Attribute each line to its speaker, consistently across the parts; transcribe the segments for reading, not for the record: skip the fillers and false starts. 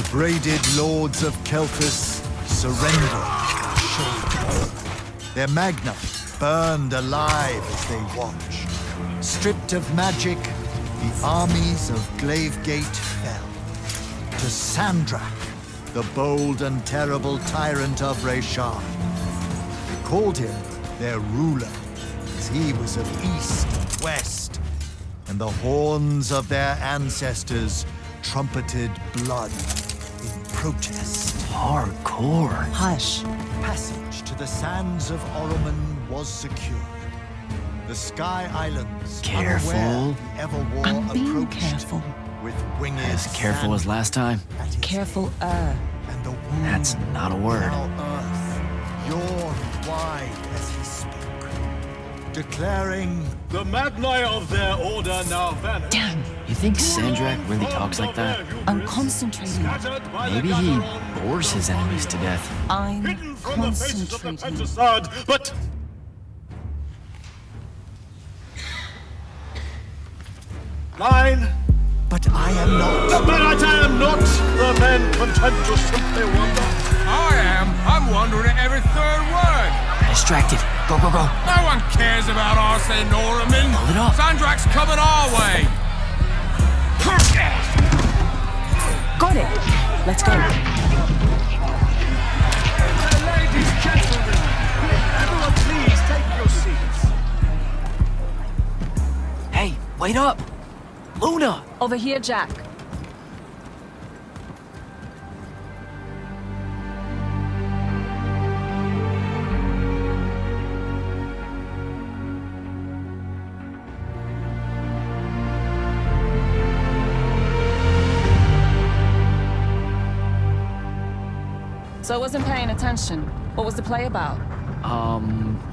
Speaker 1: The braided lords of Keltus surrendered shoulders. Their magna burned alive as they watched. Stripped of magic, the armies of Glavegate fell. To Sandrak, the bold and terrible tyrant of Reshan. They called him their ruler, as he was of east and west, and the horns of their ancestors trumpeted blood in protest.
Speaker 2: Hardcore.
Speaker 3: Hush.
Speaker 1: Passage to the sands of Oroman was secured. The Sky Islands,
Speaker 2: Careful.
Speaker 1: unaware the Everwar
Speaker 3: I'm being
Speaker 1: approached
Speaker 3: careful.
Speaker 1: with winged
Speaker 2: As careful as
Speaker 1: sand
Speaker 2: last time.
Speaker 1: at his
Speaker 3: Careful,
Speaker 1: head. And the wound
Speaker 2: That's not a word.
Speaker 1: now earth yawned wide as he spoke, declaring,
Speaker 4: The Magni of their order now vanish.
Speaker 3: Damn.
Speaker 2: You think Sandrak really talks like that?
Speaker 3: I'm concentrating.
Speaker 2: Maybe he bores his enemies to death.
Speaker 3: I'm
Speaker 4: Hidden from the faces of the
Speaker 3: concentrating.
Speaker 4: Pentasad, but... Line.
Speaker 1: but I am not.
Speaker 4: But I am not the men content to simply wonder.
Speaker 5: I'm wondering at every third word.
Speaker 2: Distracted. Go, go, go.
Speaker 5: No one cares about Arsene Norman.
Speaker 2: Hold it up.
Speaker 5: Sandrak's coming our way.
Speaker 3: Got it. Let's go.
Speaker 4: Ladies, gentlemen, everyone please take your seats.
Speaker 2: Hey, wait up. Luna.
Speaker 3: Over here, Jack. So I wasn't paying attention. What was the play about?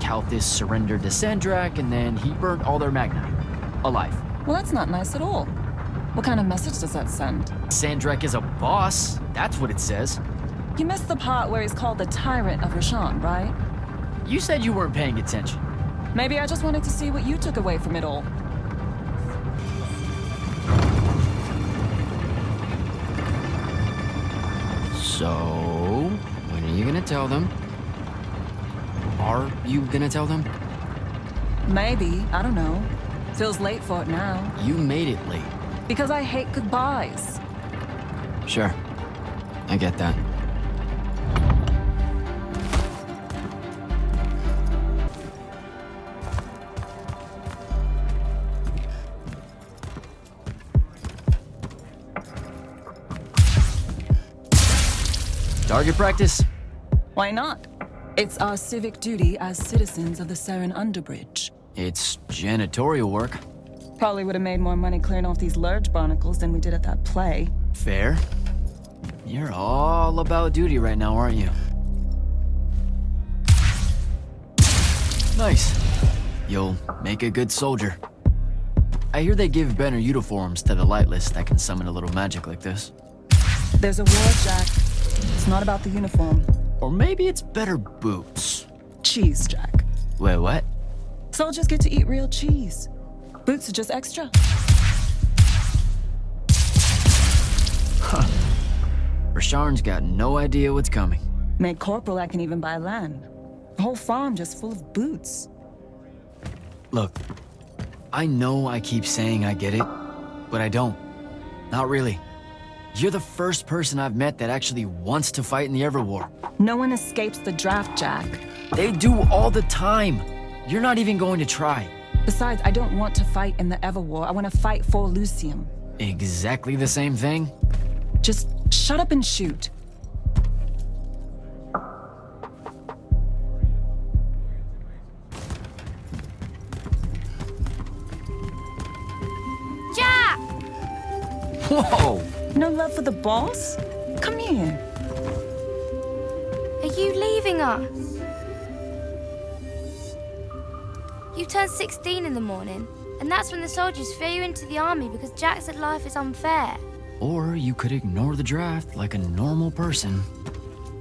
Speaker 2: Kalthus surrendered to Sandrak, and then he burnt all their magni. Alive.
Speaker 3: Well, that's not nice at all. What kind of message does that send?
Speaker 2: Sandrak is a boss. That's what it says.
Speaker 3: You missed the part where he's called the Tyrant of Reshan, right?
Speaker 2: You said you weren't paying attention.
Speaker 3: Maybe I just wanted to see what you took away from it all.
Speaker 2: So, when are you gonna tell them? Are you gonna tell them?
Speaker 3: Maybe, I don't know. Feels late for it now.
Speaker 2: You made it late.
Speaker 3: Because I hate goodbyes.
Speaker 2: Sure. I get that. Target practice?
Speaker 3: Why not? It's our civic duty as citizens of the Seren Underbridge.
Speaker 2: It's janitorial work.
Speaker 3: Probably would have made more money clearing off these large barnacles than we did at that play.
Speaker 2: Fair. You're all about duty right now, aren't you? Nice. You'll make a good soldier. I hear they give better uniforms to the Lightless that can summon a little magic like this.
Speaker 3: There's a war, Jack. It's not about the uniform.
Speaker 2: Or maybe it's better boots.
Speaker 3: Cheese, Jack.
Speaker 2: Wait, what?
Speaker 3: Soldiers get to eat real cheese. Boots are just extra.
Speaker 2: Rasharn's got no idea what's coming.
Speaker 3: Made corporal, I can even buy land. A whole farm just full of boots.
Speaker 2: Look, I know I keep saying I get it, but I don't. Not really. You're the first person I've met that actually wants to fight in the Everwar.
Speaker 3: No one escapes the draft, Jack.
Speaker 2: They do all the time. You're not even going to try.
Speaker 3: Besides, I don't want to fight in the Everwar. I want to fight for Lucium.
Speaker 2: Exactly the same thing?
Speaker 3: Just shut up and shoot.
Speaker 6: Jack!
Speaker 2: Whoa!
Speaker 3: No love for the boss? Come here.
Speaker 6: Are you leaving us? You turned 16 in the morning, and that's when the soldiers throw you into the army because Jack said life is unfair.
Speaker 2: Or you could ignore the draft like a normal person.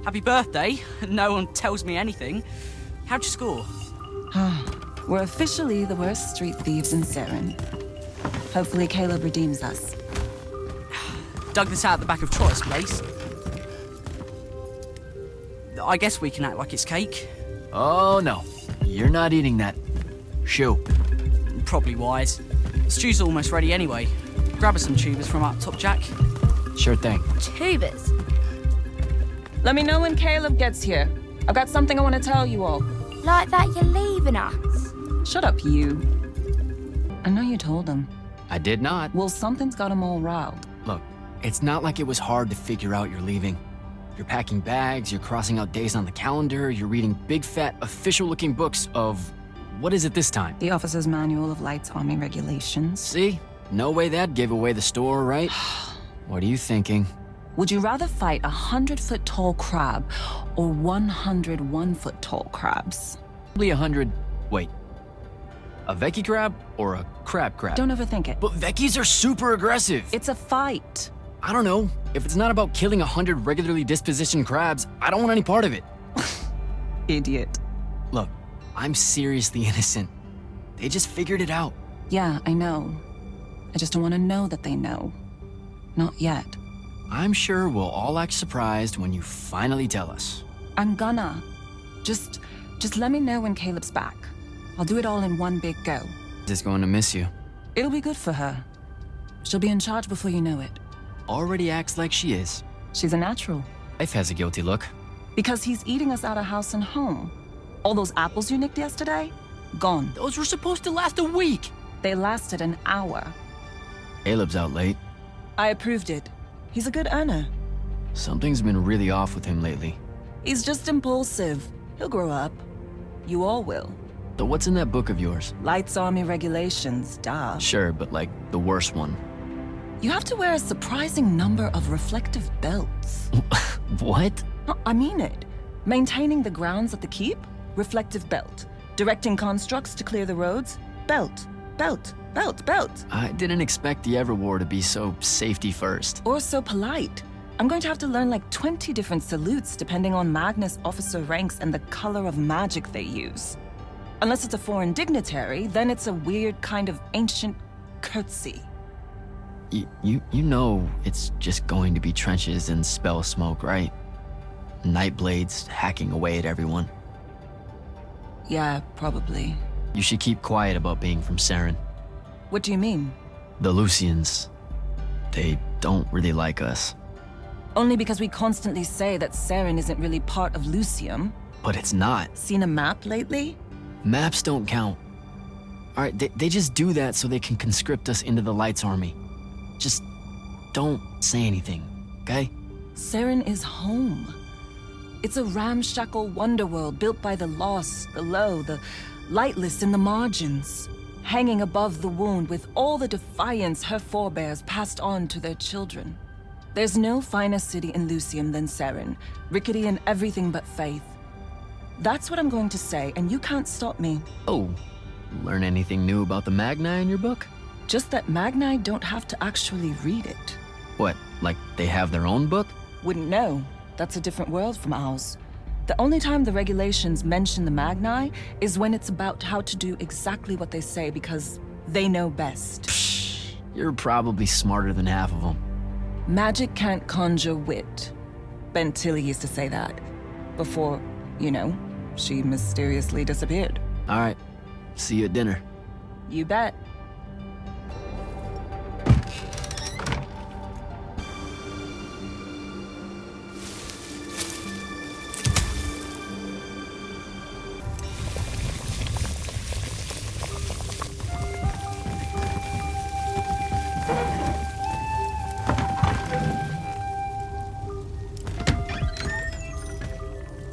Speaker 7: Happy birthday. No one tells me anything. How'd you score?
Speaker 3: We're officially the worst street thieves in Seren. Hopefully Caleb redeems us.
Speaker 7: Dug this out the back of Troy's place. I guess we can act like it's cake.
Speaker 2: Oh no, you're not eating that. Shoo.
Speaker 7: Probably wise. Stew's almost ready anyway. Grab us some tubers from up top, Jack.
Speaker 2: Sure thing.
Speaker 6: Tubers.
Speaker 3: Let me know when Caleb gets here. I've got something I want to tell you all.
Speaker 6: Like that you're leaving us.
Speaker 3: Shut up, you. I know you told him.
Speaker 2: I did not.
Speaker 3: Well, something's got him all riled.
Speaker 2: Look, it's not like it was hard to figure out you're leaving. You're packing bags, you're crossing out days on the calendar, you're reading big fat official-looking books of... What is it this time?
Speaker 3: The Officer's Manual of Lights Army Regulations.
Speaker 2: See? No way that gave away the store, right? What are you thinking?
Speaker 3: Would you rather fight 100-foot tall crab or 101-foot tall crabs?
Speaker 2: Probably 100... Wait. A Vecchi crab or a crab crab?
Speaker 3: Don't overthink it.
Speaker 2: But Vecchis are super aggressive.
Speaker 3: It's a fight.
Speaker 2: I don't know. If it's not about killing 100 regularly dispositioned crabs, I don't want any part of it.
Speaker 3: Idiot.
Speaker 2: Look, I'm seriously innocent. They just figured it out.
Speaker 3: Yeah, I know. I just don't want to know that they know. Not yet.
Speaker 2: I'm sure we'll all act surprised when you finally tell us.
Speaker 3: I'm gonna. Just let me know when Caleb's back. I'll do it all in one big go.
Speaker 2: Just going to miss you.
Speaker 3: It'll be good for her. She'll be in charge before you know it.
Speaker 2: Already acts like she is.
Speaker 3: She's a natural.
Speaker 2: Life has a guilty look.
Speaker 3: Because he's eating us out of house and home. All those apples you nicked yesterday? Gone.
Speaker 2: Those were supposed to last a week.
Speaker 3: They lasted an hour.
Speaker 2: Caleb's out late.
Speaker 3: I approved it. He's a good earner.
Speaker 2: Something's been really off with him lately.
Speaker 3: He's just impulsive. He'll grow up. You all will.
Speaker 2: So what's in that book of yours?
Speaker 3: Lights Army Regulations, duh.
Speaker 2: Sure, but like the worst one.
Speaker 3: You have to wear a surprising number of reflective belts.
Speaker 2: What?
Speaker 3: No, I mean it. Maintaining the grounds at the keep? Reflective belt. Directing constructs to clear the roads? Belt. Belt. Belt. Belt.
Speaker 2: I didn't expect the Everwar to be so safety first.
Speaker 3: Or so polite. I'm going to have to learn like 20 different salutes depending on Magnus officer ranks and the color of magic they use. Unless it's a foreign dignitary, then it's a weird kind of ancient curtsy.
Speaker 2: You know it's just going to be trenches and spell smoke, right? Nightblades hacking away at everyone.
Speaker 3: Yeah, probably.
Speaker 2: You should keep quiet about being from Saren.
Speaker 3: What do you mean?
Speaker 2: The Lucians, they don't really like us.
Speaker 3: Only because we constantly say that Saren isn't really part of Lucium.
Speaker 2: But it's not.
Speaker 3: Seen a map lately?
Speaker 2: Maps don't count. Alright, they just do that so they can conscript us into the Lights Army. Just don't say anything, okay?
Speaker 3: Saren is home. It's a ramshackle wonderworld built by the lost, the low, the lightless in the margins, hanging above the wound with all the defiance her forebears passed on to their children. There's no finer city in Lucium than Saren, rickety in everything but faith. That's what I'm going to say, and you can't stop me.
Speaker 2: Oh, learn anything new about the Magni in your book?
Speaker 3: Just that Magni don't have to actually read it.
Speaker 2: What, like they have their own book?
Speaker 3: Wouldn't know. That's a different world from ours. The only time the regulations mention the Magni is when it's about how to do exactly what they say because they know best.
Speaker 2: Psh, you're probably smarter than half of them.
Speaker 3: Magic can't conjure wit. Ben Tilly used to say that. Before, you know, she mysteriously disappeared.
Speaker 2: All right, see you at dinner.
Speaker 3: You bet.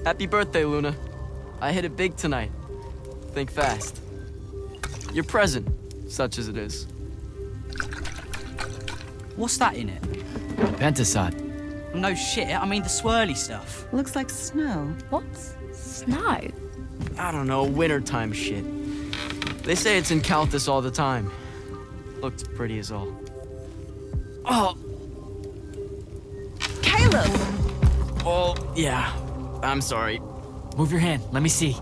Speaker 8: Happy birthday, Luna. I hit it big tonight. Think fast. Your present, such as it is.
Speaker 7: What's that in it?
Speaker 2: Pentasod.
Speaker 7: No shit, I mean the swirly stuff.
Speaker 3: Looks like snow.
Speaker 6: What's snow?
Speaker 8: I don't know, wintertime shit. They say it's in Countess all the time. Looked pretty as all. Oh!
Speaker 3: Caleb!
Speaker 8: Oh, yeah. I'm sorry.
Speaker 2: Move your hand, let me see.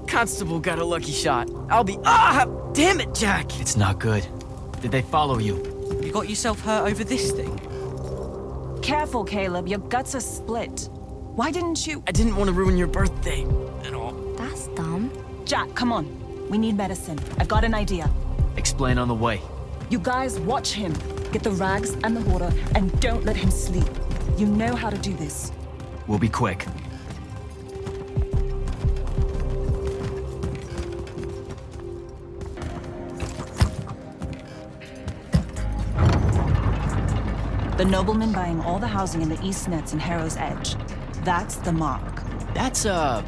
Speaker 8: Constable got a lucky shot. I'll be— Ah! Damn it, Jack!
Speaker 2: It's not good. Did they follow you?
Speaker 7: You got yourself hurt over this thing?
Speaker 3: Careful, Caleb. Your guts are split. Why didn't you...
Speaker 8: I didn't want to ruin your birthday at all.
Speaker 6: That's dumb.
Speaker 3: Jack, come on. We need medicine. I've got an idea.
Speaker 2: Explain on the way.
Speaker 3: You guys watch him. Get the rags and the water, and don't let him sleep. You know how to do this.
Speaker 2: We'll be quick.
Speaker 3: The nobleman buying all the housing in the East Nets and Harrow's Edge. That's the mark.
Speaker 2: That's the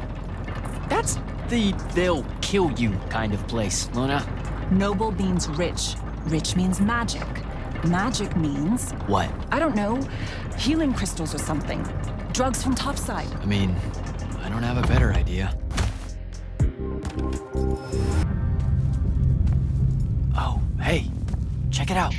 Speaker 2: they'll kill you kind of place, Luna.
Speaker 3: Noble means rich. Rich means magic. Magic means,
Speaker 2: What?
Speaker 3: I don't know, healing crystals or something. Drugs from topside.
Speaker 2: I mean, I don't have a better idea. Oh, hey, check it out.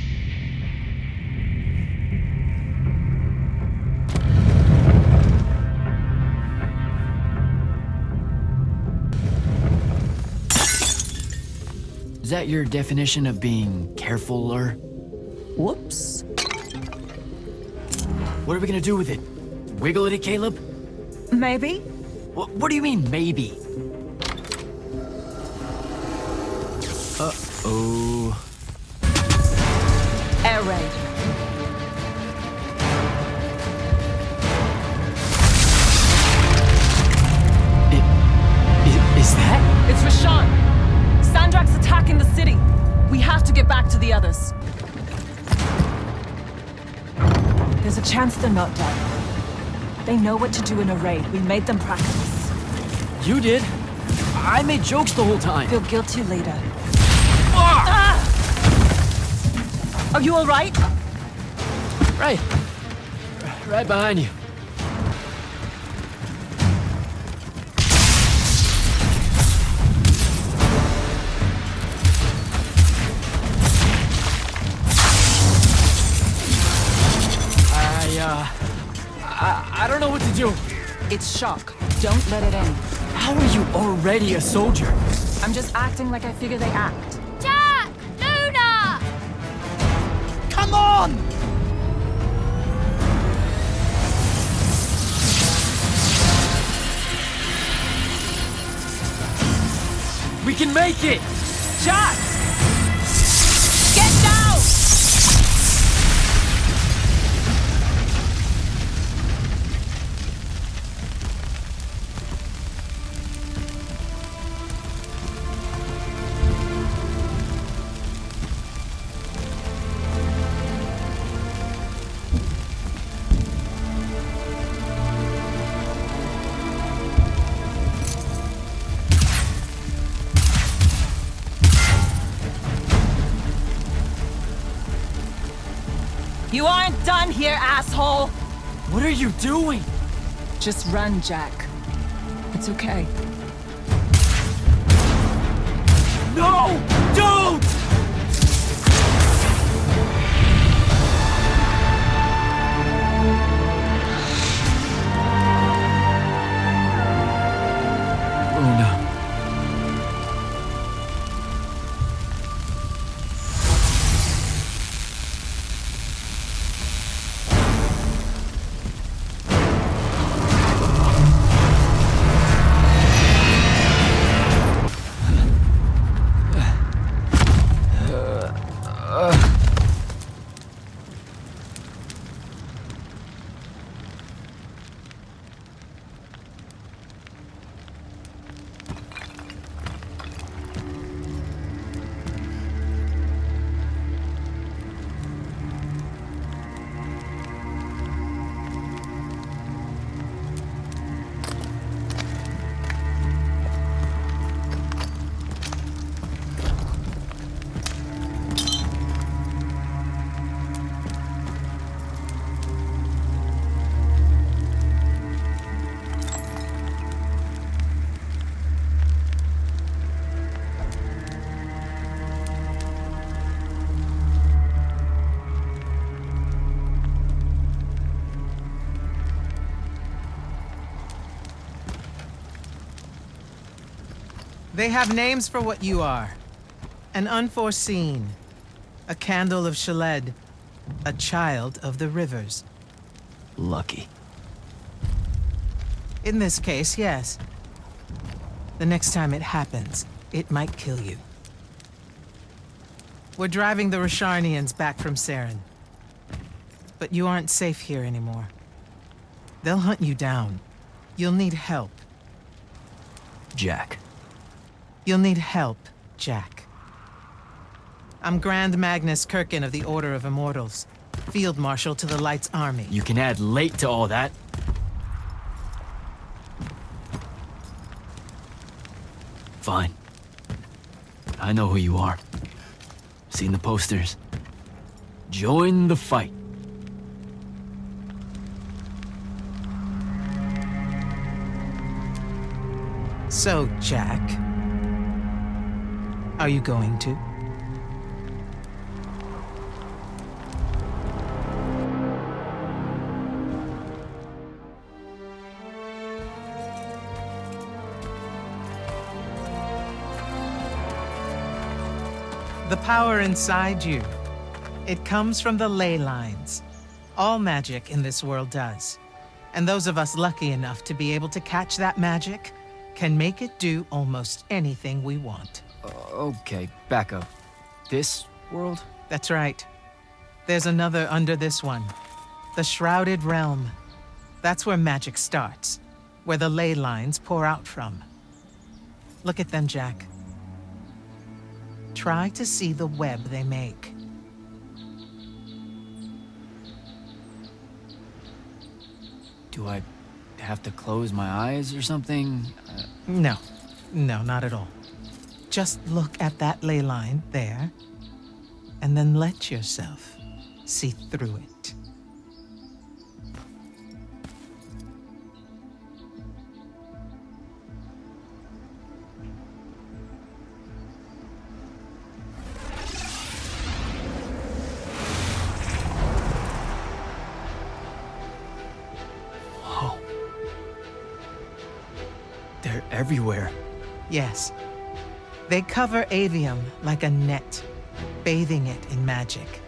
Speaker 2: Is that your definition of being carefuler?
Speaker 3: Whoops.
Speaker 2: What are we gonna do with it? Wiggle it, Caleb?
Speaker 3: Maybe?
Speaker 2: What do you mean, maybe? Uh-oh.
Speaker 3: Air raid.
Speaker 2: Is that?
Speaker 3: It's Rashawn. Sandrak's attacking the city. We have to get back to the others. There's a chance they're not dead. They know what to do in a raid. We made them practice.
Speaker 2: You did. I made jokes the whole time.
Speaker 3: Feel guilty later. Ah! Are you all right?
Speaker 2: Right. Right behind you. I don't know what to do.
Speaker 3: It's shock. Don't let it in.
Speaker 2: How are you already a soldier?
Speaker 3: I'm just acting like I figure they act.
Speaker 6: Jack! Luna!
Speaker 2: Come on! We can make it!
Speaker 3: Jack! Get down! You aren't done here, asshole!
Speaker 2: What are you doing?
Speaker 3: Just run, Jack. It's okay.
Speaker 2: No! Don't! Luna.
Speaker 9: They have names for what you are. An unforeseen, a candle of Shaled, a child of the rivers.
Speaker 2: Lucky.
Speaker 9: In this case, yes. The next time it happens, it might kill you. We're driving the Rasharnians back from Saren. But you aren't safe here anymore. They'll hunt you down. You'll need help.
Speaker 2: Jack.
Speaker 9: You'll need help, Jack. I'm Grand Magnus Kirkin of the Order of Immortals, Field Marshal to the Light's Army.
Speaker 2: You can add late to all that. Fine. I know who you are. Seen the posters. Join the fight.
Speaker 9: So, Jack, are you going to? The power inside you, it comes from the ley lines. All magic in this world does. And those of us lucky enough to be able to catch that magic can make it do almost anything we want.
Speaker 2: Okay, back up. This world?
Speaker 9: That's right. There's another under this one. The Shrouded Realm. That's where magic starts, where the ley lines pour out from. Look at them, Jack. Try to see the web they make.
Speaker 2: Do I have to close my eyes or something?
Speaker 9: No, not at all. Just look at that ley line there, and then let yourself see through it.
Speaker 2: Whoa. They're everywhere.
Speaker 9: Yes. They cover Aveum like a net, bathing it in magic.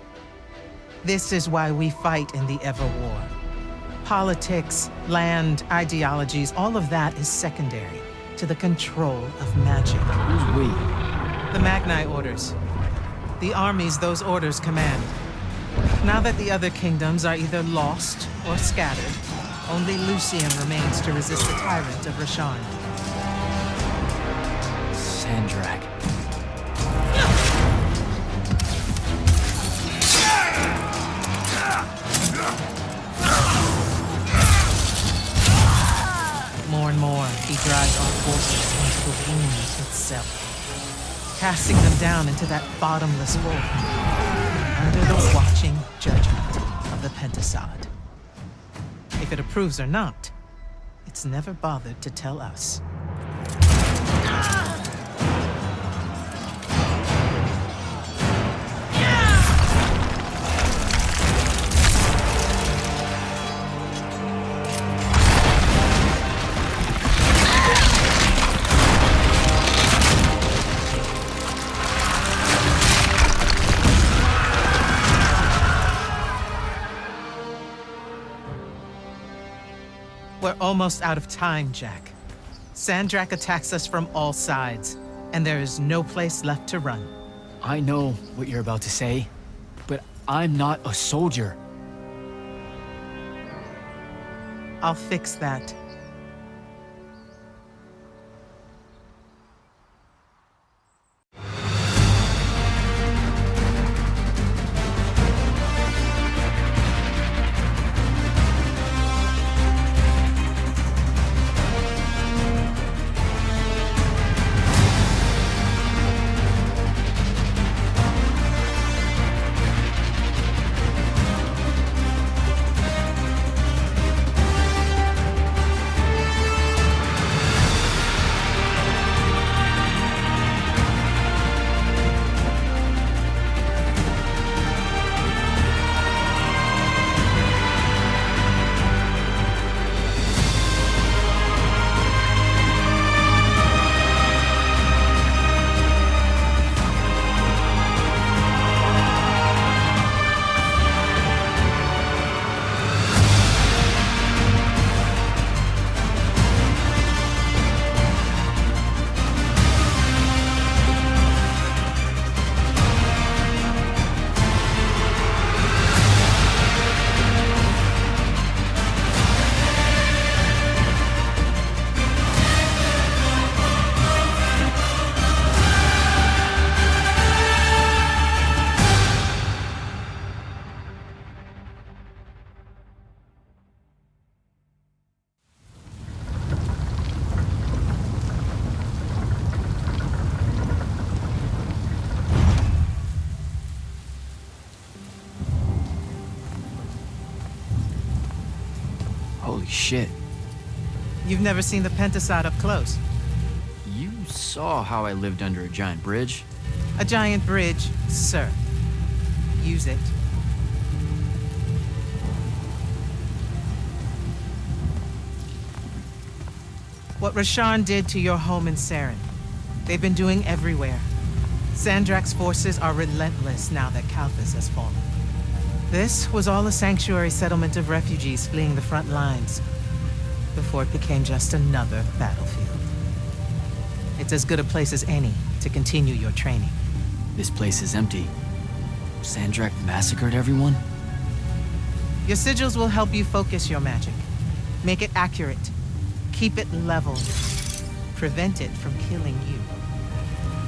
Speaker 9: This is why we fight in the Everwar. Politics, land, ideologies, all of that is secondary to the control of magic.
Speaker 2: Who's we?
Speaker 9: The Magni orders. The armies those orders command. Now that the other kingdoms are either lost or scattered, only Lucian remains to resist the tyrant of Rasharn.
Speaker 2: Sandrak.
Speaker 9: More and more, he drives our forces into the wound itself, casting them down into that bottomless void, under the watching judgment of the Pentasod. If it approves or not, it's never bothered to tell us. We're almost out of time, Jack. Sandrak attacks us from all sides, and there is no place left to run.
Speaker 2: I know what you're about to say, but I'm not a soldier.
Speaker 9: I'll fix that.
Speaker 2: Holy shit.
Speaker 9: You've never seen the Pentasod up close.
Speaker 2: You saw how I lived under a giant bridge.
Speaker 9: A giant bridge, sir. Use it. What Rasharn did to your home in Saren, they've been doing everywhere. Sandrak's forces are relentless now that Kalthus has fallen. This was all a sanctuary settlement of refugees fleeing the front lines, before it became just another battlefield. It's as good a place as any to continue your training.
Speaker 2: This place is empty. Sandrak massacred everyone?
Speaker 9: Your sigils will help you focus your magic. Make it accurate. Keep it level. Prevent it from killing you.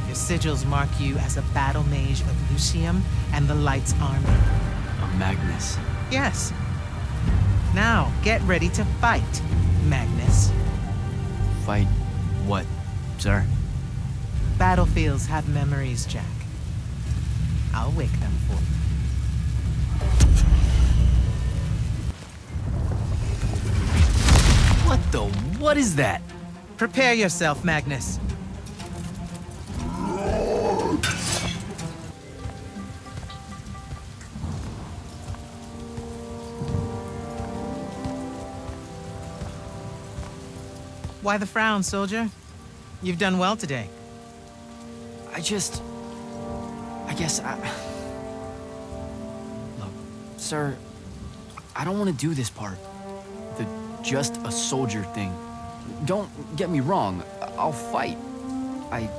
Speaker 9: Your sigils mark you as a battle mage of Lucium and the Light's army.
Speaker 2: A Magnus.
Speaker 9: Yes. Now, get ready to fight, Magnus.
Speaker 2: Fight what, sir?
Speaker 9: Battlefields have memories, Jack. I'll wake them for you.
Speaker 2: What is that?
Speaker 9: Prepare yourself, Magnus. Why the frown, soldier? You've done well today.
Speaker 2: Look, sir, I don't want to do this part. The just a soldier thing. Don't get me wrong, I'll fight. I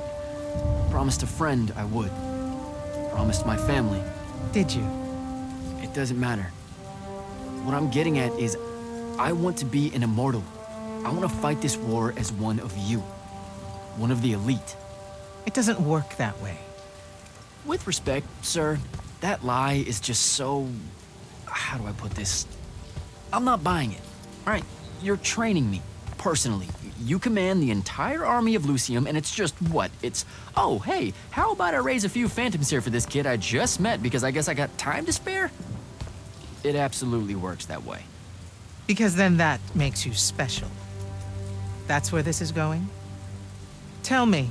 Speaker 2: promised a friend I would. Promised my family.
Speaker 9: Did you?
Speaker 2: It doesn't matter. What I'm getting at is, I want to be an immortal. I want to fight this war as one of you. One of the elite.
Speaker 9: It doesn't work that way.
Speaker 2: With respect, sir, that lie is just so... How do I put this? I'm not buying it. All right, you're training me, personally. You command the entire army of Lucium, and it's just what? It's, oh, hey, how about I raise a few phantoms here for this kid I just met because I guess I got time to spare? It absolutely works that way.
Speaker 9: Because then that makes you special. That's where this is going? Tell me,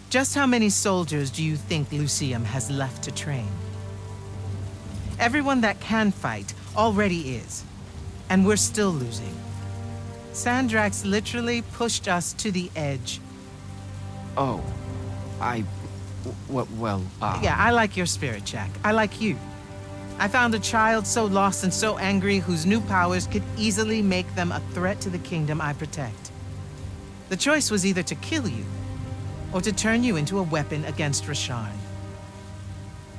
Speaker 9: just how many soldiers do you think Lucium has left to train? Everyone that can fight already is, and we're still losing. Sandrax literally pushed us to the edge.
Speaker 2: Oh,
Speaker 9: Yeah, I like your spirit, Jack. I like you. I found a child so lost and so angry whose new powers could easily make them a threat to the kingdom I protect. The choice was either to kill you, or to turn you into a weapon against Rasharn.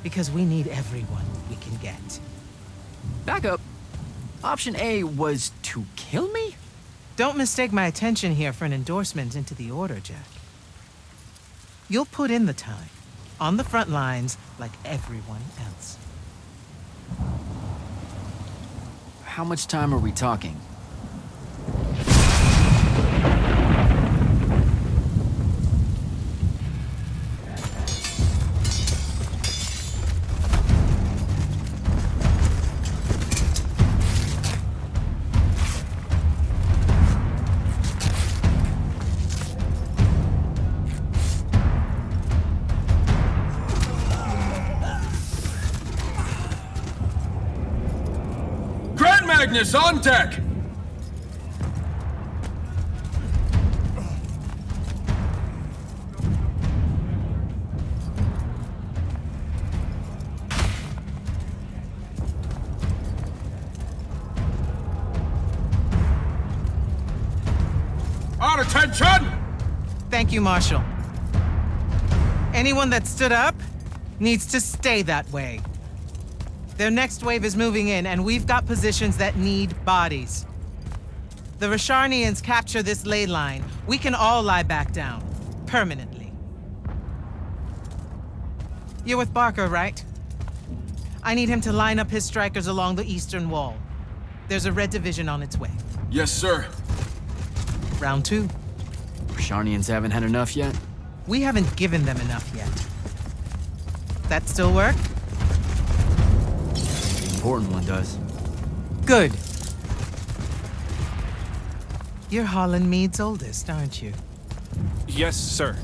Speaker 9: Because we need everyone we can get.
Speaker 2: Back up. Option A was to kill me?
Speaker 9: Don't mistake my attention here for an endorsement into the Order, Jack. You'll put in the time, on the front lines, like everyone else.
Speaker 2: How much time are we talking?
Speaker 5: Magnus on deck! On attention!
Speaker 9: Thank you, Marshal. Anyone that stood up needs to stay that way. Their next wave is moving in, and we've got positions that need bodies. The Rasharnians capture this ley line, we can all lie back down, permanently. You're with Barker, right? I need him to line up his strikers along the eastern wall. There's a red division on its way.
Speaker 5: Yes, sir.
Speaker 9: Round 2.
Speaker 2: Rasharnians haven't had enough yet?
Speaker 9: We haven't given them enough yet. That still work?
Speaker 2: The important one does.
Speaker 9: Good. You're Holland Mead's oldest, aren't you?
Speaker 10: Yes, sir.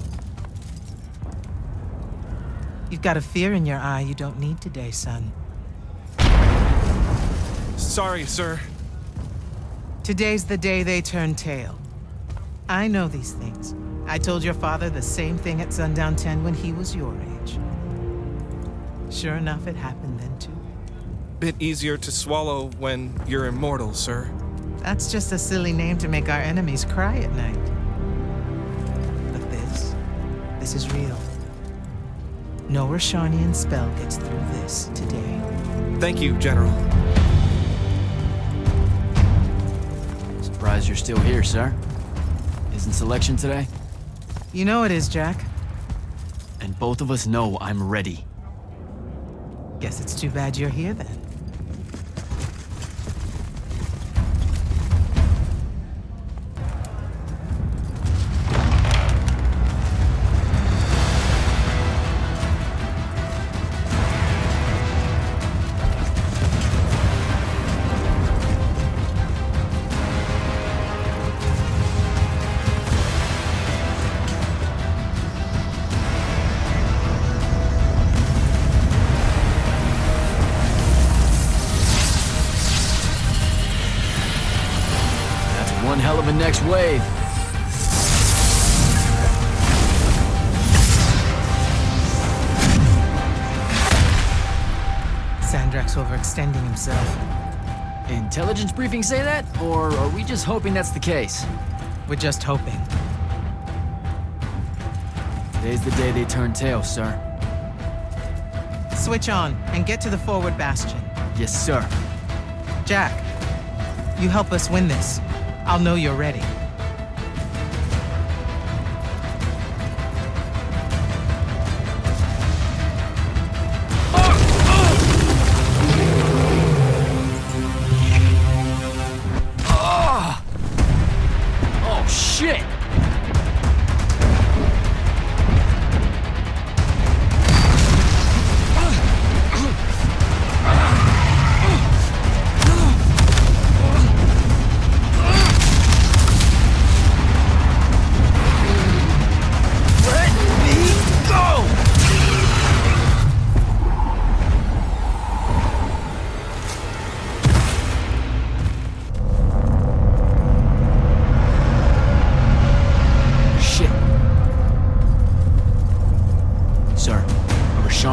Speaker 9: You've got a fear in your eye you don't need today, son.
Speaker 10: Sorry, sir.
Speaker 9: Today's the day they turn tail. I know these things. I told your father the same thing at Sundown 10 when he was your age. Sure enough, it happened then too.
Speaker 10: Bit easier to swallow when you're immortal, sir.
Speaker 9: That's just a silly name to make our enemies cry at night. But this is real. No Rashanian spell gets through this today.
Speaker 10: Thank you, General.
Speaker 2: Surprised you're still here, sir. Isn't selection today?
Speaker 9: You know it is, Jack.
Speaker 2: And both of us know I'm ready.
Speaker 9: Guess it's too bad you're here then.
Speaker 2: One hell of a next wave.
Speaker 9: Sandrak's overextending himself.
Speaker 2: Intelligence briefings say that? Or are we just hoping that's the case?
Speaker 9: We're just hoping.
Speaker 2: Today's the day they turn tail, sir.
Speaker 9: Switch on and get to the forward bastion.
Speaker 2: Yes, sir.
Speaker 9: Jack, you help us win this. I'll know you're ready.
Speaker 2: Oh, shit!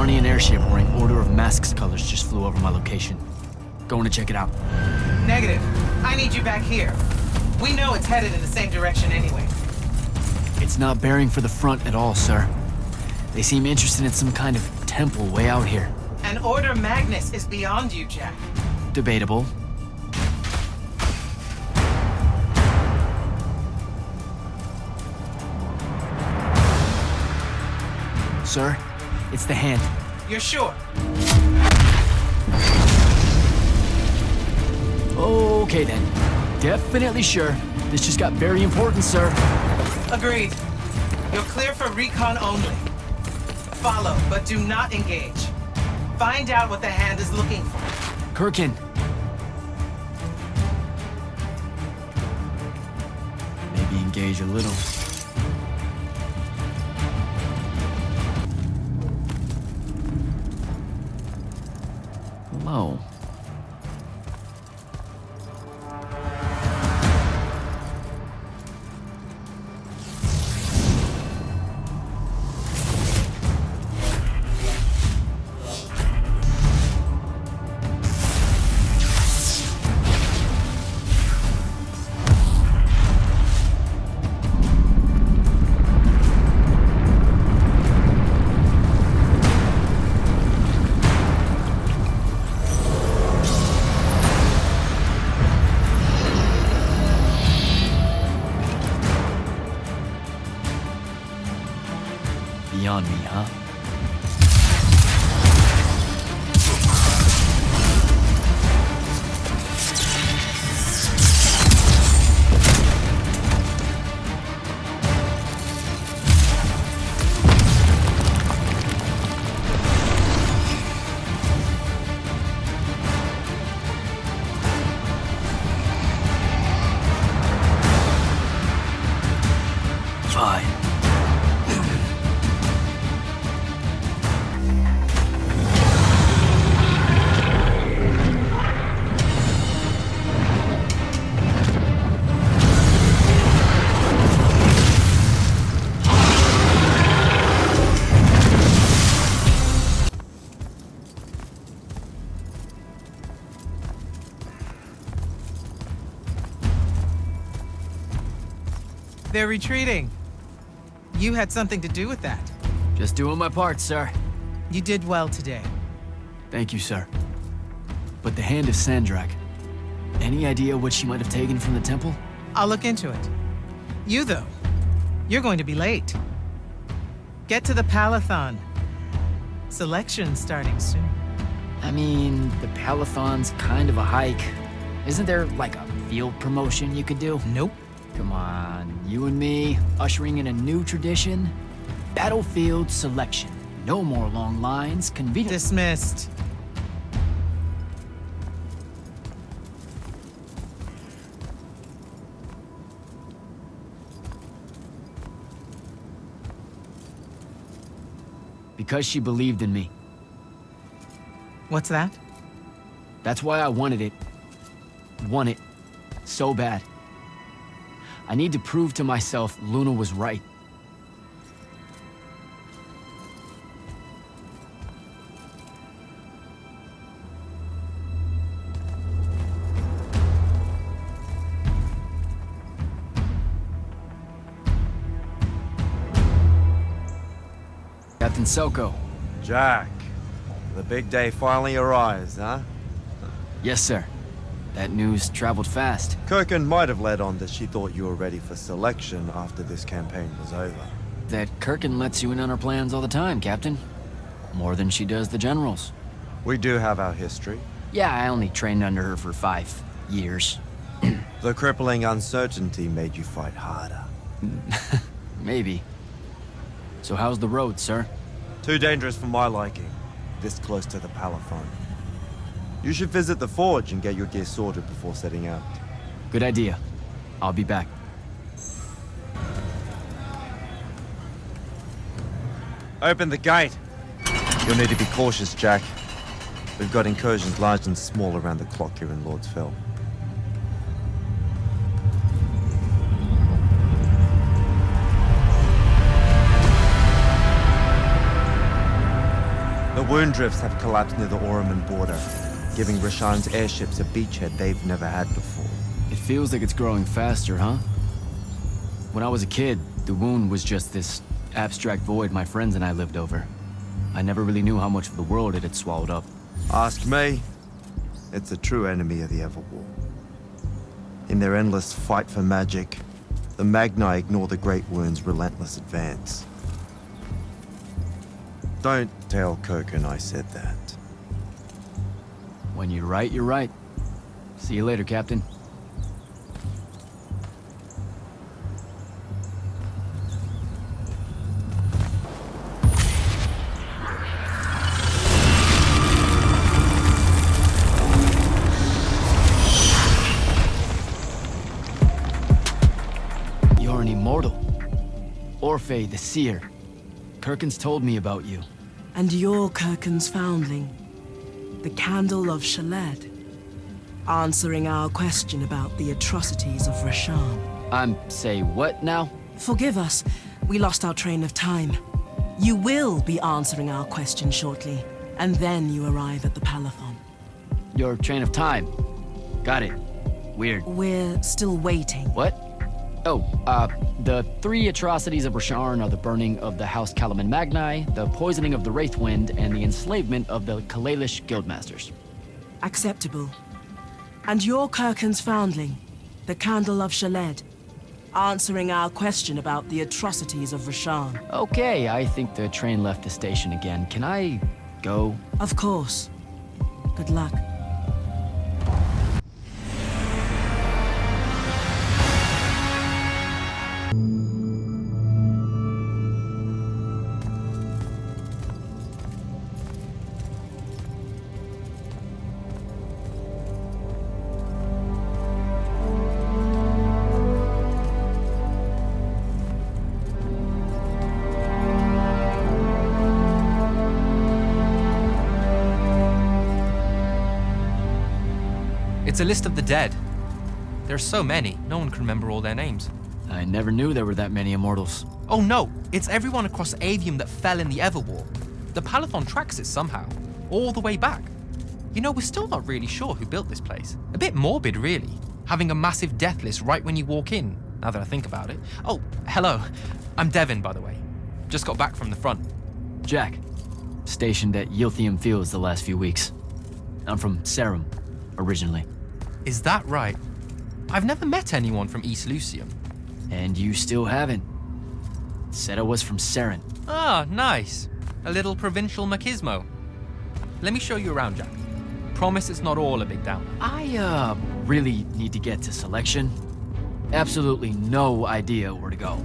Speaker 2: An airship wearing Order of Masks colors just flew over my location. Going to check it out.
Speaker 9: Negative. I need you back here. We know it's headed in the same direction anyway.
Speaker 2: It's not bearing for the front at all, sir. They seem interested in some kind of temple way out here.
Speaker 9: An Order Magnus is beyond you, Jack.
Speaker 2: Debatable. Sir, it's the hand.
Speaker 9: You're sure?
Speaker 2: Okay then. Definitely sure. This just got very important, sir.
Speaker 9: Agreed. You're clear for recon only. Follow, but do not engage. Find out what the hand is looking for.
Speaker 2: Kirkin. Maybe engage a little. Hello.
Speaker 9: They're retreating. You had something to do with that.
Speaker 2: Just doing my part, sir.
Speaker 9: You did well today.
Speaker 2: Thank you, sir. But the hand of Sandrak, any idea what she might have taken from the temple?
Speaker 9: I'll look into it. You, though, you're going to be late. Get to the Palathon. Selection's starting soon.
Speaker 2: I mean, the Palathon's kind of a hike. Isn't there, like, a field promotion you could do?
Speaker 9: Nope.
Speaker 2: Come on, you and me, ushering in a new tradition? Battlefield selection. No more long lines, convenient.
Speaker 9: Dismissed.
Speaker 2: Because she believed in me.
Speaker 9: What's that?
Speaker 2: That's why I wanted it. Want it. So bad. I need to prove to myself Luna was right. Captain Selko.
Speaker 11: Jack, the big day finally arrives, huh?
Speaker 2: Yes, sir. That news traveled fast.
Speaker 11: Kirkin might have led on that she thought you were ready for selection after this campaign was over.
Speaker 2: That Kirkin lets you in on her plans all the time, Captain. More than she does the generals.
Speaker 11: We do have our history.
Speaker 2: Yeah, I only trained under her for 5 years.
Speaker 11: The crippling uncertainty made you fight harder.
Speaker 2: Maybe. So how's the road, sir?
Speaker 11: Too dangerous for my liking, this close to the Palathon. You should visit the forge and get your gear sorted before setting out.
Speaker 2: Good idea. I'll be back.
Speaker 11: Open the gate. You'll need to be cautious, Jack. We've got incursions large and small around the clock here in Lordsville. The wound drifts have collapsed near the Oraman border, giving Rasharn's airships a beachhead they've never had before.
Speaker 2: It feels like it's growing faster, huh? When I was a kid, the wound was just this abstract void my friends and I lived over. I never really knew how much of the world it had swallowed up.
Speaker 11: Ask me. It's a true enemy of the Everwar. In their endless fight for magic, the Magni ignore the Great Wound's relentless advance. Don't tell Kirkin I said that.
Speaker 2: When you're right, you're right. See you later, Captain. You're an immortal. Orphe the Seer. Kirkin's told me about you.
Speaker 12: And you're Kirkin's foundling, the Candle of Shaled, answering our question about the atrocities of Rasharn.
Speaker 2: Say what now?
Speaker 12: Forgive us, we lost our train of time. You will be answering our question shortly, and then you arrive at the Palathon.
Speaker 2: Your train of time. Got it. Weird.
Speaker 12: We're still waiting.
Speaker 2: What? Oh, the 3 atrocities of Rasharn are the burning of the House Kalaman Magni, the poisoning of the Wraithwind, and the enslavement of the Kalalish Guildmasters.
Speaker 12: Acceptable. And you're Kirkin's foundling, the Candle of Shaled, answering our question about the atrocities of Rasharn.
Speaker 2: Okay, I think the train left the station again. Can I go?
Speaker 12: Of course. Good luck.
Speaker 5: It's a list of the dead. There's so many, no one can remember all their names.
Speaker 2: I never knew there were that many Immortals.
Speaker 5: Oh no, it's everyone across Aveum that fell in the Everwar. The Palathon tracks it somehow, all the way back. You know, we're still not really sure who built this place. A bit morbid, really, having a massive death list right when you walk in. now that I think about it. Oh, hello. I'm Devin, by the way. Just got back from the front.
Speaker 2: Jack, stationed at Yilthium Fields the last few weeks. I'm from Serum, originally.
Speaker 5: Is that right? I've never met anyone from East Lucium.
Speaker 2: And you still haven't. Said I was from Seren.
Speaker 5: Ah, nice. A little provincial machismo. Let me show you around, Jack. Promise it's not all a big downer.
Speaker 2: I, really need to get to selection. Absolutely no idea where to go.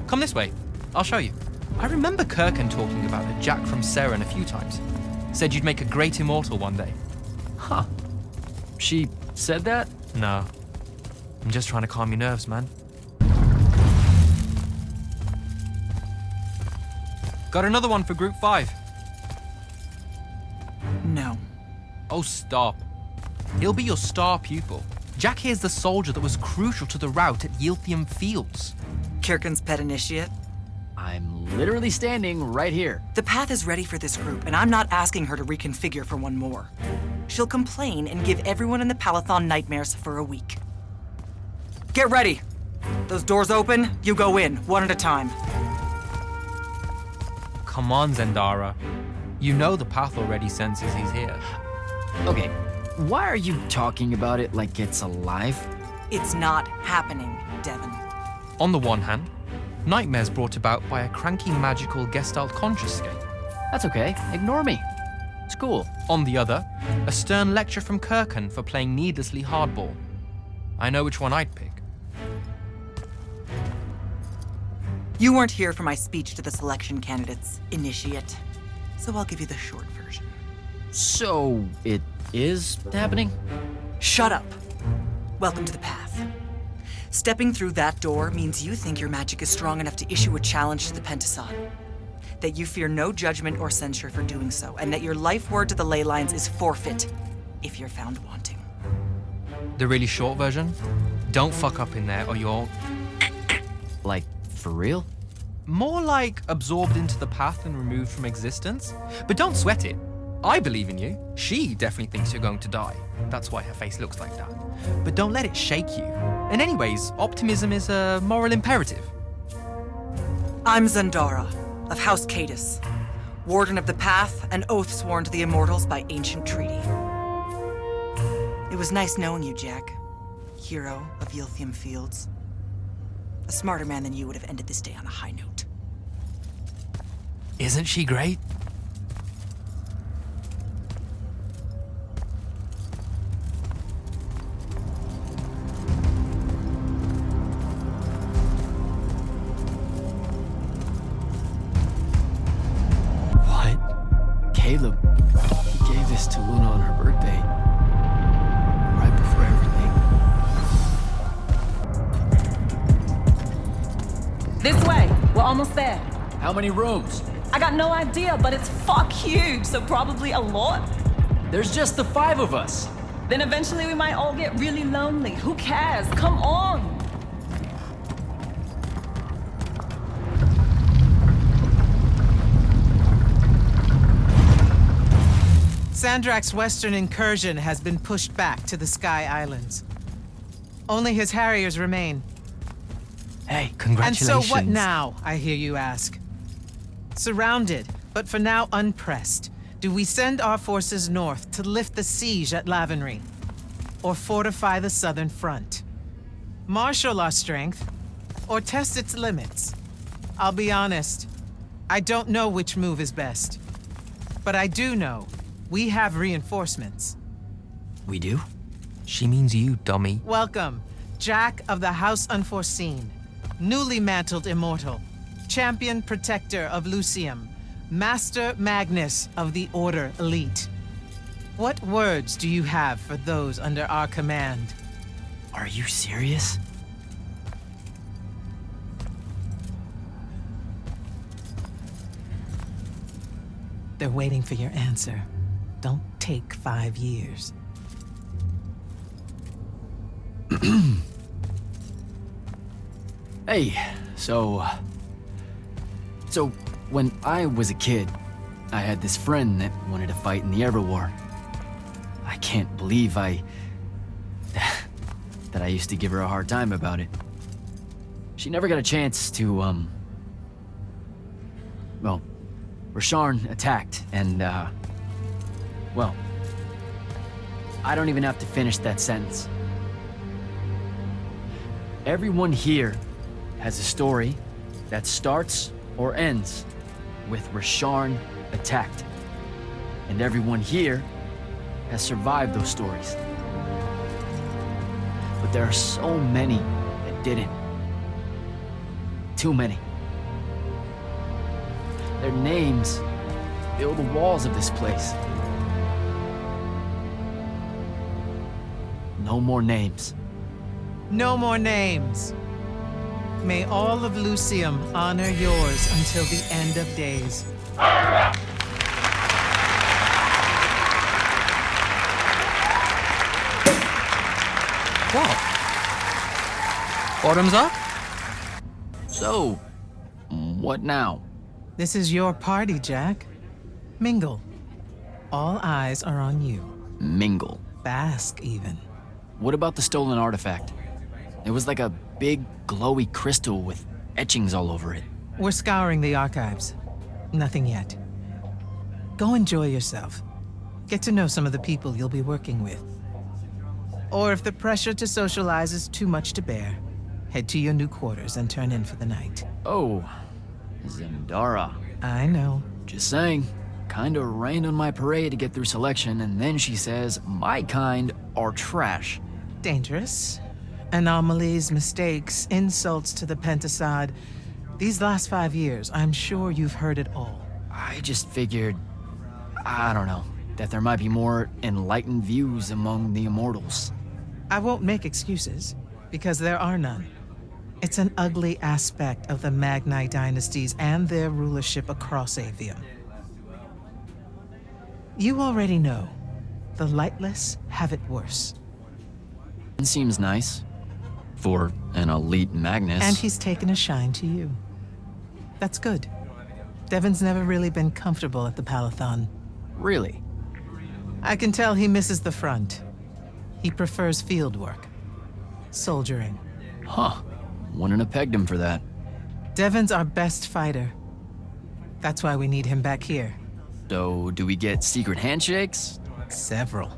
Speaker 5: Come this way. I'll show you. I remember Kirkan talking about a Jack from Seren a few times. Said you'd make a great immortal one day.
Speaker 2: Huh. She said that?
Speaker 5: No. I'm just trying to calm your nerves, man. Got another one for Group 5.
Speaker 7: No.
Speaker 5: Oh, stop. He'll be your star pupil. Jack here's the soldier that was crucial to the rout at Yilthium Fields.
Speaker 7: Kirkan's pet initiate?
Speaker 2: I'm literally standing right here.
Speaker 7: The path is ready for this group, and I'm not asking her to reconfigure for one more. She'll complain and give everyone in the Palathon nightmares for a week. Get ready. Those doors open, you go in, one at a time.
Speaker 5: Come on, Zendara. You know the path already senses he's here.
Speaker 2: Okay, why are you talking about it like it's alive?
Speaker 7: It's not happening, Devin.
Speaker 5: On the one hand, nightmares brought about by a cranky magical Gestalt consciouscape.
Speaker 2: That's okay, ignore me. It's cool.
Speaker 5: On the other, a stern lecture from Kirkan for playing needlessly hardball. I know which one I'd pick.
Speaker 7: You weren't here for my speech to the selection candidates, initiate. So I'll give you the short version.
Speaker 2: So, it is happening?
Speaker 7: Shut up. Welcome to the path. Stepping through that door means you think your magic is strong enough to issue a challenge to the Pentason. That you fear no judgment or censure for doing so, and that your life word to the ley lines is forfeit if you're found wanting.
Speaker 5: The really short version? Don't fuck up in there or you'll...
Speaker 2: Like, for real?
Speaker 5: More like absorbed into the path and removed from existence. But don't sweat it. I believe in you. She definitely thinks you're going to die. That's why her face looks like that. But don't let it shake you. And anyways, optimism is a moral imperative.
Speaker 7: I'm Zendara, of House Cadus, Warden of the Path, and oath sworn to the Immortals by ancient treaty. It was nice knowing you, Jack. Hero of Yilthium Fields. A smarter man than you would have ended this day on a high note.
Speaker 5: Isn't she great?
Speaker 2: What? Caleb, he gave this to Luna on her birthday. Right before everything.
Speaker 3: This way. We're almost there.
Speaker 2: How many rooms?
Speaker 3: I got no idea, but it's fuck huge, so probably a lot.
Speaker 2: There's just the 5 of us.
Speaker 3: Then eventually we might all get really lonely. Who cares? Come on!
Speaker 9: Sandrak's western incursion has been pushed back to the Sky Islands. Only his Harriers remain.
Speaker 2: Hey,
Speaker 9: And
Speaker 2: congratulations.
Speaker 9: so what now, I hear you ask? Surrounded, but for now unpressed, do we send our forces north to lift the siege at Lavenry? Or fortify the southern front? Marshal our strength, or test its limits? I'll be honest, I don't know which move is best. But I do know we have reinforcements.
Speaker 2: We do?
Speaker 5: She means you, dummy.
Speaker 9: Welcome, Jack of the House Unforeseen, newly mantled immortal, champion protector of Lucium, Master Magnus of the Order Elite. What words do you have for those under our command?
Speaker 2: Are you serious?
Speaker 9: They're waiting for your answer. Don't take 5 years.
Speaker 2: Hey, so when I was a kid, I had this friend that wanted to fight in the Everwar. I can't believe that I used to give her a hard time about it. She never got a chance to, well, Rasharn attacked, and, well, I don't even have to finish that sentence. Everyone here has a story that starts or ends with Rasharn attacked. And everyone here has survived those stories. But there are so many that didn't. Too many. Their names fill the walls of this place. No more names.
Speaker 9: No more names. May all of Lucium honor yours until the end of days.
Speaker 5: What? Bottoms up?
Speaker 2: So, what now?
Speaker 9: This is your party, Jack. Mingle. All eyes are on you.
Speaker 2: Mingle.
Speaker 9: Bask, even.
Speaker 2: What about the stolen artifact? It was like a big, glowy crystal with etchings all over it.
Speaker 9: We're scouring the archives. Nothing yet. Go enjoy yourself. Get to know some of the people you'll be working with. Or if the pressure to socialize is too much to bear, head to your new quarters and turn in for the night.
Speaker 2: Oh, Zendara.
Speaker 9: I know.
Speaker 2: Just saying. Kinda rained on my parade to get through selection, and then she says my kind are trash.
Speaker 9: Dangerous. Anomalies, mistakes, insults to the Pentasod. These last 5 years, I'm sure you've heard it all.
Speaker 2: I just figured, I don't know, that there might be more enlightened views among the Immortals.
Speaker 9: I won't make excuses, because there are none. It's an ugly aspect of the Magni dynasties and their rulership across Aveum. You already know, the lightless have it worse.
Speaker 2: It seems nice. For an elite Magnus.
Speaker 9: And he's taken a shine to you. That's good. Devon's never really been comfortable at the Palathon.
Speaker 2: Really?
Speaker 9: I can tell he misses the front. He prefers field work. Soldiering.
Speaker 2: Huh. Wouldn't have pegged him for that.
Speaker 9: Devon's our best fighter. That's why we need him back here.
Speaker 2: So, do we get secret handshakes?
Speaker 9: Several.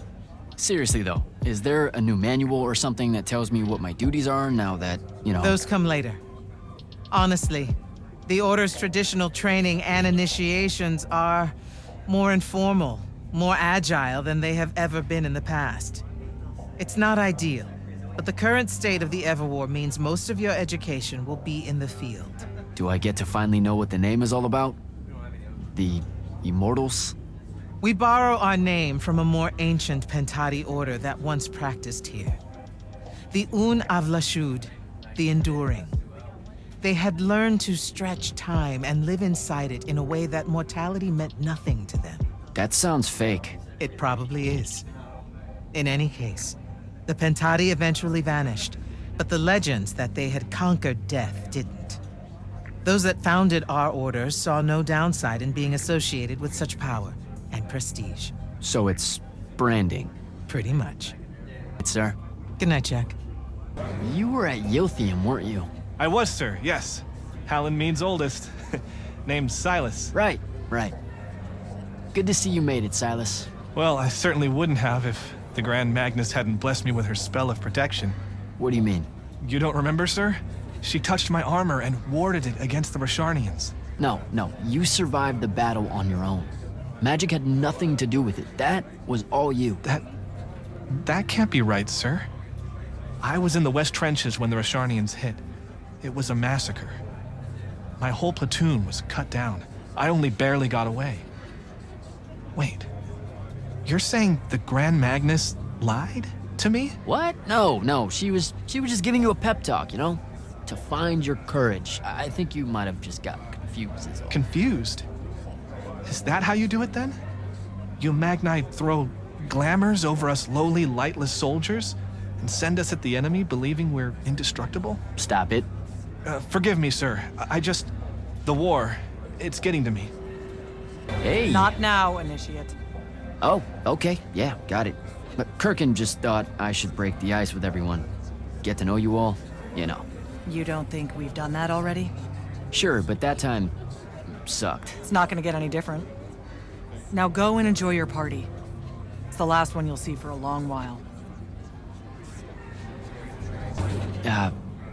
Speaker 2: Seriously though, is there a new manual or something that tells me what my duties are now that, you know...
Speaker 9: Those come later. Honestly, the Order's traditional training and initiations are more informal, more agile than they have ever been in the past. It's not ideal, but the current state of the Everwar means most of your education will be in the field.
Speaker 2: Do I get to finally know what the name is all about? The Immortals?
Speaker 9: We borrow our name from a more ancient Pentati order that once practiced here. The Un Avlashud, the Enduring. They had learned to stretch time and live inside it in a way that mortality meant nothing to them.
Speaker 2: That sounds fake.
Speaker 9: It probably is. In any case, the Pentati eventually vanished, but the legends that they had conquered death didn't. Those that founded our order saw no downside in being associated with such power and prestige.
Speaker 2: So it's branding.
Speaker 9: Pretty much.
Speaker 2: Right, sir.
Speaker 9: Good night, Jack.
Speaker 2: You were at Yilthium, weren't you?
Speaker 10: I was, sir, yes. Hallen means oldest. Named Silas.
Speaker 2: Right. Good to see you made it, Silas.
Speaker 10: Well, I certainly wouldn't have if the Grand Magnus hadn't blessed me with her spell of protection.
Speaker 2: What do you mean?
Speaker 10: You don't remember, sir? She touched my armor and warded it against the Rasharnians.
Speaker 2: No. You survived the battle on your own. Magic had nothing to do with it. That was all you.
Speaker 10: That can't be right, sir. I was in the West Trenches when the Rasharnians hit. It was a massacre. My whole platoon was cut down. I only barely got away. Wait. You're saying the Grand Magnus lied to me?
Speaker 2: What? No. She was just giving you a pep talk, you know? To find your courage. I think you might have just got confused is all.
Speaker 10: Confused? Is that how you do it then? You Magni throw glamours over us lowly, lightless soldiers and send us at the enemy believing we're indestructible?
Speaker 2: Stop it.
Speaker 10: Forgive me, sir. The war, it's getting to me.
Speaker 2: Hey.
Speaker 7: Not now, Initiate.
Speaker 2: Oh, okay. Yeah, got it. But Kirkin just thought I should break the ice with everyone. Get to know you all, you know.
Speaker 7: You don't think we've done that already?
Speaker 2: Sure, but that time sucked.
Speaker 7: It's not gonna get any different. Now go and enjoy your party. It's the last one you'll see for a long while.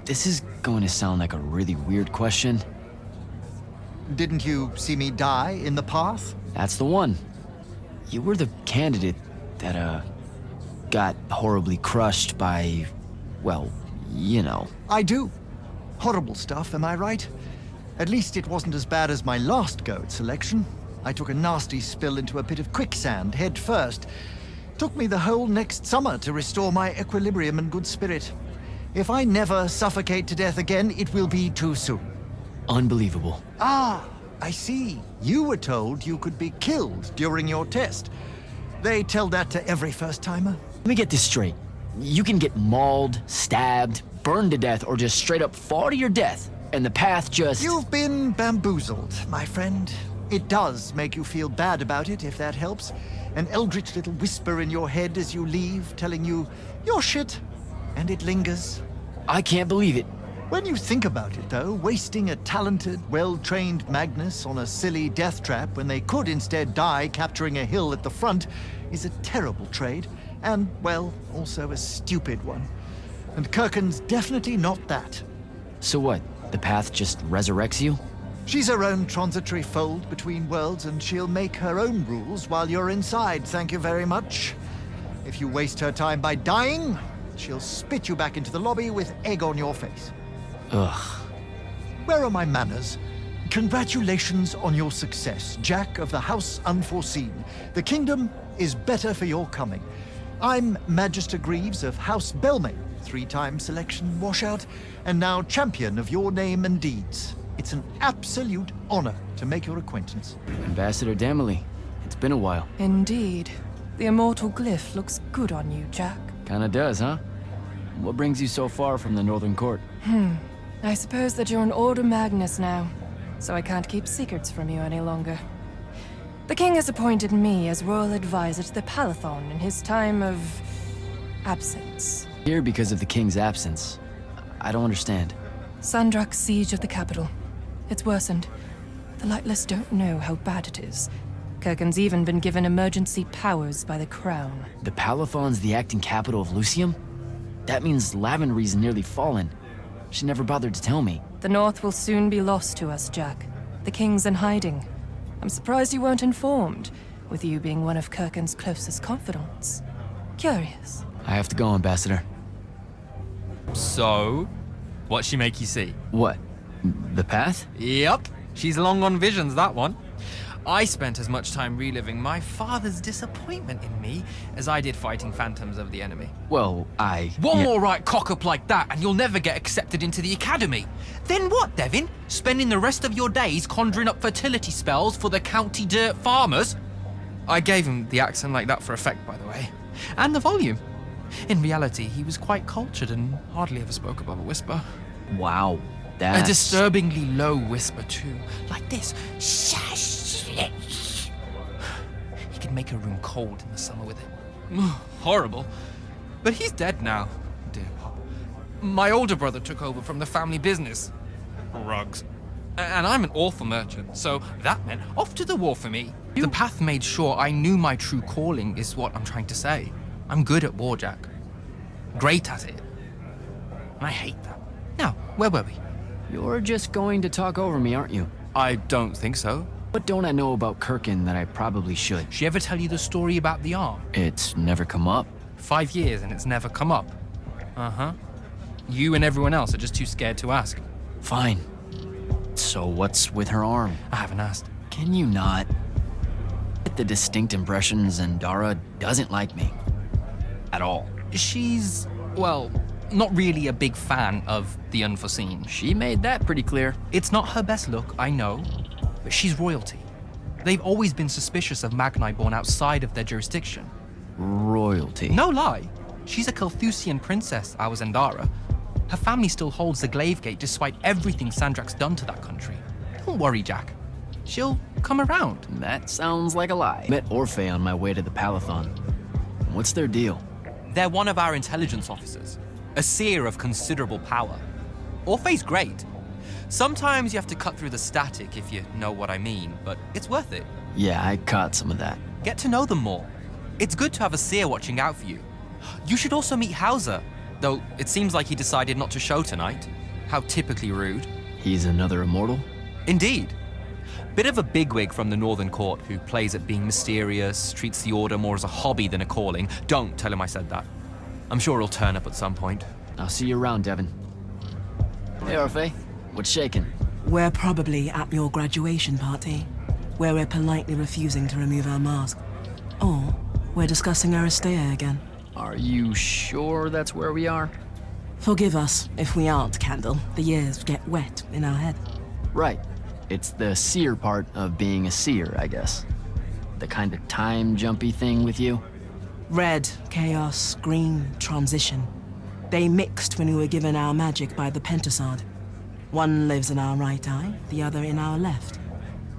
Speaker 2: This is going to sound like a really weird question.
Speaker 1: Didn't you see me die in the path?
Speaker 2: That's the one. You were the candidate that, got horribly crushed by, well, you know.
Speaker 1: I do. Horrible stuff, am I right? At least it wasn't as bad as my last go at selection. I took a nasty spill into a pit of quicksand head first. Took me the whole next summer to restore my equilibrium and good spirit. If I never suffocate to death again, it will be too soon.
Speaker 2: Unbelievable.
Speaker 1: Ah, I see. You were told you could be killed during your test. They tell that to every first-timer.
Speaker 2: Let me get this straight. You can get mauled, stabbed, burned to death, or just straight up fall to your death, and the path just...
Speaker 1: You've been bamboozled, my friend. It does make you feel bad about it, if that helps. An eldritch little whisper in your head as you leave, telling you, you're shit. And it lingers.
Speaker 2: I can't believe it.
Speaker 1: When you think about it, though, wasting a talented, well-trained Magnus on a silly death trap when they could instead die capturing a hill at the front is a terrible trade, and, well, also a stupid one. And Kirkin's definitely not that.
Speaker 2: So what? The path just resurrects you?
Speaker 1: She's her own transitory fold between worlds, and she'll make her own rules while you're inside, thank you very much. If you waste her time by dying, she'll spit you back into the lobby with egg on your face.
Speaker 2: Ugh.
Speaker 1: Where are my manners? Congratulations on your success, Jack of the House Unforeseen. The kingdom is better for your coming. I'm Magister Greaves of House Belmay, 3-time selection washout, and now champion of your name and deeds. It's an absolute honor to make your acquaintance.
Speaker 2: Ambassador Damley, it's been a while.
Speaker 3: Indeed. The immortal glyph looks good on you, Jack.
Speaker 2: Kinda does, huh? What brings you so far from the Northern Court?
Speaker 3: I suppose that you're an Order Magnus now, so I can't keep secrets from you any longer. The king has appointed me as royal advisor to the Palathon in his time of... absence.
Speaker 2: Here because of the king's absence. I don't understand.
Speaker 3: Sandrak's siege of the capital. It's worsened. The Lightless don't know how bad it is. Kirkin's even been given emergency powers by the crown.
Speaker 2: The Palathon's the acting capital of Lucium? That means Lavenry's nearly fallen. She never bothered to tell me.
Speaker 3: The North will soon be lost to us, Jack. The king's in hiding. I'm surprised you weren't informed, with you being one of Kirkin's closest confidants. Curious.
Speaker 2: I have to go, Ambassador.
Speaker 5: So, what'd she make you see?
Speaker 2: What? The path?
Speaker 5: Yep, she's long on visions, that one. I spent as much time reliving my father's disappointment in me as I did fighting phantoms of the enemy.
Speaker 2: Well,
Speaker 5: One more right cock-up like that and you'll never get accepted into the academy. Then what, Devin? Spending the rest of your days conjuring up fertility spells for the county dirt farmers? I gave him the accent like that for effect, by the way. And the volume. In reality, he was quite cultured and hardly ever spoke above a whisper.
Speaker 2: Wow,
Speaker 5: A
Speaker 2: that's...
Speaker 5: disturbingly low whisper, too. Like this. Shush. He could make a room cold in the summer with it. Horrible. But he's dead now, dear Pop. My older brother took over from the family business. Rugs. And I'm an awful merchant, so that meant off to the war for me. The path made sure I knew my true calling is what I'm trying to say. I'm good at war, Jack. Great at it. And I hate that. Now, where were we?
Speaker 2: You're just going to talk over me, aren't you?
Speaker 5: I don't think so.
Speaker 2: What don't I know about Kirkin that I probably should?
Speaker 5: She ever tell you the story about the arm?
Speaker 2: It's never come up.
Speaker 5: 5 years and it's never come up. Uh-huh. You and everyone else are just too scared to ask.
Speaker 2: Fine. So what's with her arm?
Speaker 5: I haven't asked.
Speaker 2: Can you not? Get the distinct impression Zendara doesn't like me. At all.
Speaker 5: She's, well, not really a big fan of the unforeseen.
Speaker 2: She made that pretty clear.
Speaker 5: It's not her best look, I know, but she's royalty. They've always been suspicious of Magni born outside of their jurisdiction.
Speaker 2: Royalty?
Speaker 5: No lie. She's a Kelthusian princess, our Zendara. Her family still holds the Glaive Gate despite everything Sandrak's done to that country. Don't worry, Jack. She'll come around.
Speaker 2: That sounds like a lie. Met Orphe on my way to the Palathon. What's their deal?
Speaker 5: They're one of our intelligence officers, a seer of considerable power. Orphe's great. Sometimes you have to cut through the static, if you know what I mean, but it's worth it.
Speaker 2: Yeah, I caught some of that.
Speaker 5: Get to know them more. It's good to have a seer watching out for you. You should also meet Hauser, though it seems like he decided not to show tonight. How typically rude.
Speaker 2: He's another immortal?
Speaker 5: Indeed. Bit of a bigwig from the Northern Court who plays at being mysterious, treats the Order more as a hobby than a calling. Don't tell him I said that. I'm sure he'll turn up at some point.
Speaker 2: I'll see you around, Devin. Hey, Orphe. What's shaking?
Speaker 12: We're probably at your graduation party, where we're politely refusing to remove our mask. Or we're discussing Aristea again.
Speaker 2: Are you sure that's where we are?
Speaker 12: Forgive us if we aren't, Candle. The years get wet in our head.
Speaker 2: Right. It's the seer part of being a seer, I guess. The kind of time-jumpy thing with you.
Speaker 12: Red, chaos, green, transition. They mixed when we were given our magic by the Pentasod. One lives in our right eye, the other in our left.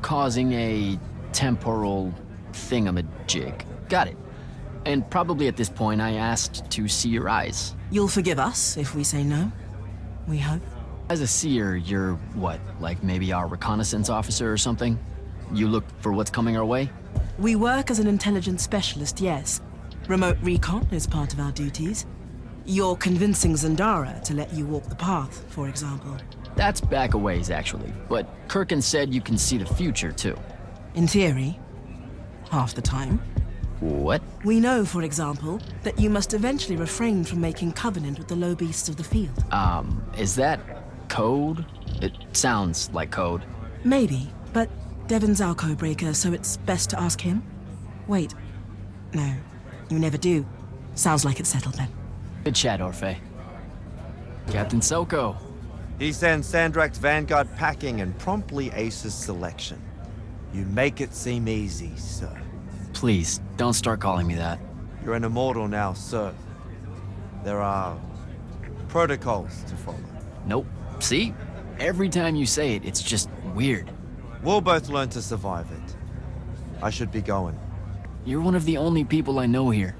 Speaker 2: Causing a temporal thingamajig. Got it. And probably at this point I asked to see your eyes.
Speaker 12: You'll forgive us if we say no. We hope.
Speaker 2: As a seer, you're what, like maybe our reconnaissance officer or something? You look for what's coming our way?
Speaker 12: We work as an intelligence specialist, yes. Remote recon is part of our duties. You're convincing Zendara to let you walk the path, for example.
Speaker 2: That's back a ways, actually. But Kirkin said you can see the future, too.
Speaker 12: In theory. Half the time.
Speaker 2: What?
Speaker 12: We know, for example, that you must eventually refrain from making covenant with the low beasts of the field.
Speaker 2: Is that code? It sounds like code.
Speaker 12: Maybe, but Devin's our codebreaker, so it's best to ask him. Wait. No, you never do. Sounds like it's settled then.
Speaker 2: Good chat, Orphe. Captain Soko.
Speaker 11: He sends Sandrak's vanguard packing and promptly aces selection. You make it seem easy, sir.
Speaker 2: Please, don't start calling me that.
Speaker 11: You're an immortal now, sir. There are protocols to follow.
Speaker 2: Nope. See? Every time you say it, it's just weird.
Speaker 11: We'll both learn to survive it. I should be going.
Speaker 2: You're one of the only people I know here.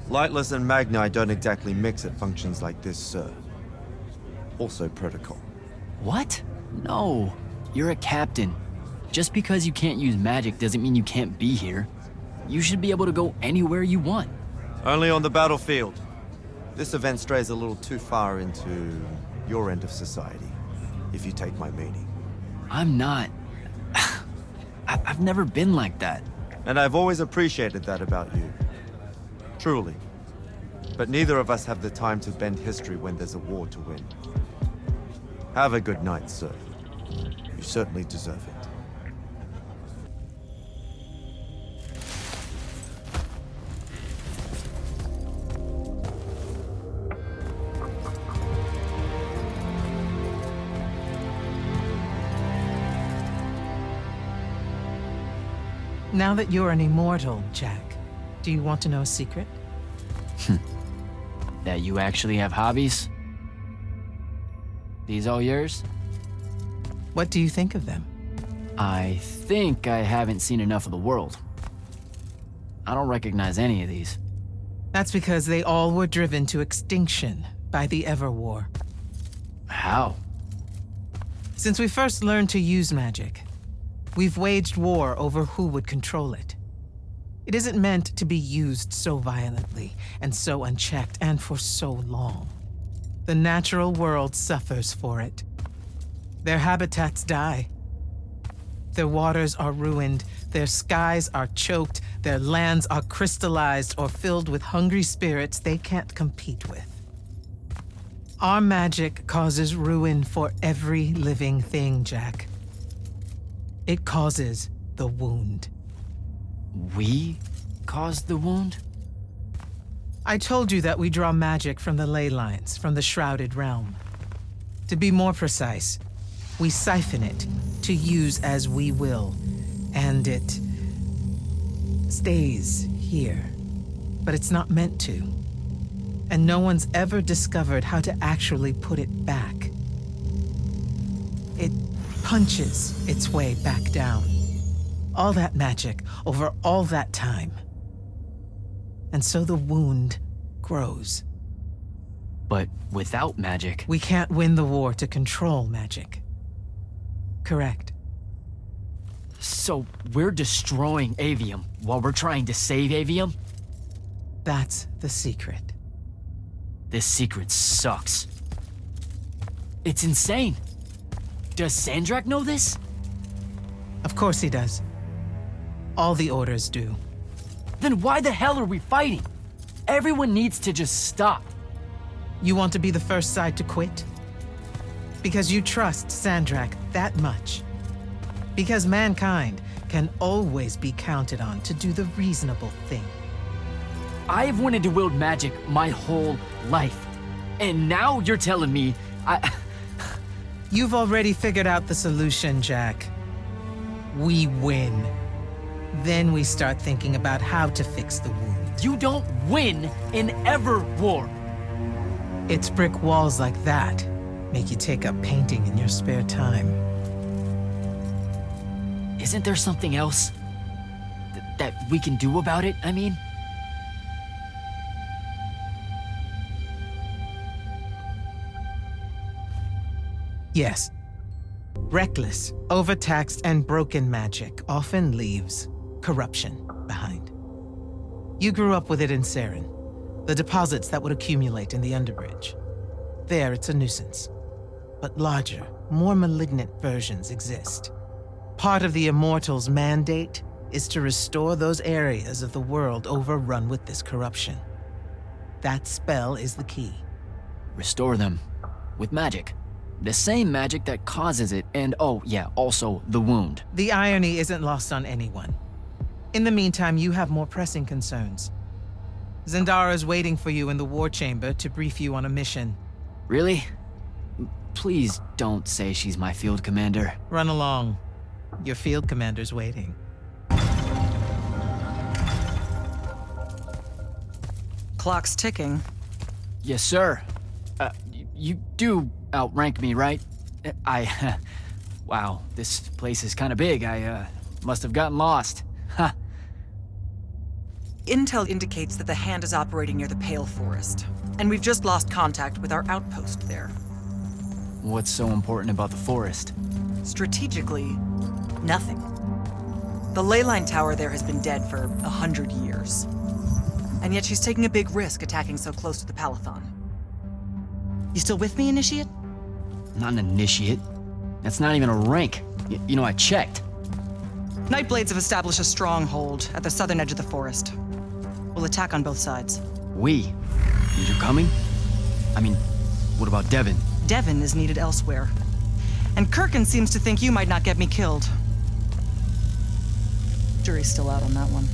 Speaker 11: Lightless and Magni don't exactly mix at functions like this, sir. Also protocol.
Speaker 2: What? No. You're a captain. Just because you can't use magic doesn't mean you can't be here. You should be able to go anywhere you want.
Speaker 11: Only on the battlefield. This event strays a little too far into your end of society, if you take my meaning.
Speaker 2: I'm not. I've never been like that.
Speaker 11: And I've always appreciated that about you. Truly. But neither of us have the time to bend history when there's a war to win. Have a good night, sir. You certainly deserve it.
Speaker 9: Now that you're an immortal, Jack, do you want to know a secret?
Speaker 2: That you actually have hobbies? These all yours?
Speaker 9: What do you think of them?
Speaker 2: I think I haven't seen enough of the world. I don't recognize any of these.
Speaker 9: That's because they all were driven to extinction by the Everwar.
Speaker 2: How?
Speaker 9: Since we first learned to use magic, we've waged war over who would control it. It isn't meant to be used so violently and so unchecked and for so long. The natural world suffers for it. Their habitats die. Their waters are ruined, their skies are choked, their lands are crystallized or filled with hungry spirits they can't compete with. Our magic causes ruin for every living thing, Jack. It causes the wound.
Speaker 2: We caused the wound?
Speaker 9: I told you that we draw magic from the ley lines, from the Shrouded Realm. To be more precise, we siphon it to use as we will, and it stays here. But it's not meant to. And no one's ever discovered how to actually put it back. It punches its way back down. All that magic over all that time. And so the wound grows.
Speaker 2: But without magic...
Speaker 9: We can't win the war to control magic. Correct.
Speaker 2: So we're destroying Aveum while we're trying to save Aveum?
Speaker 9: That's the secret.
Speaker 2: This secret sucks. It's insane. Does Sandrak know this?
Speaker 9: Of course he does. All the orders do.
Speaker 2: Then why the hell are we fighting? Everyone needs to just stop.
Speaker 9: You want to be the first side to quit? Because you trust Sandrak that much. Because mankind can always be counted on to do the reasonable thing.
Speaker 2: I've wanted to wield magic my whole life. And now you're telling me
Speaker 9: You've already figured out the solution, Jack. We win. Then we start thinking about how to fix the wound.
Speaker 2: You don't win in ever war.
Speaker 9: It's brick walls like that make you take up painting in your spare time.
Speaker 2: Isn't there something else that we can do about it, I mean?
Speaker 9: Yes. Reckless, overtaxed, and broken magic often leaves corruption behind. You grew up with it in Saren, the deposits that would accumulate in the Underbridge. There, it's a nuisance. But larger, more malignant versions exist. Part of the Immortals' mandate is to restore those areas of the world overrun with this corruption. That spell is the key.
Speaker 2: Restore them with magic. The same magic that causes it, and oh yeah, also the wound.
Speaker 9: The irony isn't lost on anyone. In the meantime, you have more pressing concerns. Zendara's waiting for you in the war chamber to brief you on a mission.
Speaker 2: Really? Please don't say she's my field commander.
Speaker 9: Run along. Your field commander's waiting.
Speaker 7: Clock's ticking.
Speaker 2: Yes, sir. You do outrank me, right? Wow, this place is kind of big. I must have gotten lost. Ha.
Speaker 7: Intel indicates that the Hand is operating near the Pale Forest, and we've just lost contact with our outpost there.
Speaker 2: What's so important about the forest?
Speaker 7: Strategically, nothing. The leyline tower there has been dead for 100 years. And yet she's taking a big risk attacking so close to the Palathon. You still with me, Initiate?
Speaker 2: Not an initiate. That's not even a rank. You know, I checked.
Speaker 7: Nightblades have established a stronghold at the southern edge of the forest. We'll attack on both sides.
Speaker 2: We? You're coming? I mean, what about Devin?
Speaker 7: Devin is needed elsewhere. And Kirkin seems to think you might not get me killed. Jury's still out on that one.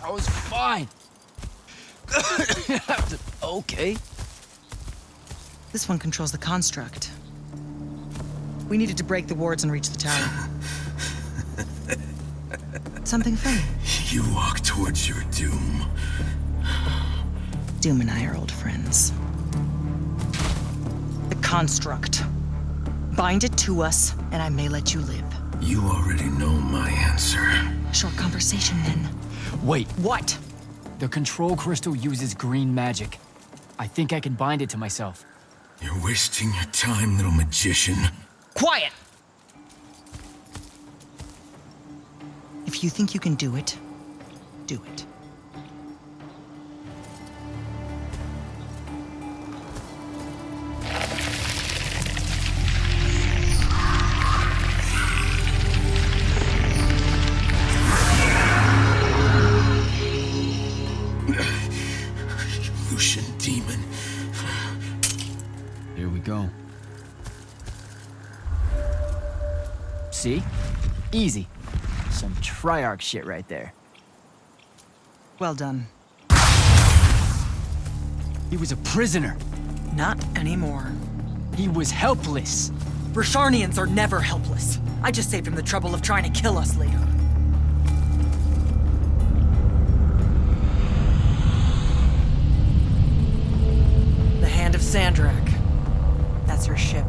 Speaker 2: I was fine. Okay.
Speaker 7: This one controls the construct. We needed to break the wards and reach the tower. Something funny.
Speaker 13: You walk towards your doom.
Speaker 7: Doom and I are old friends. The construct. Bind it to us, and I may let you live.
Speaker 13: You already know my answer.
Speaker 7: Short conversation, then.
Speaker 2: Wait.
Speaker 7: What?
Speaker 2: The control crystal uses green magic. I think I can bind it to myself.
Speaker 13: You're wasting your time, little magician.
Speaker 7: Quiet! If you think you can do it, do it.
Speaker 13: Lucian demon.
Speaker 2: Here we go. See? Easy. Some Triarch shit right there.
Speaker 7: Well done.
Speaker 2: He was a prisoner.
Speaker 7: Not anymore.
Speaker 2: He was helpless.
Speaker 7: Rasharnians are never helpless. I just saved him the trouble of trying to kill us later. Sandrak. That's her ship.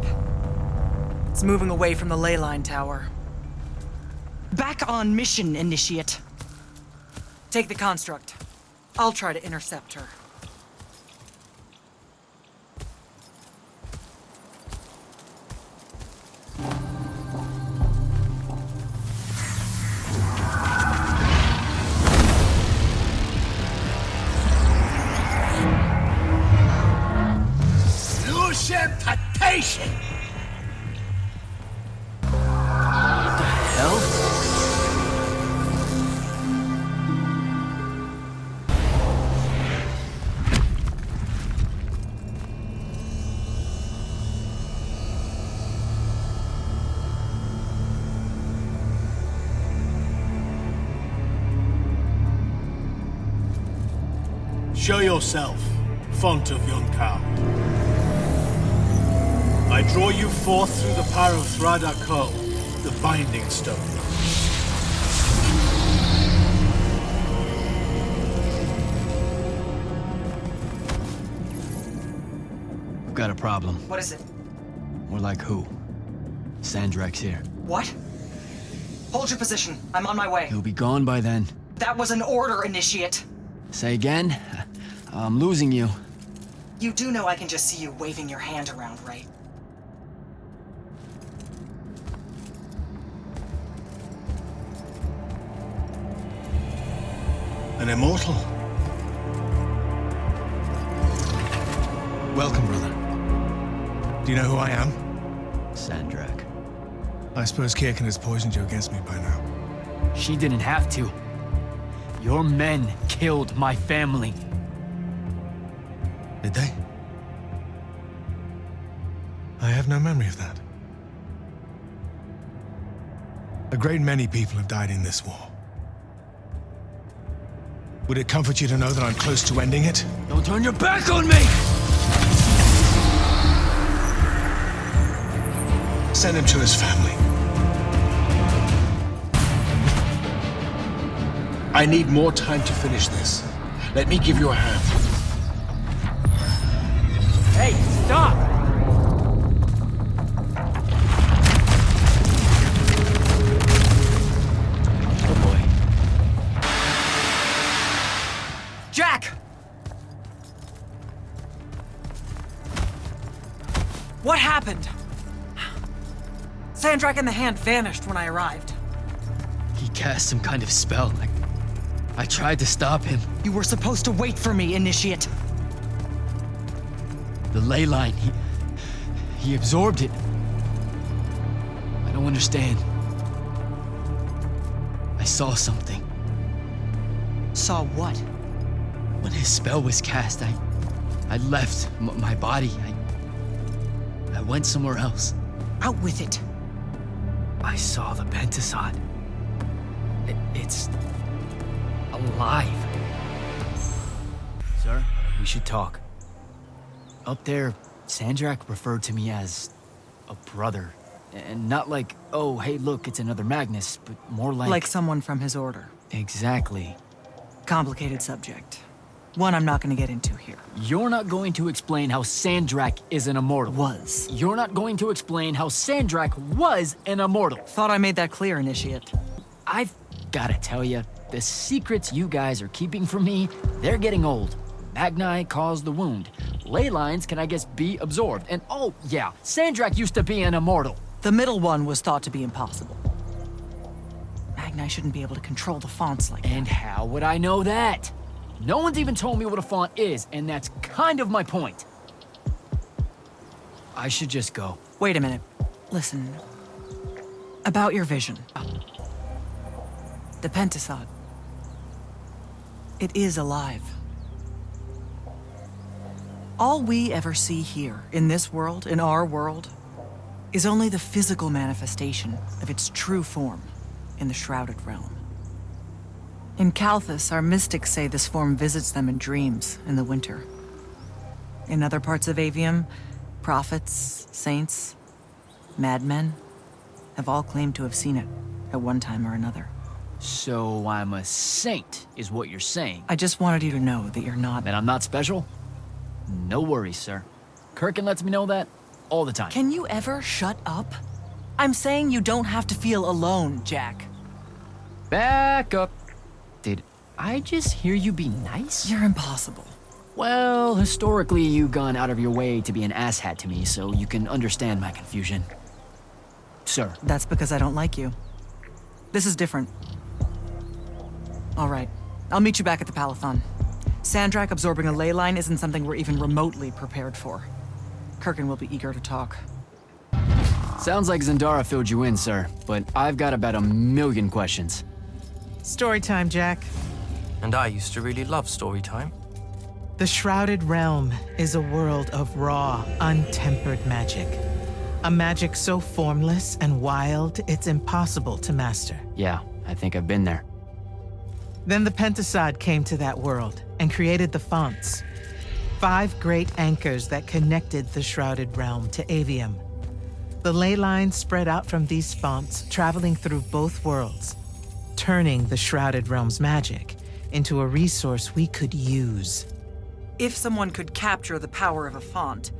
Speaker 7: It's moving away from the ley line tower.
Speaker 12: Back on mission, Initiate.
Speaker 7: Take the construct. I'll try to intercept her.
Speaker 13: Lucification!
Speaker 2: What the hell?
Speaker 4: Show yourself, font of Yonkou. I draw you forth through the power of Thradako, the Binding Stone.
Speaker 2: I've got a problem.
Speaker 7: What is it?
Speaker 2: More like who? Sandrak's here.
Speaker 7: What? Hold your position. I'm on my way.
Speaker 2: He'll be gone by then.
Speaker 7: That was an order, Initiate.
Speaker 2: Say again? I'm losing you.
Speaker 7: You do know I can just see you waving your hand around, right?
Speaker 4: An immortal?
Speaker 14: Welcome, brother. Do you know who I am?
Speaker 2: Sandrak.
Speaker 14: I suppose Kirkin has poisoned you against me by now.
Speaker 2: She didn't have to. Your men killed my family.
Speaker 14: Did they? I have no memory of that. A great many people have died in this war. Would it comfort you to know that I'm close to ending it?
Speaker 2: Don't turn your back on me!
Speaker 14: Send him to his family.
Speaker 4: I need more time to finish this. Let me give you a hand.
Speaker 2: Hey, stop! Oh boy.
Speaker 7: Jack! What happened? Sandrak and the Hand vanished when I arrived.
Speaker 2: He cast some kind of spell. I tried to stop him.
Speaker 7: You were supposed to wait for me, Initiate.
Speaker 2: The ley line, he absorbed it. I don't understand. I saw something.
Speaker 7: Saw what?
Speaker 2: When his spell was cast, I left my body. I went somewhere else.
Speaker 7: Out with it.
Speaker 2: I saw the Pentasod. It's alive. Sir, we should talk. Up there, Sandrak referred to me as a brother. And not like, oh, hey, look, it's another Magnus, but more like...
Speaker 7: Like someone from his order.
Speaker 2: Exactly.
Speaker 7: Complicated subject. One I'm not going to get into here.
Speaker 2: You're not going to explain how Sandrak is an immortal.
Speaker 7: Was.
Speaker 2: You're not going to explain how Sandrak was an immortal.
Speaker 7: Thought I made that clear, Initiate.
Speaker 2: I've gotta tell you, the secrets you guys are keeping from me, they're getting old. Magni caused the wound. Ley lines can, I guess, be absorbed. And oh, yeah, Sandrak used to be an immortal.
Speaker 7: The middle one was thought to be impossible. Magni shouldn't be able to control the fonts like that.
Speaker 2: And how would I know that? No one's even told me what a font is, and that's kind of my point. I should just go.
Speaker 7: Wait a minute. Listen. About your vision. The Pentasod. It is alive. All we ever see here, in this world, in our world, is only the physical manifestation of its true form in the Shrouded Realm. In Kalthus, our mystics say this form visits them in dreams in the winter. In other parts of Aveum, prophets, saints, madmen have all claimed to have seen it at one time or another.
Speaker 2: So I'm a saint, is what you're saying.
Speaker 7: I just wanted you to know that you're not...
Speaker 2: That I'm not special? No worries, sir. Kirkin lets me know that all the time.
Speaker 7: Can you ever shut up? I'm saying you don't have to feel alone, Jack.
Speaker 2: Back up. Did I just hear you be nice?
Speaker 7: You're impossible.
Speaker 2: Well, historically, you've gone out of your way to be an asshat to me, so you can understand my confusion. Sir.
Speaker 7: That's because I don't like you. This is different. All right, I'll meet you back at the Palathon. Sandrak absorbing a ley line isn't something we're even remotely prepared for. Kirkin will be eager to talk.
Speaker 2: Sounds like Zendara filled you in, sir, but I've got about 1,000,000 questions.
Speaker 9: Story time, Jack.
Speaker 15: And I used to really love story time.
Speaker 9: The Shrouded Realm is a world of raw, untempered magic. A magic so formless and wild, it's impossible to master.
Speaker 2: Yeah, I think I've been there.
Speaker 9: Then the Pentasod came to that world and created the fonts. 5 great anchors that connected the Shrouded Realm to Aveum. The ley lines spread out from these fonts, traveling through both worlds, turning the Shrouded Realm's magic into a resource we could use.
Speaker 7: If someone could capture the power of a font,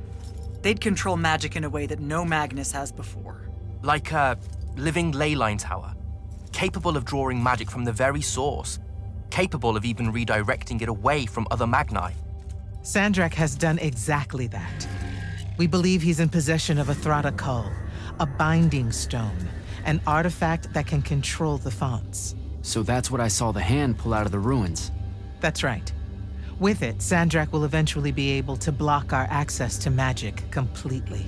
Speaker 7: they'd control magic in a way that no Magnus has before.
Speaker 15: Like a living ley line tower, capable of drawing magic from the very source, capable of even redirecting it away from other Magni.
Speaker 9: Sandrak has done exactly that. We believe he's in possession of a Thrada Cull, a binding stone, an artifact that can control the fonts.
Speaker 2: So that's what I saw the hand pull out of the ruins.
Speaker 9: That's right. With it, Sandrak will eventually be able to block our access to magic completely.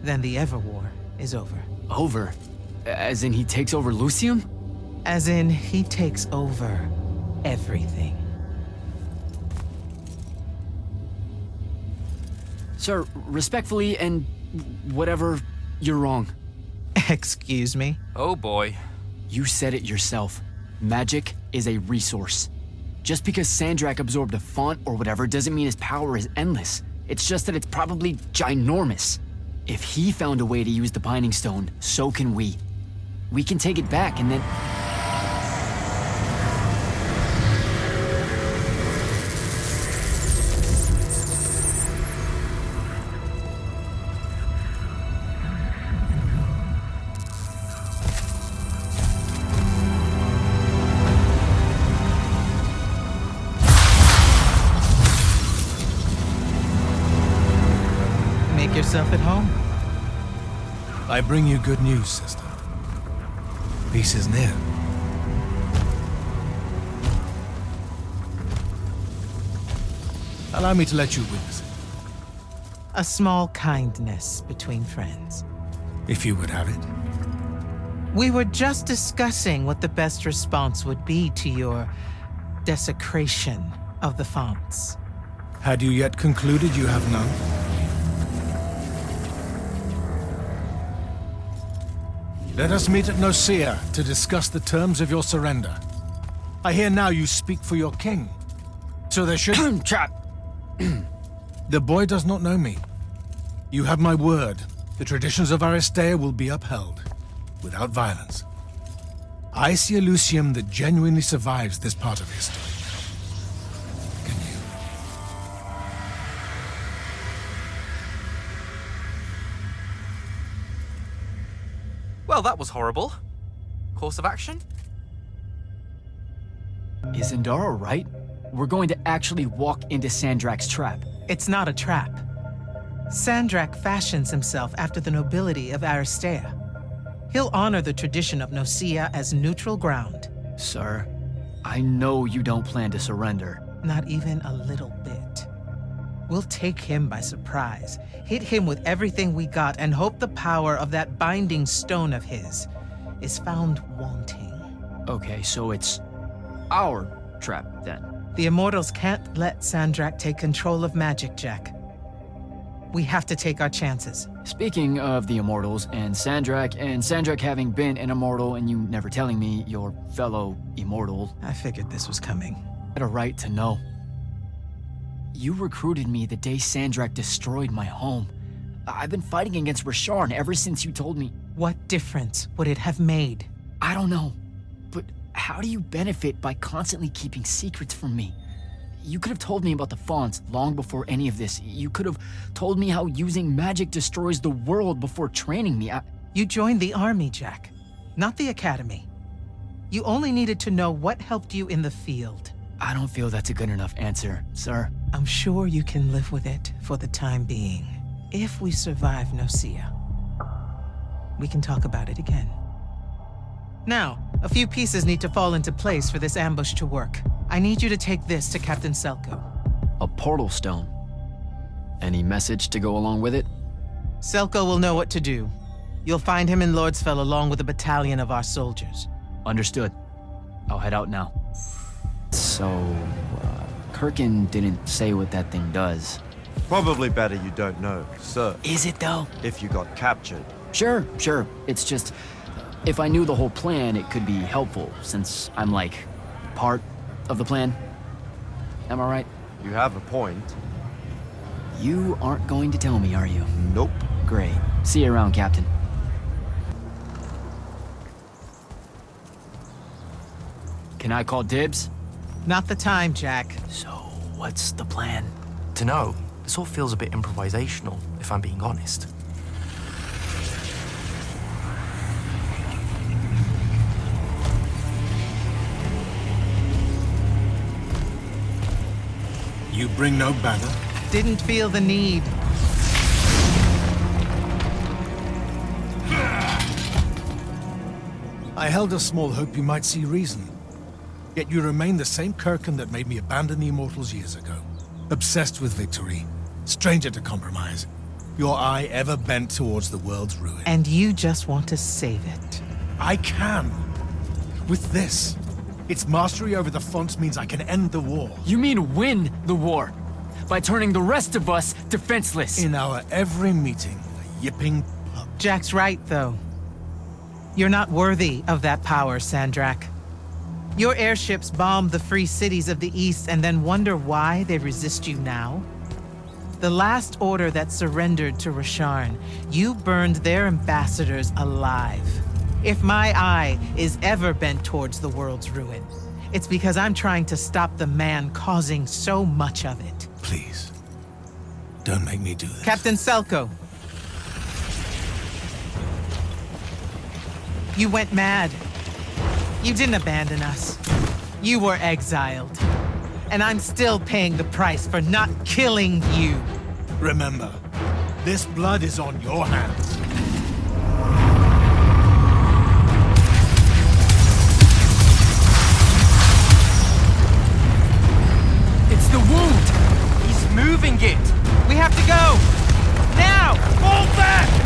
Speaker 9: Then the Everwar is over.
Speaker 2: Over? As in he takes over Lucium?
Speaker 9: As in he takes over everything.
Speaker 2: Sir, respectfully and whatever, you're wrong.
Speaker 9: Excuse me?
Speaker 15: Oh boy.
Speaker 2: You said it yourself. Magic is a resource. Just because Sandrak absorbed a font or whatever doesn't mean his power is endless. It's just that it's probably ginormous. If he found a way to use the Binding Stone, so can we. We can take it back and then...
Speaker 9: Yourself at home?
Speaker 14: I bring you good news, sister. Peace is near. Allow me to let you witness it.
Speaker 9: A small kindness between friends.
Speaker 14: If you would have it.
Speaker 9: We were just discussing what the best response would be to your desecration of the fonts.
Speaker 14: Had you yet concluded you have none? Let us meet at Nicaea to discuss the terms of your surrender. I hear now you speak for your king. So there should...
Speaker 2: Trap!
Speaker 14: The boy does not know me. You have my word. The traditions of Aristea will be upheld, without violence. I see a Lucium that genuinely survives this part of history. Can you?
Speaker 15: Well, that was horrible. Course of action?
Speaker 2: Is Zendara right? We're going to actually walk into Sandrak's trap.
Speaker 9: It's not a trap. Sandrak fashions himself after the nobility of Aristea. He'll honor the tradition of Nicaea as neutral ground.
Speaker 2: Sir, I know you don't plan to surrender.
Speaker 9: Not even a little bit. We'll take him by surprise, hit him with everything we got, and hope the power of that binding stone of his is found wanting.
Speaker 2: Okay, so it's our trap, then.
Speaker 9: The Immortals can't let Sandrak take control of magic, Jack. We have to take our chances.
Speaker 2: Speaking of the Immortals and Sandrak having been an Immortal and you never telling me your fellow Immortal...
Speaker 9: I figured this was coming.
Speaker 2: I had a right to know. You recruited me the day Sandrak destroyed my home. I've been fighting against Rasharn ever since you told me.
Speaker 9: What difference would it have made?
Speaker 2: I don't know, but how do you benefit by constantly keeping secrets from me? You could have told me about the fonts long before any of this. You could have told me how using magic destroys the world before training me.
Speaker 9: You joined the army, Jack, not the academy. You only needed to know what helped you in the field.
Speaker 2: I don't feel that's a good enough answer, sir.
Speaker 9: I'm sure you can live with it for the time being. If we survive Nocia, we can talk about it again. Now, a few pieces need to fall into place for this ambush to work. I need you to take this to Captain Selko.
Speaker 2: A portal stone. Any message to go along with it?
Speaker 9: Selko will know what to do. You'll find him in Lordsfell along with a battalion of our soldiers.
Speaker 2: Understood. I'll head out now. So, Kirkin didn't say what that thing does.
Speaker 11: Probably better you don't know, sir.
Speaker 2: Is it though?
Speaker 11: If you got captured.
Speaker 2: Sure. It's just, if I knew the whole plan, it could be helpful, since I'm like, part of the plan. Am I right?
Speaker 11: You have a point.
Speaker 2: You aren't going to tell me, are you?
Speaker 11: Nope.
Speaker 2: Great. See you around, Captain. Can I call dibs?
Speaker 9: Not the time, Jack.
Speaker 2: So, what's the plan?
Speaker 15: To know, this all feels a bit improvisational, if I'm being honest.
Speaker 14: You bring no banner?
Speaker 9: Didn't feel the need.
Speaker 14: I held a small hope you might see reason. Yet you remain the same Kirkin that made me abandon the Immortals years ago. Obsessed with victory, stranger to compromise. Your eye ever bent towards the world's ruin.
Speaker 9: And you just want to save it.
Speaker 14: I can. With this. Its mastery over the fonts means I can end the war.
Speaker 2: You mean win the war? By turning the rest of us defenseless?
Speaker 14: In our every meeting, a yipping pup.
Speaker 9: Jack's right, though. You're not worthy of that power, Sandrak. Your airships bomb the free cities of the East and then wonder why they resist you now? The last order that surrendered to Rasharn, you burned their ambassadors alive. If my eye is ever bent towards the world's ruin, it's because I'm trying to stop the man causing so much of it.
Speaker 14: Please, don't make me do this.
Speaker 9: Captain Selko. You went mad. You didn't abandon us. You were exiled. And I'm still paying the price for not killing you.
Speaker 14: Remember, this blood is on your hands.
Speaker 2: It's the wound!
Speaker 15: He's moving it!
Speaker 9: We have to go! Now! Fall back!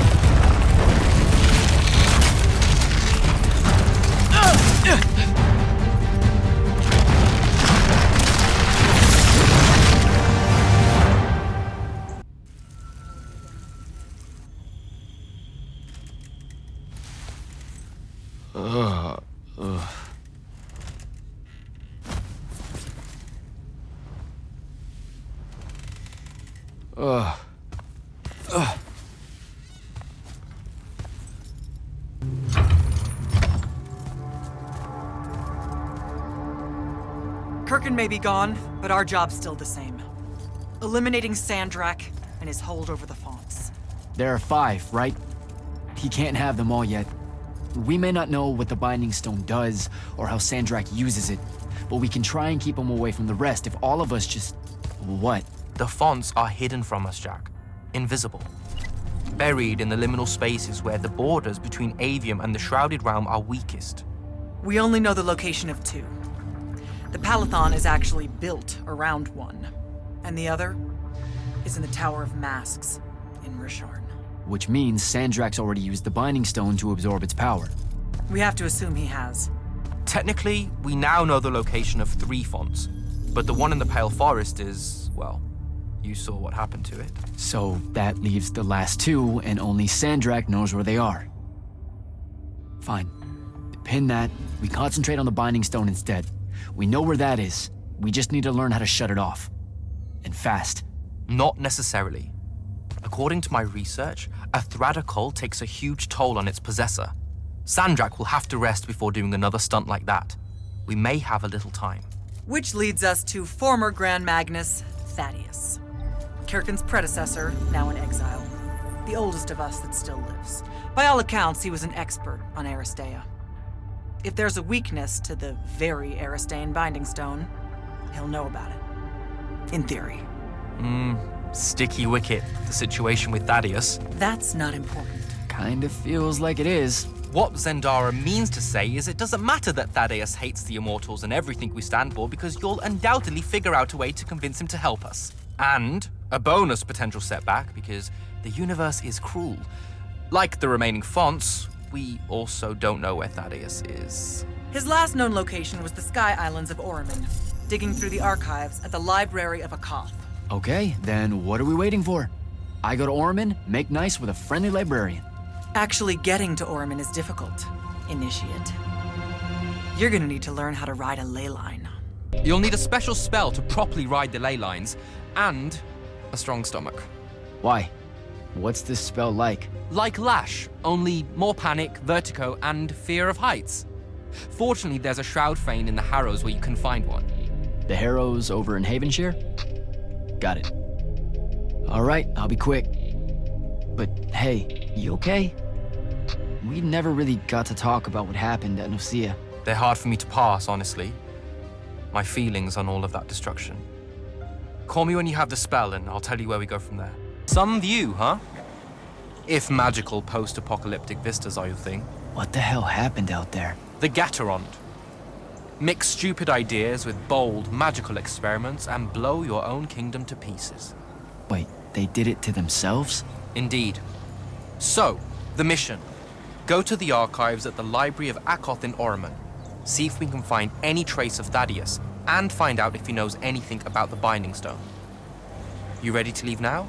Speaker 7: Kirkin may be gone, but our job's still the same. Eliminating Sandrak and his hold over the fonts.
Speaker 2: There are 5, right? He can't have them all yet. We may not know what the Binding Stone does, or how Sandrak uses it, but we can try and keep him away from the rest if all of us just... What?
Speaker 15: The fonts are hidden from us, Jack. Invisible. Buried in the liminal spaces where the borders between Aveum and the Shrouded Realm are weakest.
Speaker 7: We only know the location of 2. The Palathon is actually built around one, and the other is in the Tower of Masks in Rasharn.
Speaker 2: Which means Sandrak's already used the Binding Stone to absorb its power.
Speaker 7: We have to assume he has.
Speaker 15: Technically, we now know the location of 3 fonts, but the one in the Pale Forest is, well, you saw what happened to it.
Speaker 2: So that leaves the last 2, and only Sandrak knows where they are. Fine. Pin that. We concentrate on the Binding Stone instead. We know where that is. We just need to learn how to shut it off. And fast.
Speaker 15: Not necessarily. According to my research, a Thradda cull takes a huge toll on its possessor. Sandrak will have to rest before doing another stunt like that. We may have a little time.
Speaker 7: Which leads us to former Grand Magnus Thaddeus. Kirkin's predecessor, now in exile. The oldest of us that still lives. By all accounts, he was an expert on Aristea. If there's a weakness to the very Aristean Binding Stone, he'll know about it. In theory.
Speaker 15: Sticky wicket, the situation with Thaddeus.
Speaker 7: That's not important.
Speaker 2: Kind of feels like it is.
Speaker 15: What Zendara means to say is it doesn't matter that Thaddeus hates the Immortals and everything we stand for, because you'll undoubtedly figure out a way to convince him to help us. And a bonus potential setback, because the universe is cruel. Like the remaining fonts, we also don't know where Thaddeus is.
Speaker 7: His last known location was the Sky Islands of Oromon, digging through the archives at the Library of Akoth.
Speaker 2: Okay, then what are we waiting for? I go to Oromon, make nice with a friendly librarian.
Speaker 7: Actually getting to Oromon is difficult, Initiate. You're gonna need to learn how to ride a ley line.
Speaker 15: You'll need a special spell to properly ride the ley lines, and a strong stomach.
Speaker 2: Why? What's this spell like?
Speaker 15: Like Lash, only more panic, vertigo, and fear of heights. Fortunately, there's a Shroud Fane in the Harrows where you can find one.
Speaker 2: The Harrows over in Havenshire? Got it. All right, I'll be quick. But hey, you okay? We never really got to talk about what happened at Nicaea.
Speaker 15: They're hard for me to pass, honestly. My feelings on all of that destruction. Call me when you have the spell and I'll tell you where we go from there. Some view, huh? If magical post-apocalyptic vistas are your thing.
Speaker 2: What the hell happened out there?
Speaker 15: The Gatorond. Mix stupid ideas with bold, magical experiments and blow your own kingdom to pieces.
Speaker 2: Wait, they did it to themselves?
Speaker 15: Indeed. So, the mission. Go to the archives at the Library of Akoth in Oromon. See if we can find any trace of Thaddeus, and find out if he knows anything about the Binding Stone. You ready to leave now?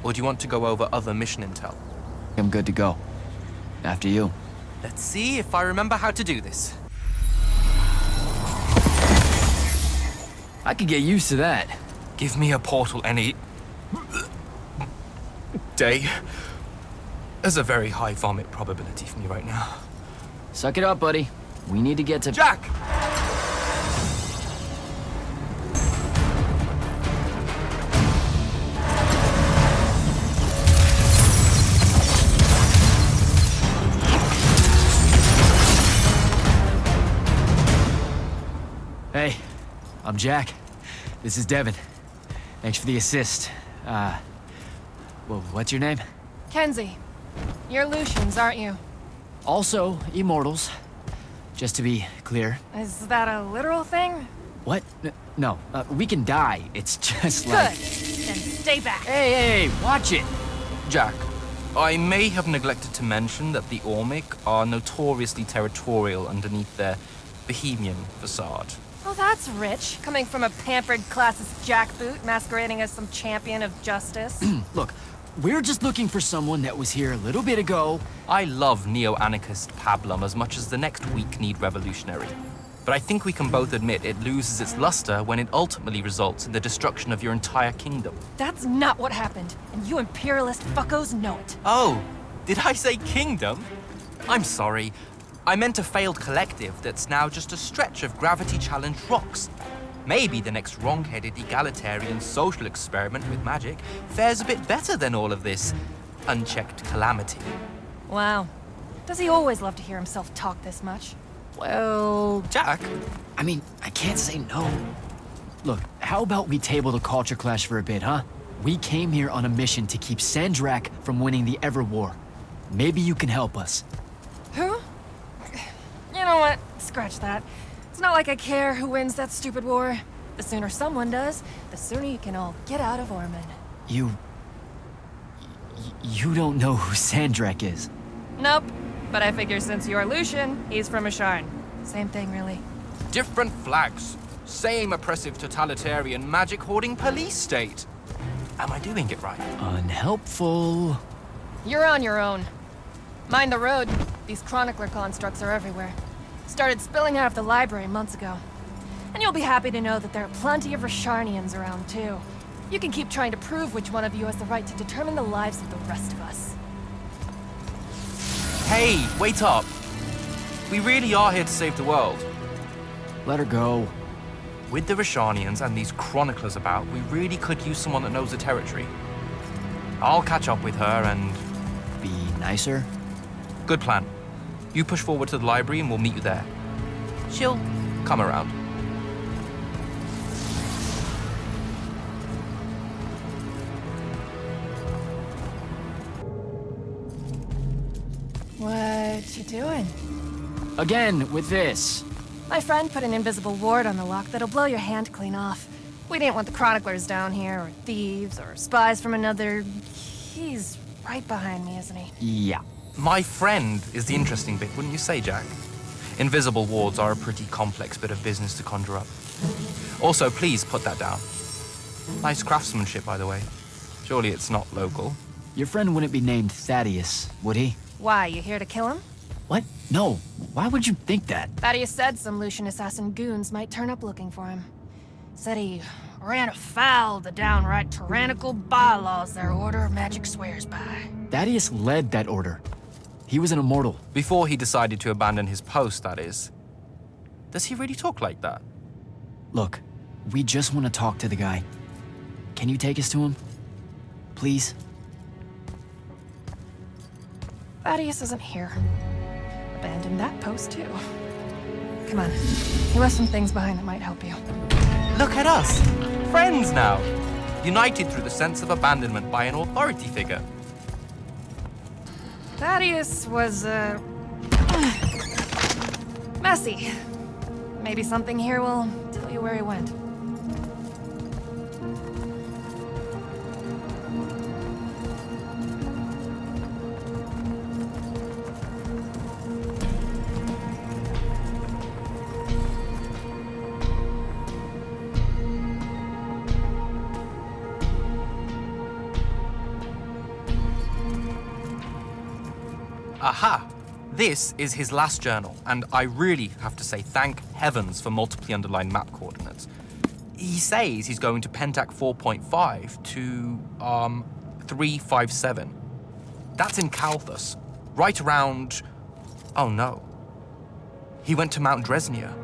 Speaker 15: Or do you want to go over other mission intel?
Speaker 2: I'm good to go. After you.
Speaker 15: Let's see if I remember how to do this.
Speaker 2: I could get used to that.
Speaker 15: Give me a portal any day. There's a very high vomit probability for me right now.
Speaker 2: Suck it up, buddy. We need to get to...
Speaker 15: Jack!
Speaker 2: Hey, I'm Jack. This is Devin. Thanks for the assist. Well, what's your name?
Speaker 16: Kenzie. You're Lucians, aren't you?
Speaker 2: Also, Immortals. Just to be clear.
Speaker 16: Is that a literal thing?
Speaker 2: What? No, we can die. It's just
Speaker 16: Good.
Speaker 2: like...
Speaker 16: Then stay back.
Speaker 2: Hey, watch it!
Speaker 15: Jack, I may have neglected to mention that the Ormic are notoriously territorial underneath their Bohemian facade.
Speaker 16: Oh, that's rich. Coming from a pampered classist jackboot masquerading as some champion of justice.
Speaker 2: Look, we're just looking for someone that was here a little bit ago.
Speaker 15: I love neo-anarchist pablum as much as the next weak-kneed revolutionary. But I think we can both admit it loses its luster when it ultimately results in the destruction of your entire kingdom.
Speaker 16: That's not what happened, and you imperialist fuckos know it.
Speaker 15: Oh, did I say kingdom? I'm sorry. I meant a failed collective that's now just a stretch of gravity-challenged rocks. Maybe the next wrong-headed egalitarian social experiment with magic fares a bit better than all of this unchecked calamity.
Speaker 16: Wow. Does he always love to hear himself talk this much?
Speaker 2: Well...
Speaker 15: Jack?
Speaker 2: I mean, I can't say no. Look, how about we table the culture clash for a bit, huh? We came here on a mission to keep Sandrak from winning the Ever War. Maybe you can help us.
Speaker 16: Who? You know what? Scratch that. It's not like I care who wins that stupid war. The sooner someone does, the sooner you can all get out of Oromon.
Speaker 2: You don't know who Sandrak is?
Speaker 16: Nope. But I figure since you're Lucian, he's from Asharn. Same thing, really.
Speaker 15: Different flags. Same oppressive totalitarian magic-hoarding police state. Am I doing it right?
Speaker 2: Unhelpful.
Speaker 16: You're on your own. Mind the road. These chronicler constructs are everywhere. Started spilling out of the library months ago. And you'll be happy to know that there are plenty of Rasharnians around, too. You can keep trying to prove which one of you has the right to determine the lives of the rest of us.
Speaker 15: Hey, wait up. We really are here to save the world.
Speaker 2: Let her go.
Speaker 15: With the Rishanians and these chroniclers about, we really could use someone that knows the territory. I'll catch up with her and...
Speaker 2: Be nicer?
Speaker 15: Good plan. You push forward to the library and we'll meet you there. She'll come around.
Speaker 16: What you doing?
Speaker 2: Again, with this.
Speaker 16: My friend put an invisible ward on the lock that'll blow your hand clean off. We didn't want the chroniclers down here, or thieves, or spies from another... He's right behind me, isn't he?
Speaker 2: Yeah.
Speaker 15: My friend is the interesting bit, wouldn't you say, Jack? Invisible wards are a pretty complex bit of business to conjure up. Also, please put that down. Nice craftsmanship, by the way. Surely it's not local.
Speaker 2: Your friend wouldn't be named Thaddeus, would he?
Speaker 16: Why, you here to kill him?
Speaker 2: What? No. Why would you think that?
Speaker 16: Thaddeus said some Lucian assassin goons might turn up looking for him. Said he ran afoul of the downright tyrannical bylaws their order of magic swears by.
Speaker 2: Thaddeus led that order. He was an immortal.
Speaker 15: Before he decided to abandon his post, that is. Does he really talk like that?
Speaker 2: Look, we just want to talk to the guy. Can you take us to him? Please?
Speaker 16: Thaddeus isn't here. Abandoned that post, too. Come on. He left some things behind that might help you.
Speaker 15: Look at us! Friends now! United through the sense of abandonment by an authority figure.
Speaker 16: Thaddeus was, messy. Maybe something here will tell you where he went.
Speaker 15: Aha! This is his last journal, and I really have to say thank heavens for multiply underlined map coordinates. He says he's going to Pentac 4.5 to, 357. That's in Kalthus, right around... Oh no. He went to Mount Dresnia.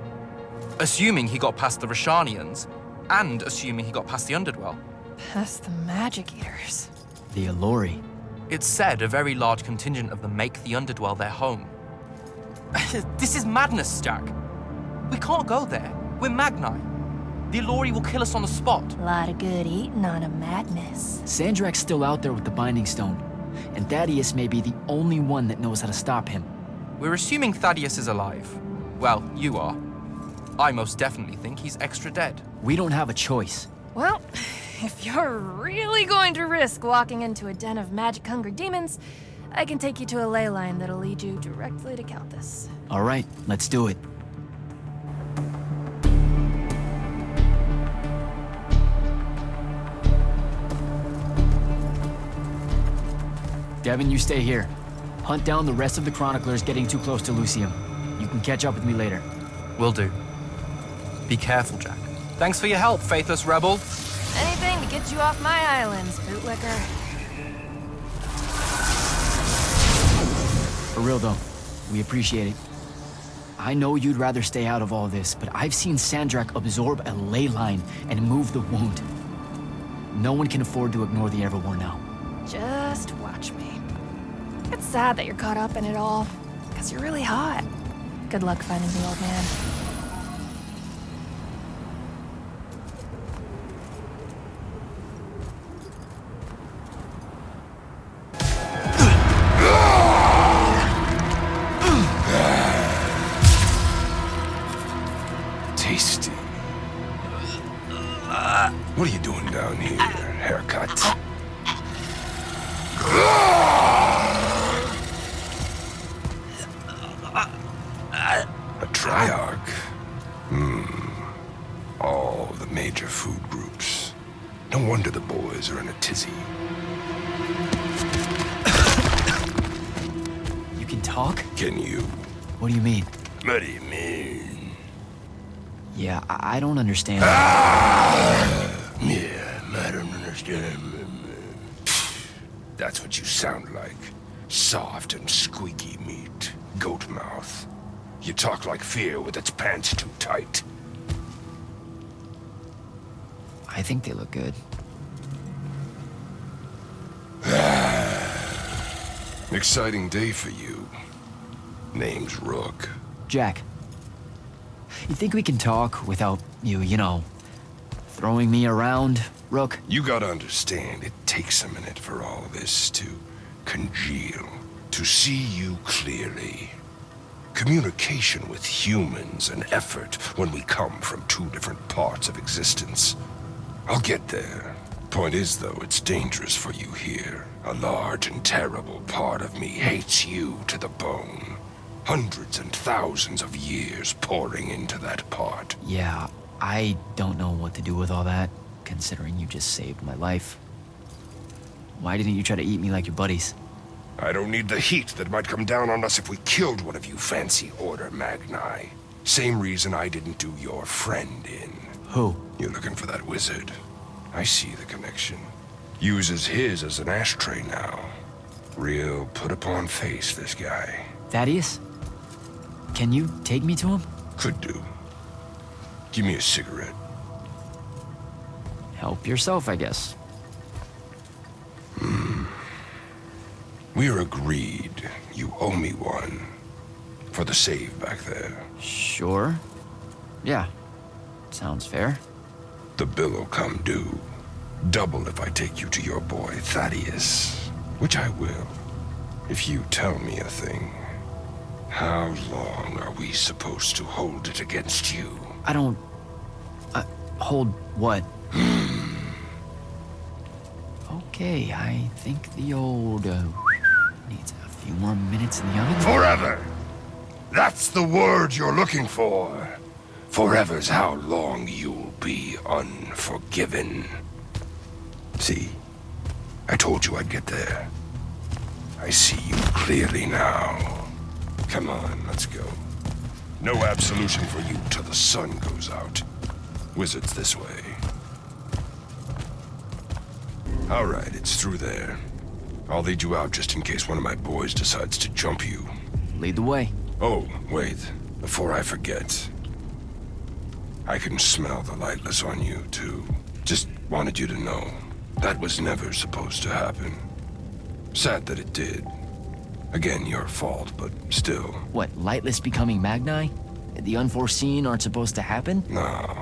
Speaker 15: Assuming he got past the Rishanians, and assuming he got past the Underdwell.
Speaker 16: Past the Magic Eaters.
Speaker 2: The Allori.
Speaker 15: It's said a very large contingent of them make the Underdwell their home. This is madness, Jack. We can't go there. We're Magni. The Allori will kill us on the spot.
Speaker 6: A lot of good eating on a madness.
Speaker 2: Sandrak's still out there with the Binding Stone, and Thaddeus may be the only one that knows how to stop him.
Speaker 15: We're assuming Thaddeus is alive. Well, you are. I most definitely think he's extra dead.
Speaker 2: We don't have a choice.
Speaker 16: Well, if you're really going to risk walking into a den of magic-hungry demons, I can take you to a ley line that'll lead you directly to Kalthus.
Speaker 2: All right, let's do it. Devin, you stay here. Hunt down the rest of the chroniclers getting too close to Lucium. You can catch up with me later.
Speaker 15: Will do. Be careful, Jack. Thanks for your help, faithless rebel.
Speaker 16: Anything to get you off my islands, bootlicker.
Speaker 2: For real though, we appreciate it. I know you'd rather stay out of all this, but I've seen Sandrak absorb a ley line and move the wound. No one can afford to ignore the Everwar now.
Speaker 16: Just watch me. It's sad that you're caught up in it all, because you're really hot. Good luck finding the old man.
Speaker 17: Tasty. What are you doing down here? Haircut? A triarch? All the major food groups. No wonder the boys are in a tizzy.
Speaker 2: You can talk?
Speaker 17: Can you?
Speaker 2: What do you mean?
Speaker 17: What do you mean?
Speaker 2: Yeah, I don't understand.
Speaker 17: Yeah, I don't understand. That's what you sound like. Soft and squeaky meat. Goat mouth. You talk like fear with its pants too tight.
Speaker 2: I think they look good.
Speaker 17: Exciting day for you. Name's Rook.
Speaker 2: Jack, you think we can talk without you know, throwing me around, Rook?
Speaker 17: You gotta understand, it takes a minute for all this to congeal, to see you clearly. Communication with humans, an effort when we come from two different parts of existence. I'll get there. Point is, though, it's dangerous for you here. A large and terrible part of me hates you to the bone. Hundreds and thousands of years pouring into that part.
Speaker 2: Yeah, I don't know what to do with all that, considering you just saved my life. Why didn't you try to eat me like your buddies?
Speaker 17: I don't need the heat that might come down on us if we killed one of you fancy Order Magni. Same reason I didn't do your friend in.
Speaker 2: Who?
Speaker 17: You're looking for that wizard. I see the connection. Uses his as an ashtray now. Real put-upon face, this guy.
Speaker 2: Thaddeus? Can you take me to him?
Speaker 17: Could do. Give me a cigarette.
Speaker 2: Help yourself, I guess.
Speaker 17: We're agreed. You owe me one. For the save back there.
Speaker 2: Sure. Yeah. Sounds fair.
Speaker 17: The bill'll come due. Double if I take you to your boy, Thaddeus. Which I will. If you tell me a thing. How long are we supposed to hold it against you?
Speaker 2: I don't... hold what? Okay, I think the old, needs a few more minutes in the oven.
Speaker 17: Forever! That's the word you're looking for. Forever's how long you'll be unforgiven. See? I told you I'd get there. I see you clearly now. Come on, let's go. No absolution for you till the sun goes out. Wizards this way. All right, it's through there. I'll lead you out just in case one of my boys decides to jump you.
Speaker 2: Lead the way.
Speaker 17: Oh, wait. Before I forget. I can smell the lightless on you, too. Just wanted you to know. That was never supposed to happen. Sad that it did. Again, your fault, but still.
Speaker 2: What, lightless becoming Magni? The unforeseen aren't supposed to happen?
Speaker 17: No.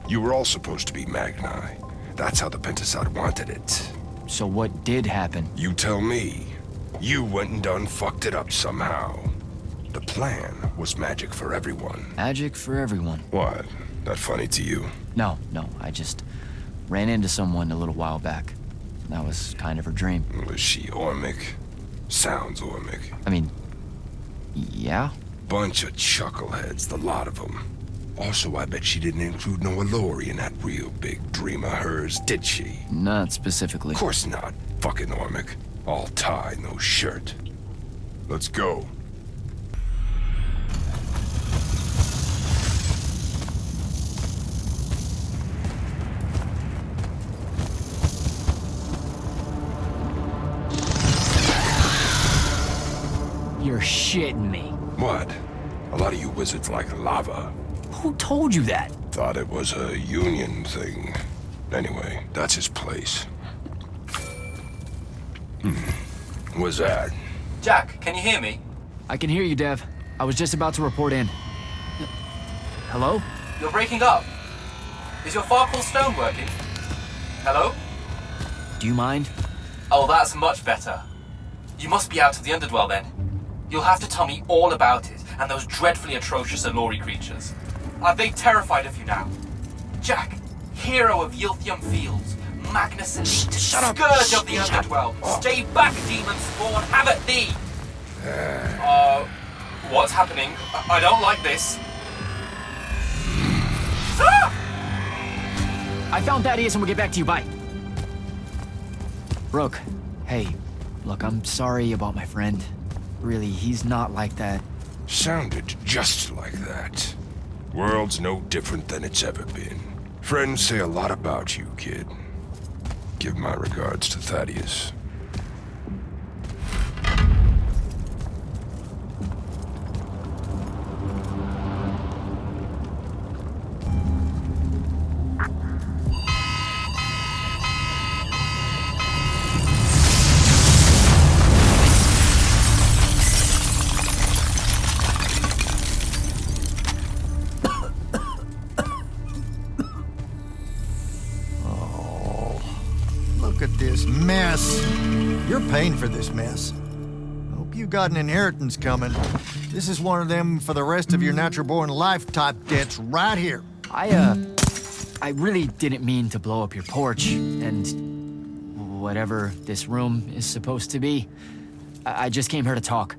Speaker 17: You were all supposed to be Magni. That's how the Pentasod wanted it.
Speaker 2: So what did happen?
Speaker 17: You tell me. You went and done fucked it up somehow. The plan was magic for everyone.
Speaker 2: Magic for everyone.
Speaker 17: What? That funny to you?
Speaker 2: No, I just ran into someone a little while back. That was kind of her dream.
Speaker 17: Was she Ormic? Sounds Ormic.
Speaker 2: I mean, yeah?
Speaker 17: Bunch of chuckleheads, the lot of them. Also, I bet she didn't include no Allori in that real big dream of hers, did she?
Speaker 2: Not specifically.
Speaker 17: Of course not. Fucking Ormic. All tie, no shirt. Let's go.
Speaker 2: You're shitting me.
Speaker 17: What? A lot of you wizards like lava.
Speaker 2: Who told you that?
Speaker 17: Thought it was a union thing. Anyway, that's his place. What's that?
Speaker 15: Jack, can you hear me?
Speaker 2: I can hear you, Dev. I was just about to report in. Hello?
Speaker 15: You're breaking up. Is your Farkle stone working? Hello?
Speaker 2: Do you mind?
Speaker 15: Oh, that's much better. You must be out of the Underdwell then. You'll have to tell me all about it, and those dreadfully atrocious Allori creatures. Are they terrified of you now? Jack, hero of Yilthium Fields, magnificent, scourge of the Underdwell. Stay back, demon spawn, have at thee! What's happening? I don't like this.
Speaker 2: I found Thaddeus and we'll get back to you, bye. Rook, hey, look, I'm sorry about my friend. Really, he's not like that.
Speaker 17: Sounded just like that. World's no different than it's ever been. Friends say a lot about you, kid. Give my regards to Thaddeus.
Speaker 1: this mess. You're paying for this mess. Hope you got an inheritance coming. This is one of them for the rest of your natural-born life type debts right here.
Speaker 2: I really didn't mean to blow up your porch, and whatever this room is supposed to be. I just came here to talk.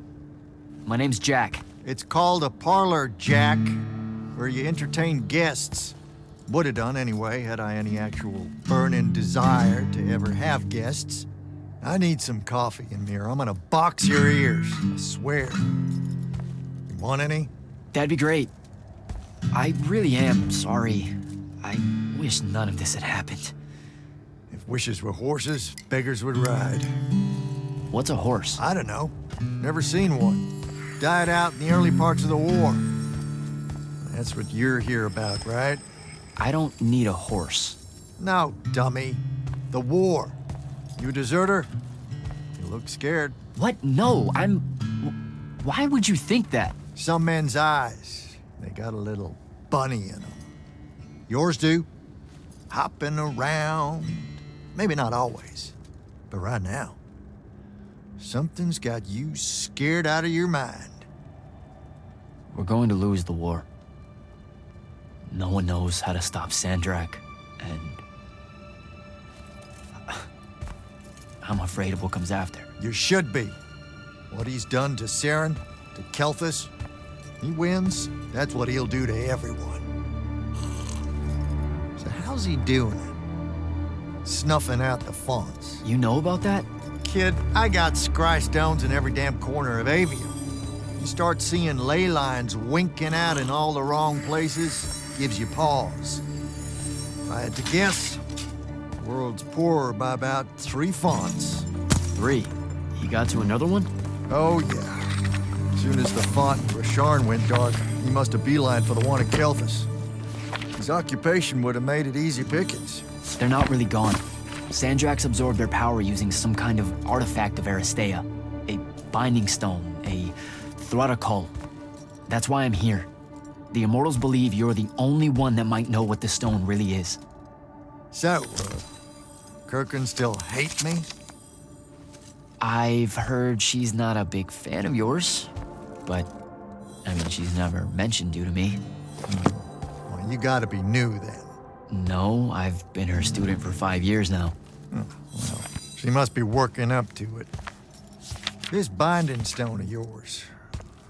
Speaker 2: My name's Jack.
Speaker 1: It's called a parlor, Jack, where you entertain guests. Would have done anyway, had I any actual burning desire to ever have guests. I need some coffee in here. I'm gonna box your ears, I swear. You want any?
Speaker 2: That'd be great. I really am sorry. I wish none of this had happened.
Speaker 1: If wishes were horses, beggars would ride.
Speaker 2: What's a horse?
Speaker 1: I don't know. Never seen one. Died out in the early parts of the war. That's what you're here about, right?
Speaker 2: I don't need a horse.
Speaker 1: No, dummy. The war. You a deserter? You look scared.
Speaker 2: What? No, I'm... Why would you think that?
Speaker 1: Some men's eyes, they got a little bunny in them. Yours do. Hopping around. Maybe not always, but right now. Something's got you scared out of your mind.
Speaker 2: We're going to lose the war. No one knows how to stop Sandrak, and... I'm afraid of what comes after.
Speaker 1: You should be. What he's done to Saren, to Kelthus, he wins, that's what he'll do to everyone. So how's he doing it? Snuffing out the fonts.
Speaker 2: You know about that?
Speaker 1: Kid, I got scry stones in every damn corner of Aveum. You start seeing ley lines winking out in all the wrong places, gives you pause. If I had to guess, the world's poorer by about 3 fonts.
Speaker 2: 3? He got to another one?
Speaker 1: Oh, yeah. As soon as the font in Rasharn went dark, he must have beelined for the one at Kelthus. His occupation would have made it easy pickings.
Speaker 2: They're not really gone. Sandrax absorbed their power using some kind of artifact of Aristea. A binding stone, a Thradakul. That's why I'm here. The Immortals believe you're the only one that might know what the stone really is.
Speaker 1: So, Kirkin still hate me?
Speaker 2: I've heard she's not a big fan of yours, but, I mean, she's never mentioned you to me.
Speaker 1: Well, you gotta be new then.
Speaker 2: No, I've been her student for 5 years now.
Speaker 1: Well, she must be working up to it. This binding stone of yours,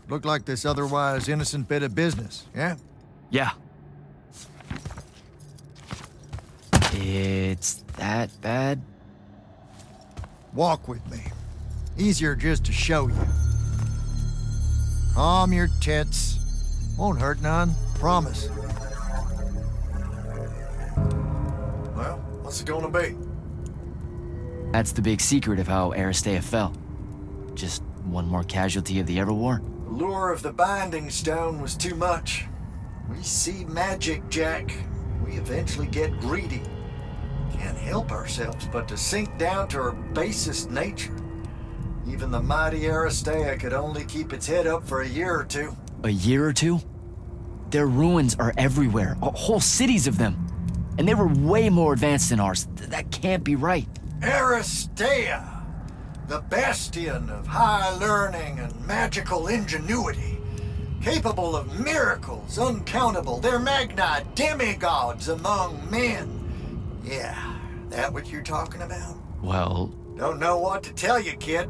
Speaker 1: look like this otherwise innocent bit of business, yeah?
Speaker 2: Yeah. It's that bad?
Speaker 1: Walk with me. Easier just to show you. Calm your tits. Won't hurt none, promise. Well, what's it gonna be?
Speaker 2: That's the big secret of how Aristea fell. Just one more casualty of the Everwar.
Speaker 1: The lure of the binding stone was too much. We see magic, Jack. We eventually get greedy. Can't help ourselves but to sink down to our basest nature. Even the mighty Aristea could only keep its head up for a year or two.
Speaker 2: A year or two? Their ruins are everywhere, whole cities of them. And they were way more advanced than ours. That can't be right.
Speaker 1: Aristea, the bastion of high learning and magical ingenuity, capable of miracles uncountable. They're magni demigods among men. Yeah, that what you're talking about?
Speaker 2: Well...
Speaker 1: Don't know what to tell you, kid.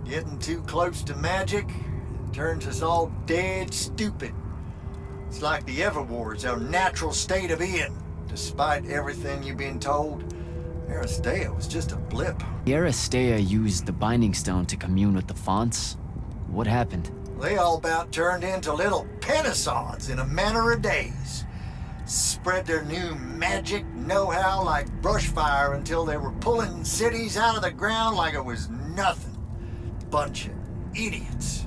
Speaker 1: Getting too close to magic turns us all dead stupid. It's like the Everwar's our natural state of being. Despite everything you've been told, Aristea was just a blip.
Speaker 2: The Aristea used the Binding Stone to commune with the fonts. What happened?
Speaker 1: They all about turned into little penisods in a matter of days. Spread their new magic know-how like brush fire until they were pulling cities out of the ground like it was nothing. Bunch of idiots.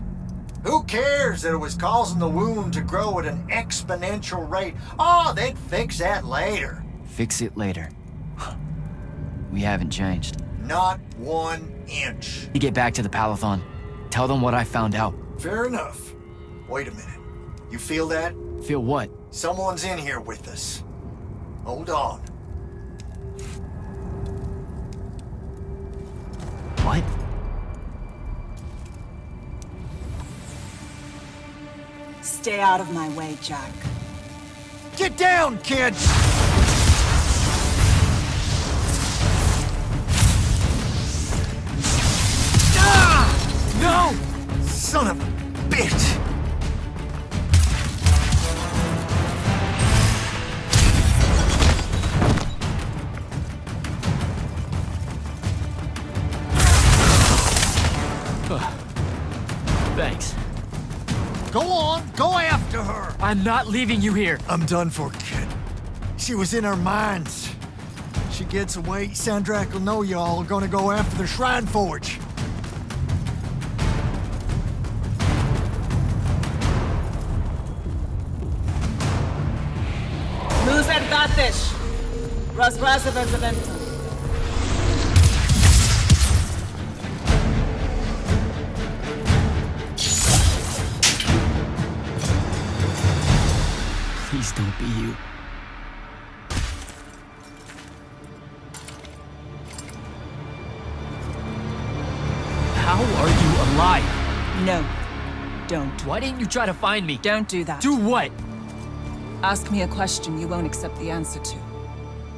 Speaker 1: Who cares that it was causing the wound to grow at an exponential rate? Oh, they'd fix that later.
Speaker 2: Fix it later. We haven't changed.
Speaker 1: Not 1 inch.
Speaker 2: You get back to the Palathon. Tell them what I found out.
Speaker 1: Fair enough. Wait a minute. You feel that?
Speaker 2: Feel what?
Speaker 1: Someone's in here with us. Hold on.
Speaker 12: Stay out of my way, Jack.
Speaker 1: Get down, kid! Ah! No! Son of a bitch!
Speaker 2: Thanks.
Speaker 1: Go on, go after her!
Speaker 2: I'm not leaving you here.
Speaker 1: I'm done for, kid. She was in our minds. She gets away, Sandrak will know y'all are gonna go after the Shrine Forge.
Speaker 12: Luz Erdatesh. Razbrazevezavento.
Speaker 2: Please don't be you. How are you alive?
Speaker 12: No, don't.
Speaker 2: Why didn't you try to find me?
Speaker 12: Don't do that.
Speaker 2: Do what?
Speaker 3: Ask me a question you won't accept the answer to.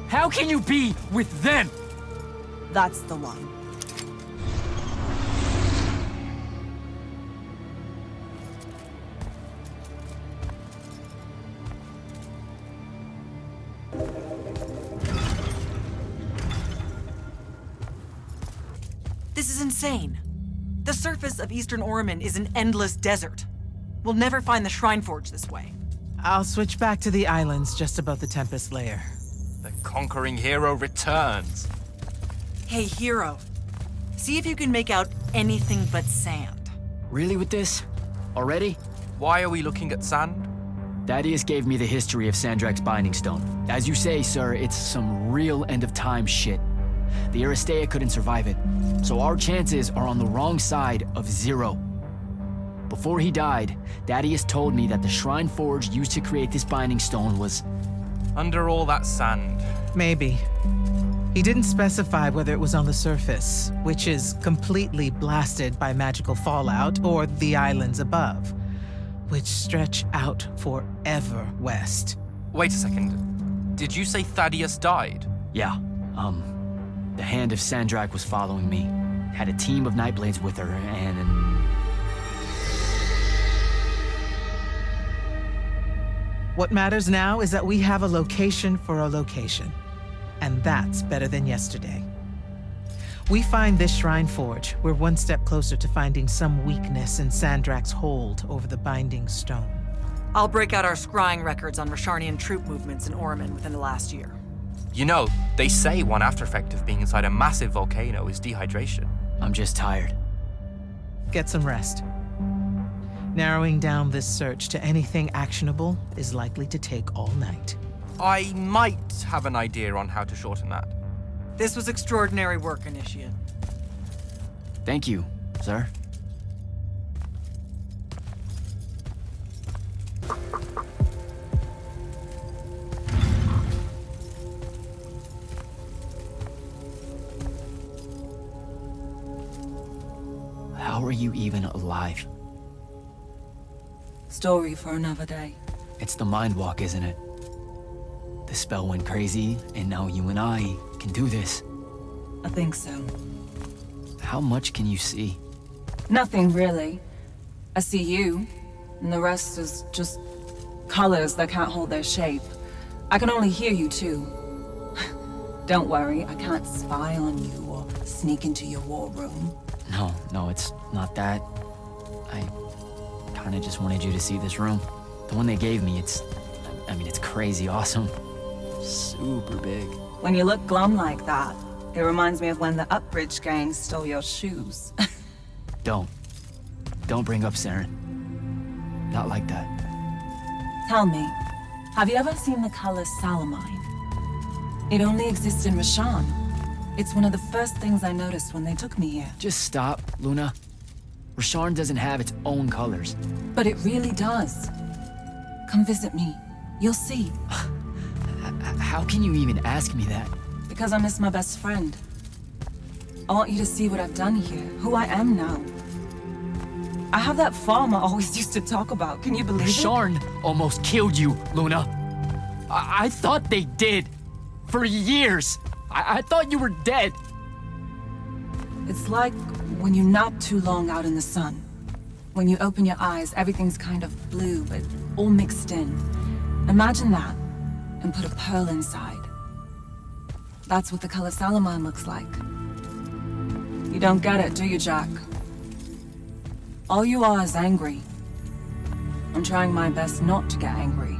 Speaker 2: How can you be with them?
Speaker 12: That's the one.
Speaker 7: This is insane. The surface of Eastern Orman is an endless desert. We'll never find the Shrine Forge this way.
Speaker 9: I'll switch back to the islands just above the Tempest Lair.
Speaker 15: The conquering hero returns.
Speaker 7: Hey, hero. See if you can make out anything but sand.
Speaker 2: Really with this? Already?
Speaker 15: Why are we looking at sand?
Speaker 2: Thaddeus gave me the history of Sandrak's Binding Stone. As you say, sir, it's some real end-of-time shit. The Aristea couldn't survive it, so our chances are on the wrong side of 0. Before he died, Thaddeus told me that the Shrine Forge used to create this Binding Stone was...
Speaker 15: under all that sand.
Speaker 9: Maybe. He didn't specify whether it was on the surface, which is completely blasted by magical fallout, or the islands above, which stretch out forever west.
Speaker 15: Wait a second. Did you say Thaddeus died?
Speaker 2: Yeah, the Hand of Sandrak was following me. Had a team of Nightblades with her, and...
Speaker 9: What matters now is that we have a location for a location. And that's better than yesterday. We find this Shrine Forge, we're one step closer to finding some weakness in Sandrak's hold over the Binding Stone.
Speaker 7: I'll break out our scrying records on Rasharnian troop movements in Orman within the last year.
Speaker 15: You know, they say one after effect of being inside a massive volcano is dehydration.
Speaker 2: I'm just tired.
Speaker 9: Get some rest. Narrowing down this search to anything actionable is likely to take all night.
Speaker 15: I might have an idea on how to shorten that.
Speaker 7: This was extraordinary work, Initiate.
Speaker 2: Thank you, sir. How are you even alive?
Speaker 3: Story for another day.
Speaker 2: It's the Mind Walk, isn't it? The spell went crazy, and now you and I can do this.
Speaker 3: I think so.
Speaker 2: How much can you see?
Speaker 3: Nothing, really. I see you, and the rest is just colors that can't hold their shape. I can only hear you, too. Don't worry, I can't spy on you or sneak into your war room.
Speaker 2: No, it's not that. I kinda just wanted you to see this room. The one they gave me, it's crazy awesome. Super big.
Speaker 3: When you look glum like that, it reminds me of when the Upbridge gang stole your shoes.
Speaker 2: Don't bring up Saren. Not like that.
Speaker 3: Tell me, have you ever seen the color Salamine? It only exists in Rashan. It's one of the first things I noticed when they took me here.
Speaker 2: Just stop, Luna. Rasharn doesn't have its own colors.
Speaker 3: But it really does. Come visit me. You'll see.
Speaker 2: How can you even ask me that?
Speaker 3: Because I miss my best friend. I want you to see what I've done here, who I am now. I have that farm I always used to talk about. Can you believe it?
Speaker 2: Sharn almost killed you, Luna. I thought they did. For years. I thought you were dead.
Speaker 3: It's like when you're not too long out in the sun. When you open your eyes, everything's kind of blue, but all mixed in. Imagine that, and put a pearl inside. That's what the color Salamine looks like. You don't get it, do you, Jack? All you are is angry. I'm trying my best not to get angry.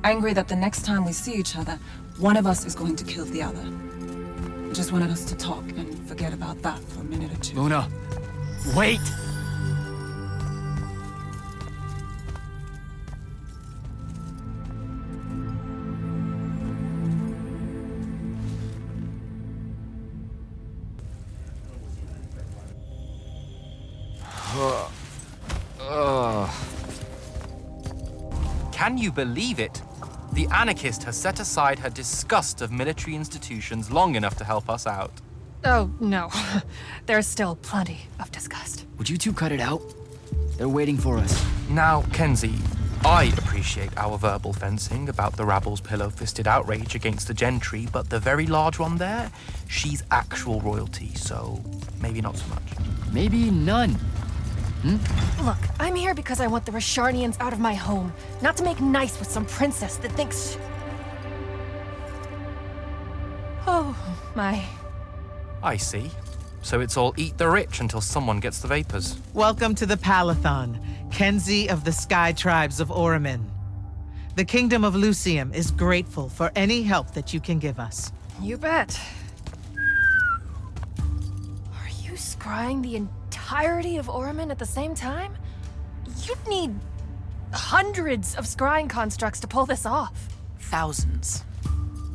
Speaker 3: Angry that the next time we see each other, one of us is going to kill the other. I just wanted us to talk and forget about that for a minute or two.
Speaker 2: Luna, wait!
Speaker 15: Can you believe it? The anarchist has set aside her disgust of military institutions long enough to help us out.
Speaker 16: Oh, no. There's still plenty of disgust.
Speaker 2: Would you two cut it out? They're waiting for us.
Speaker 15: Now, Kenzie, I appreciate our verbal fencing about the rabble's pillow-fisted outrage against the gentry, but the very large one there, she's actual royalty, so maybe not so much.
Speaker 2: Maybe none.
Speaker 16: Look, I'm here because I want the Rasharnians out of my home, not to make nice with some princess that thinks... Oh, my.
Speaker 15: I see. So it's all eat the rich until someone gets the vapors.
Speaker 9: Welcome to the Palathon, Kenzie of the Sky Tribes of Oramin. The Kingdom of Lucium is grateful for any help that you can give us.
Speaker 16: You bet. Are you scrying the entirety of Oramin at the same time? You'd need hundreds of scrying constructs to pull this off.
Speaker 7: Thousands.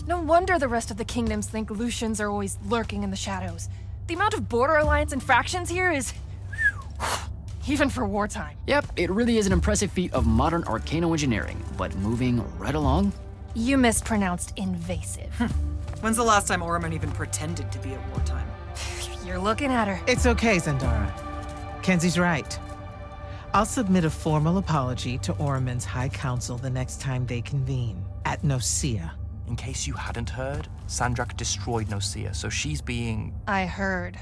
Speaker 16: No wonder the rest of the kingdoms think Lucians are always lurking in the shadows. The amount of border alliance and factions here is... even for wartime.
Speaker 2: Yep, it really is an impressive feat of modern arcano-engineering, but moving right along?
Speaker 16: You mispronounced invasive.
Speaker 7: When's the last time Oramin even pretended to be at wartime?
Speaker 16: You're looking at her.
Speaker 9: It's okay, Zendara. Kenzie's right. I'll submit a formal apology to Oramin's High Council the next time they convene, at Nosea.
Speaker 15: In case you hadn't heard, Sandrak destroyed Nosea, so she's being...
Speaker 16: I heard.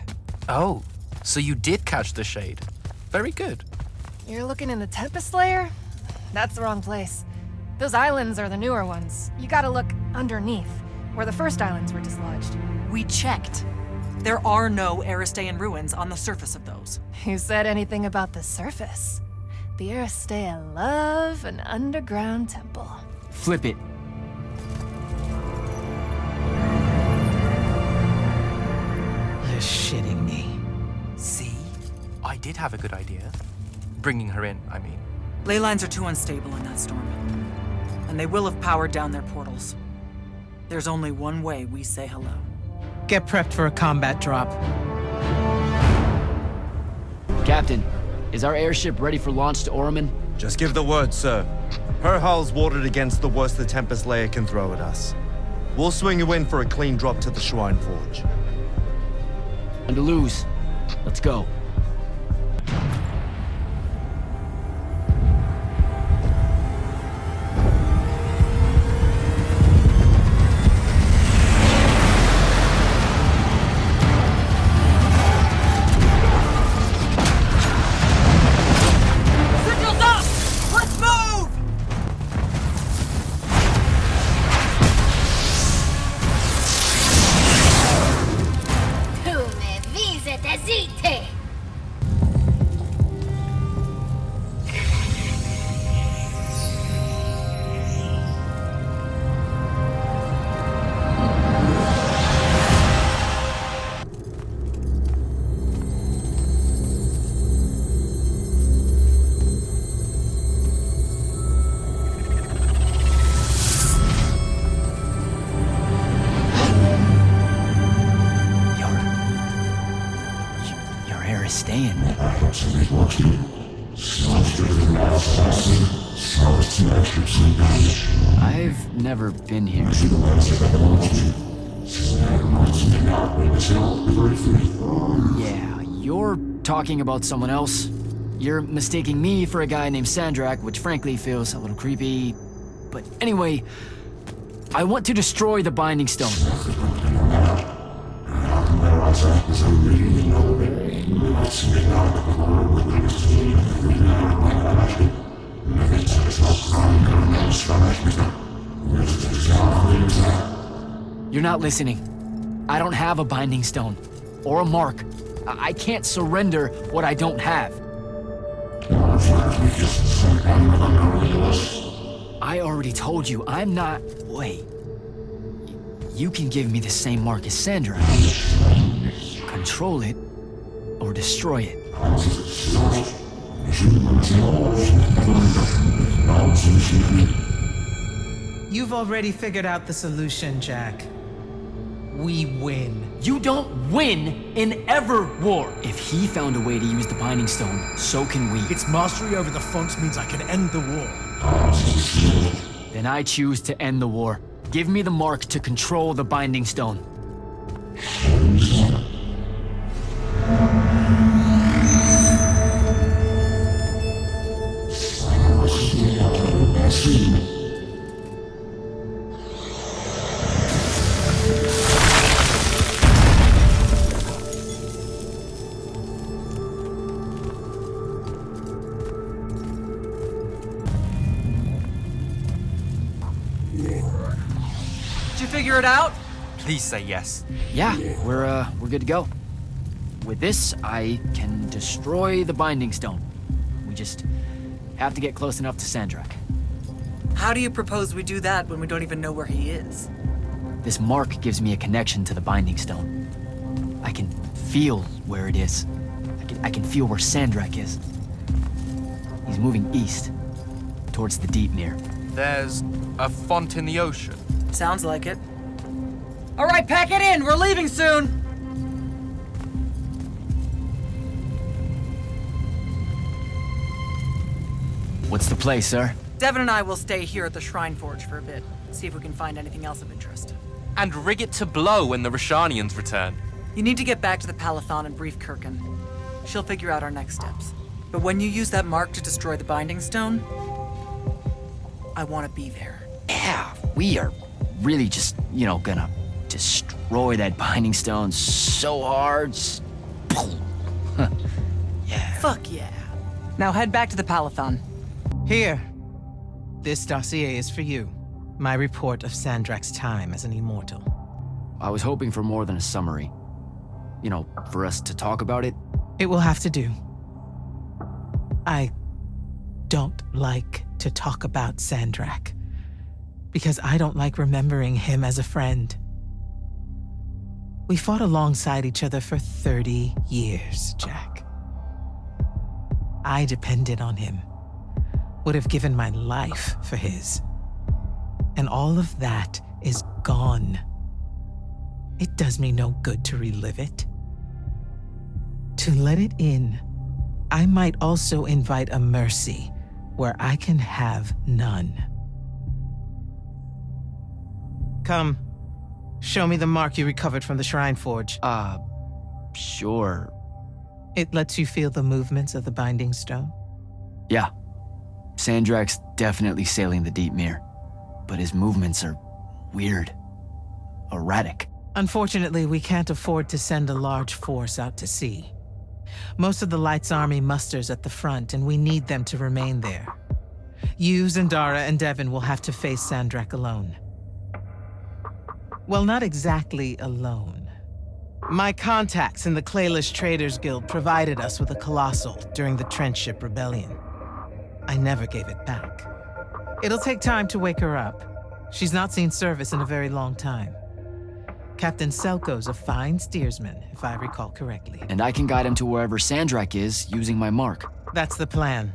Speaker 15: Oh, so you did catch the shade. Very good.
Speaker 16: You're looking in the Tempest Layer? That's the wrong place. Those islands are the newer ones. You gotta look underneath, where the first islands were dislodged.
Speaker 7: We checked. There are no Aristean ruins on the surface of those.
Speaker 16: Who said anything about the surface? The Aristea love an underground temple.
Speaker 2: Flip it.
Speaker 9: You're shitting me.
Speaker 15: See? I did have a good idea. Bringing her in, I mean.
Speaker 7: Ley lines are too unstable in that storm. And they will have powered down their portals. There's only one way we say hello.
Speaker 9: Get prepped for a combat drop.
Speaker 2: Captain, is our airship ready for launch to Oramin?
Speaker 11: Just give the word, sir. Her hull's warded against the worst the Tempest Layer can throw at us. We'll swing you in for a clean drop to the Shrine Forge.
Speaker 2: And to lose. Let's go. I've never been here. Yeah, you're talking about someone else? You're mistaking me for a guy named Sandrak, which frankly feels a little creepy. But anyway, I want to destroy the Binding Stone. You're not listening. I don't have a Binding Stone. Or a mark. I can't surrender what I don't have. I already told you, I'm not... Wait. You can give me the same mark as Sandra. Control it, or destroy it.
Speaker 9: You've already figured out the solution, Jack. We win.
Speaker 2: You don't win in ever war. If he found a way to use the Binding Stone, so can we.
Speaker 14: Its mastery over the fonts means I can end the war.
Speaker 2: Then I choose to end the war. Give me the mark to control the Binding Stone.
Speaker 7: Figure it out?
Speaker 15: Please say yes.
Speaker 2: Yeah, we're good to go. With this, I can destroy the Binding Stone. We just have to get close enough to Sandrak.
Speaker 7: How do you propose we do that when we don't even know where he is?
Speaker 2: This mark gives me a connection to the Binding Stone. I can feel where it is. I can feel where Sandrak is. He's moving east, towards the Deepmere.
Speaker 15: There's a font in the ocean.
Speaker 7: Sounds like it. All right, pack it in. We're leaving soon.
Speaker 2: What's the play, sir?
Speaker 7: Devin and I will stay here at the Shrine Forge for a bit. See if we can find anything else of interest.
Speaker 15: And rig it to blow when the Rashanians return.
Speaker 7: You need to get back to the Palathon and brief Kirkin. She'll figure out our next steps. But when you use that mark to destroy the Binding Stone, I want to be there.
Speaker 2: Yeah, we are really just, gonna destroy that Binding Stone so hard.
Speaker 7: Yeah. Fuck yeah. Now head back to the Palathon.
Speaker 9: Here. This dossier is for you. My report of Sandrak's time as an immortal.
Speaker 2: I was hoping for more than a summary. For us to talk about it.
Speaker 9: It will have to do. I don't like to talk about Sandrak, because I don't like remembering him as a friend. We fought alongside each other for 30 years, Jack. I depended on him, would have given my life for his. And all of that is gone. It does me no good to relive it. To let it in, I might also invite a mercy where I can have none. Come, show me the mark you recovered from the Shrine Forge.
Speaker 2: Sure.
Speaker 9: It lets you feel the movements of the Binding Stone?
Speaker 2: Yeah. Sandrak's definitely sailing the Deepmere, but his movements are weird. Erratic.
Speaker 9: Unfortunately, we can't afford to send a large force out to sea. Most of the Light's army musters at the front, and we need them to remain there. You, Zendara, and Devin will have to face Sandrak alone. Well, not exactly alone. My contacts in the Clayless Traders Guild provided us with a Colossal during the Trenchship Rebellion. I never gave it back. It'll take time to wake her up. She's not seen service in a very long time. Captain Selko's a fine steersman, if I recall correctly.
Speaker 2: And I can guide him to wherever Sandrak is using my mark.
Speaker 9: That's the plan.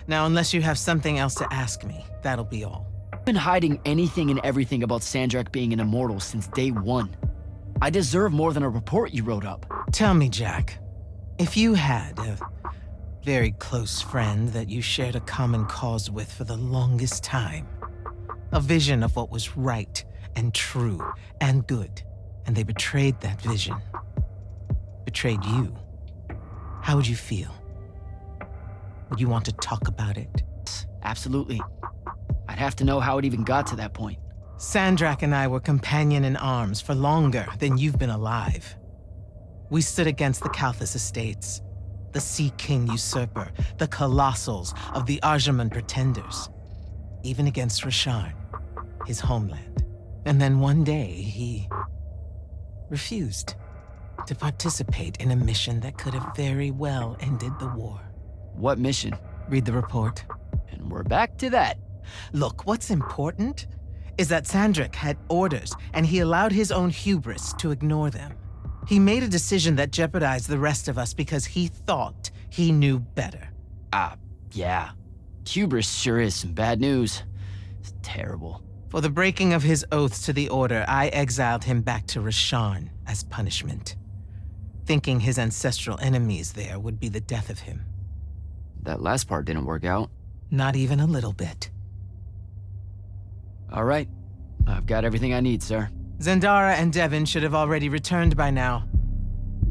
Speaker 9: Now, unless you have something else to ask me, that'll be all.
Speaker 2: I've been hiding anything and everything about Sandrak being an immortal since day one. I deserve more than a report you wrote up.
Speaker 9: Tell me, Jack, if you had a very close friend that you shared a common cause with for the longest time, a vision of what was right and true and good, and they betrayed that vision, betrayed you, how would you feel? Would you want to talk about it?
Speaker 2: Absolutely. I'd have to know how it even got to that point.
Speaker 9: Sandrak and I were companion in arms for longer than you've been alive. We stood against the Kalthus estates, the Sea King usurper, the colossals of the Arjaman pretenders, even against Rasharn, his homeland. And then one day, he refused to participate in a mission that could have very well ended the war.
Speaker 2: What mission?
Speaker 9: Read the report.
Speaker 2: And we're back to that.
Speaker 9: Look, what's important is that Sandrak had orders, and he allowed his own hubris to ignore them. He made a decision that jeopardized the rest of us because he thought he knew better.
Speaker 2: Yeah. Hubris sure is some bad news. It's terrible.
Speaker 9: For the breaking of his oaths to the Order, I exiled him back to Rasharn as punishment, thinking his ancestral enemies there would be the death of him.
Speaker 2: That last part didn't work out.
Speaker 9: Not even a little bit.
Speaker 2: All right. I've got everything I need, sir.
Speaker 9: Zendara and Devin should have already returned by now.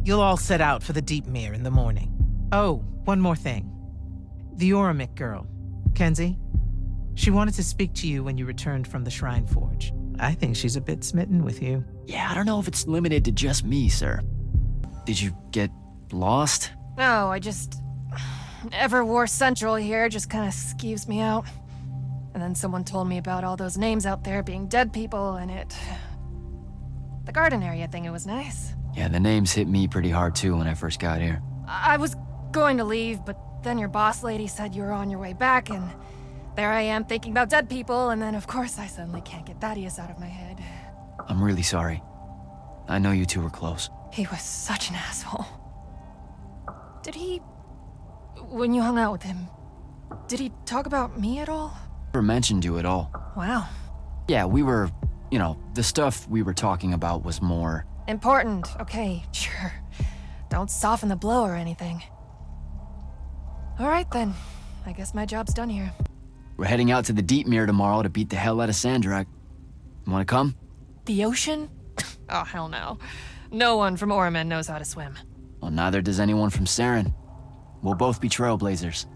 Speaker 9: You'll all set out for the Deep Mere in the morning. Oh, one more thing. The Oromik girl, Kenzie. She wanted to speak to you when you returned from the Shrine Forge. I think she's a bit smitten with you.
Speaker 2: Yeah, I don't know if it's limited to just me, sir. Did you get lost?
Speaker 16: No, I just... Everwar Central here just kind of skeeves me out. And then someone told me about all those names out there being dead people, and it... The garden area thing, it was nice.
Speaker 2: Yeah, the names hit me pretty hard too when I first got here.
Speaker 16: I was going to leave, but then your boss lady said you were on your way back, and there I am thinking about dead people, and then of course I suddenly can't get Thaddeus out of my head.
Speaker 2: I'm really sorry. I know you two were close.
Speaker 16: He was such an asshole. Did he... When you hung out with him, did he talk about me at all?
Speaker 2: Never mentioned you at all.
Speaker 16: Wow.
Speaker 2: Yeah, we were... You know, the stuff we were talking about was more...
Speaker 16: Important. Okay, sure. Don't soften the blow or anything. All right, then. I guess my job's done here.
Speaker 2: We're heading out to the Deep Mere tomorrow to beat the hell out of Sandrak. Wanna come?
Speaker 16: The ocean? Oh, hell no. No one from Orman knows how to swim.
Speaker 2: Well, neither does anyone from Saren. We'll both be trailblazers.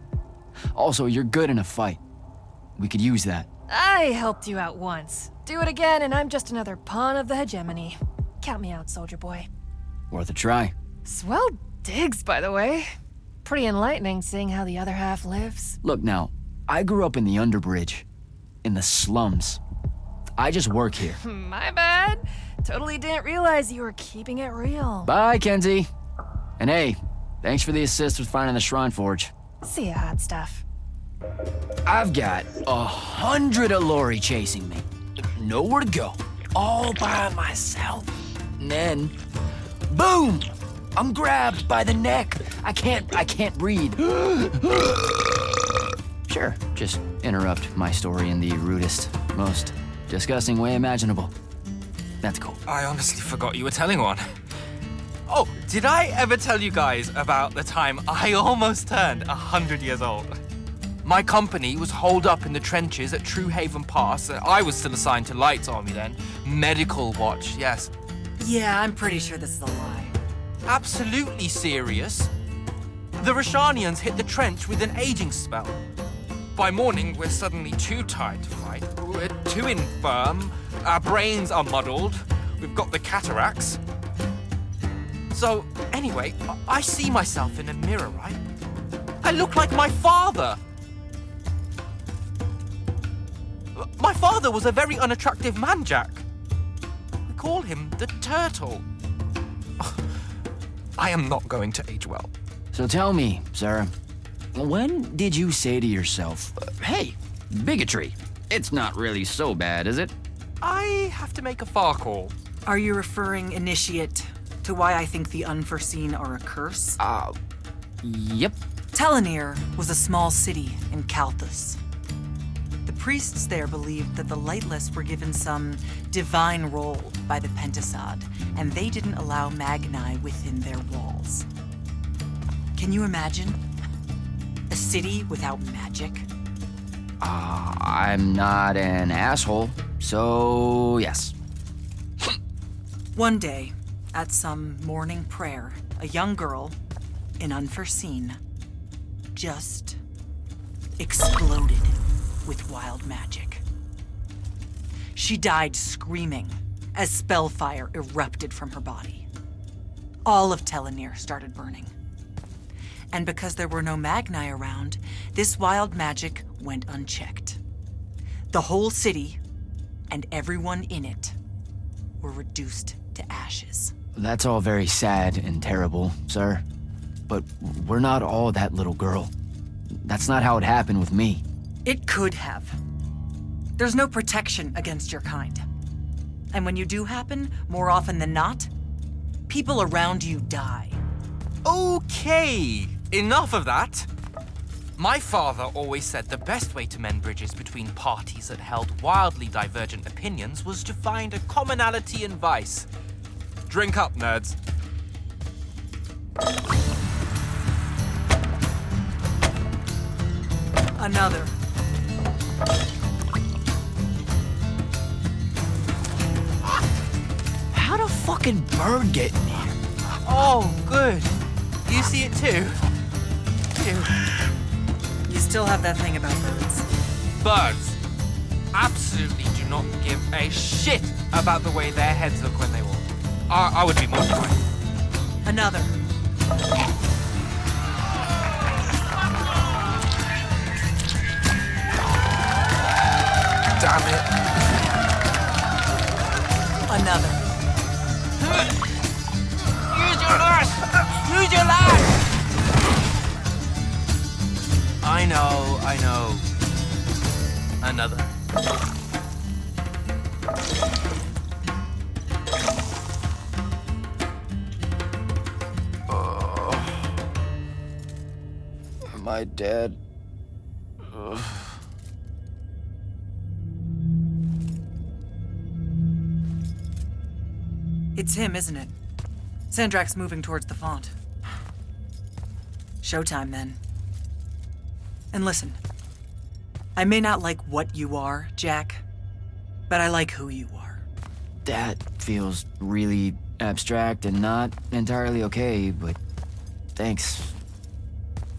Speaker 2: Also, you're good in a fight. We could use that.
Speaker 16: I helped you out once. Do it again, and I'm just another pawn of the hegemony. Count me out, soldier boy.
Speaker 2: Worth a try.
Speaker 16: Swell digs, by the way. Pretty enlightening seeing how the other half lives.
Speaker 2: Look now, I grew up in the Underbridge. In the slums. I just work here.
Speaker 16: My bad. Totally didn't realize you were keeping it real.
Speaker 2: Bye, Kenzie. And hey, thanks for the assist with finding the Shrine Forge.
Speaker 16: See ya, hot stuff.
Speaker 2: I've got 100 Allori chasing me. Nowhere to go. All by myself. And then, boom! I'm grabbed by the neck. I can't breathe. Sure, just interrupt my story in the rudest, most disgusting way imaginable. That's cool.
Speaker 15: I honestly forgot you were telling one. Oh, did I ever tell you guys about the time I almost turned 100 years old? My company was holed up in the trenches at True Haven Pass. I was still assigned to Light's army then. Medical watch, yes.
Speaker 7: Yeah, I'm pretty sure this is a lie.
Speaker 15: Absolutely serious. The Rashanians hit the trench with an aging spell. By morning, we're suddenly too tired to fight. We're too infirm. Our brains are muddled. We've got the cataracts. So, anyway, I see myself in a mirror, right? I look like my father. My father was a very unattractive man, Jack. We call him the Turtle. I am not going to age well.
Speaker 2: So tell me, Sarah, when did you say to yourself, hey, bigotry, it's not really so bad, is it?
Speaker 15: I have to make a far call.
Speaker 7: Are you referring, Initiate, to why I think the unforeseen are a curse?
Speaker 2: Yep.
Speaker 7: Telenir was a small city in Kalthus. The priests there believed that the Lightless were given some divine role by the Pentasad, and they didn't allow Magni within their walls. Can you imagine? A city without magic?
Speaker 2: I'm not an asshole, so yes.
Speaker 7: One day, at some morning prayer, a young girl, in Unforeseen, just exploded with wild magic. She died screaming as spellfire erupted from her body. All of Telenir started burning. And because there were no Magni around, this wild magic went unchecked. The whole city and everyone in it were reduced to ashes.
Speaker 2: That's all very sad and terrible, sir. But we're not all that little girl. That's not how it happened with me.
Speaker 7: It could have. There's no protection against your kind. And when you do happen, more often than not, people around you die.
Speaker 15: Okay, enough of that. My father always said the best way to mend bridges between parties that held wildly divergent opinions was to find a commonality in vice. Drink up, nerds.
Speaker 7: Another.
Speaker 2: How'd a fucking bird get in here?
Speaker 15: Oh, good. You see it too?
Speaker 7: You still have that thing about birds.
Speaker 15: Birds absolutely do not give a shit about the way their heads look when they walk. I would be mortified.
Speaker 7: Another.
Speaker 15: Damn it.
Speaker 7: Another.
Speaker 15: Use your lash! Use your lash! I know. Another.
Speaker 2: Am I dead? Ugh.
Speaker 7: It's him, isn't it? Sandrak's moving towards the font. Showtime, then. And listen, I may not like what you are, Jack, but I like who you are.
Speaker 2: That feels really abstract and not entirely okay, but thanks.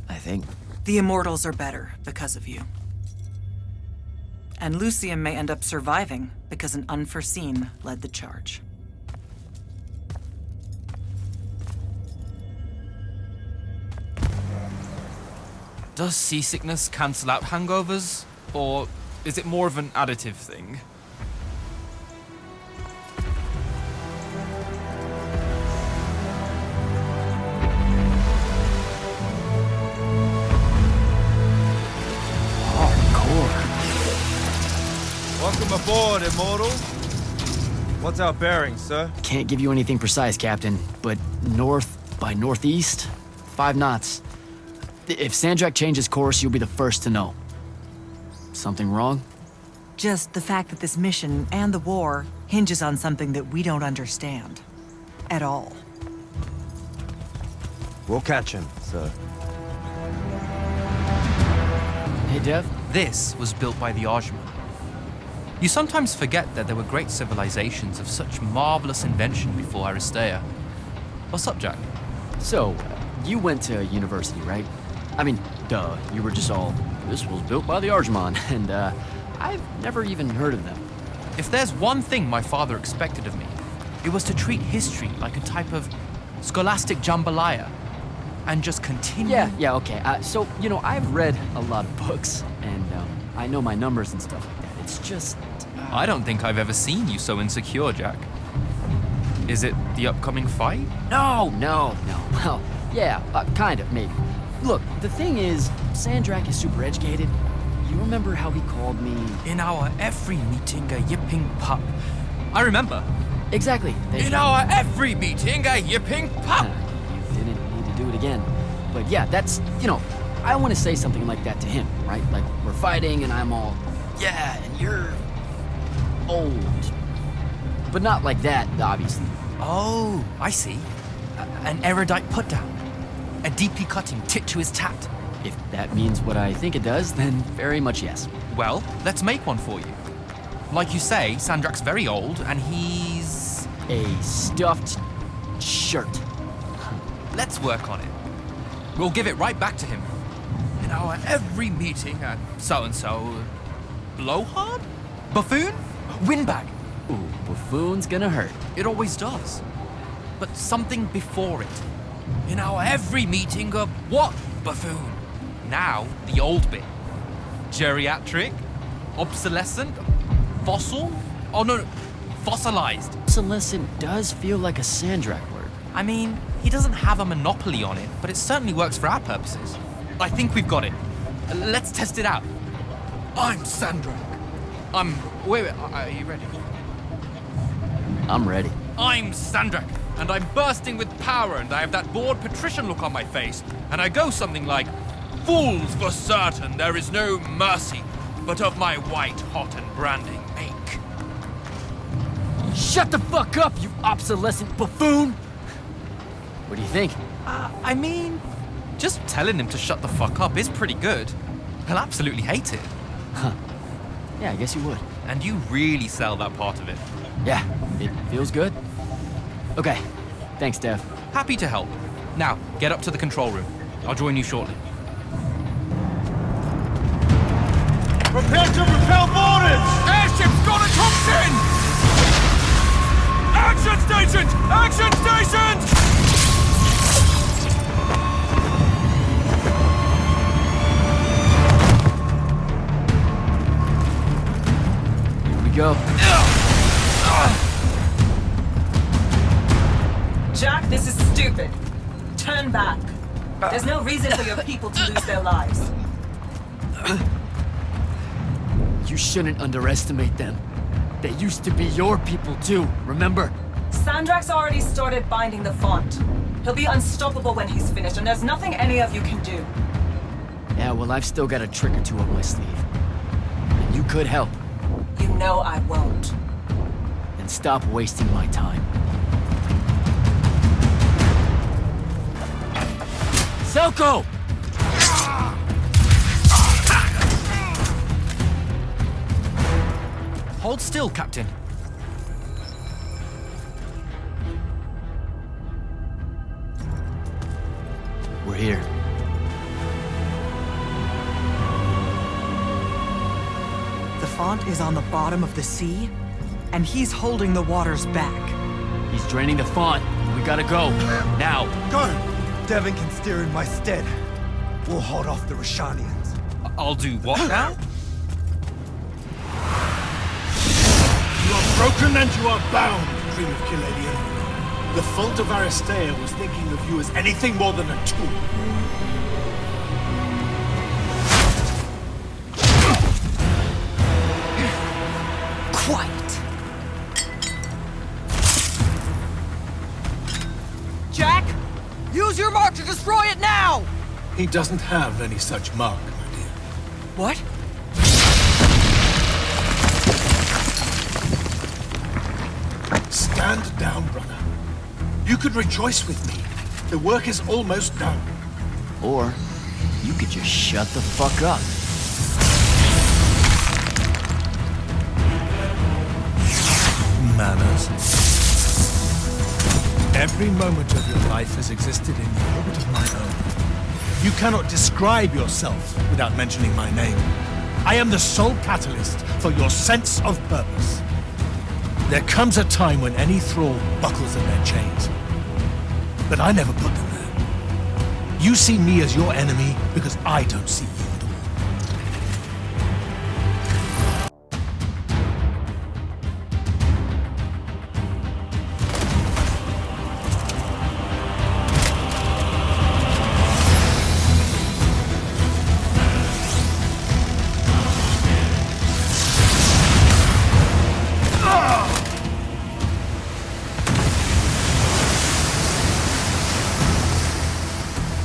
Speaker 2: I think.
Speaker 7: The Immortals are better because of you. And Lucium may end up surviving because an unforeseen led the charge.
Speaker 15: Does seasickness cancel out hangovers? Or is it more of an additive thing?
Speaker 11: Welcome aboard, Immortals. What's our bearing, sir?
Speaker 2: Can't give you anything precise, Captain, but north by northeast, 5 knots. If Sandrak changes course, you'll be the first to know. Something wrong?
Speaker 7: Just the fact that this mission and the war hinges on something that we don't understand. At all.
Speaker 11: We'll catch him, sir.
Speaker 2: Hey, Dev?
Speaker 15: This was built by the Ajman. You sometimes forget that there were great civilizations of such marvelous invention before Aristea. What's up, Jack?
Speaker 2: So, you went to university, right? I mean, duh, you were just all, this was built by the Arjman, and I've never even heard of them.
Speaker 15: If there's one thing my father expected of me, it was to treat history like a type of scholastic jambalaya, and just continue.
Speaker 2: Yeah, okay. So, I've read a lot of books, and I know my numbers and stuff like that. It's just...
Speaker 15: I don't think I've ever seen you so insecure, Jack. Is it the upcoming fight?
Speaker 2: No. Well, yeah, kind of, maybe. Look, the thing is, Sandrak is super educated. You remember how he called me...
Speaker 15: In our every meeting, a yipping pup. I remember.
Speaker 2: Exactly.
Speaker 15: In our every meeting, a yipping pup!
Speaker 2: You didn't need to do it again. But yeah, that's, I want to say something like that to him, right? Like, we're fighting and I'm all, yeah, and you're old. But not like that, obviously.
Speaker 15: Oh, I see. An erudite put-down. A deeply cutting tit to his tat.
Speaker 2: If that means what I think it does, then very much yes.
Speaker 15: Well, let's make one for you. Like you say, Sandrak's very old, and he's...
Speaker 2: a stuffed shirt.
Speaker 15: Let's work on it. We'll give it right back to him. In our every meeting at so-and-so... Blowhard? Buffoon? Windbag?
Speaker 2: Ooh, buffoon's gonna hurt.
Speaker 15: It always does. But something before it. In our every meeting of what buffoon? Now, the old bit. Geriatric? Obsolescent? Fossil? Oh no, fossilized.
Speaker 2: Obsolescent does feel like a Sandrak word.
Speaker 15: I mean, he doesn't have a monopoly on it, but it certainly works for our purposes. I think we've got it. Let's test it out. I'm Sandrak. Wait, are you ready?
Speaker 2: I'm ready.
Speaker 15: I'm Sandrak, and I'm bursting with power, and I have that bored patrician look on my face, and I go something like, "Fools, for certain, there is no mercy, but of my white hot and branding make."
Speaker 2: Shut the fuck up, you obsolescent buffoon! What do you think?
Speaker 15: I mean, just telling him to shut the fuck up is pretty good. He'll absolutely hate it.
Speaker 2: Huh. Yeah, I guess you would.
Speaker 15: And you really sell that part of it.
Speaker 2: Yeah, it feels good. Okay, thanks, Dev.
Speaker 15: Happy to help. Now, get up to the control room. I'll join you shortly.
Speaker 4: Prepare to repel boarders!
Speaker 15: Airship's got a Thompson! Action stations! Action stations!
Speaker 2: Here we go.
Speaker 3: Jack, this is stupid. Turn back. There's no reason for your people to lose their lives.
Speaker 2: You shouldn't underestimate them. They used to be your people too, remember?
Speaker 3: Sandrak's already started binding the font. He'll be unstoppable when he's finished, and there's nothing any of you can do.
Speaker 2: Yeah, well, I've still got a trick or two up my sleeve. And you could help.
Speaker 3: You know I won't.
Speaker 2: Then stop wasting my time. Selko!
Speaker 15: Hold still, Captain.
Speaker 2: We're here.
Speaker 7: The font is on the bottom of the sea, and he's holding the waters back.
Speaker 2: He's draining the font. We gotta go. Now.
Speaker 11: Go! Devon can steer in my stead. We'll hold off the Rashanians.
Speaker 15: I'll do what now?
Speaker 4: You are broken and you are bound, Dream of Kiladian. The fault of Aristea was thinking of you as anything more than a tool.
Speaker 3: Quiet.
Speaker 7: Jack, use your mark to destroy it now!
Speaker 14: He doesn't have any such mark, my dear.
Speaker 7: What?
Speaker 14: Stand down, brother. You could rejoice with me. The work is almost done.
Speaker 2: Or you could just shut the fuck up.
Speaker 14: Manners. Every moment of your life has existed in the orbit of my own. You cannot describe yourself without mentioning my name. I am the sole catalyst for your sense of purpose. There comes a time when any thrall buckles in their chains. But I never put them there. You see me as your enemy because I don't see you at all.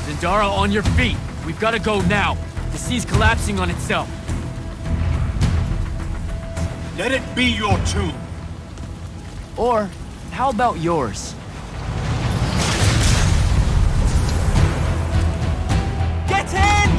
Speaker 2: Zendara, on your feet! We've gotta go now! The sea's collapsing on itself!
Speaker 4: Let it be your tomb!
Speaker 2: Or, how about yours?
Speaker 7: Get in!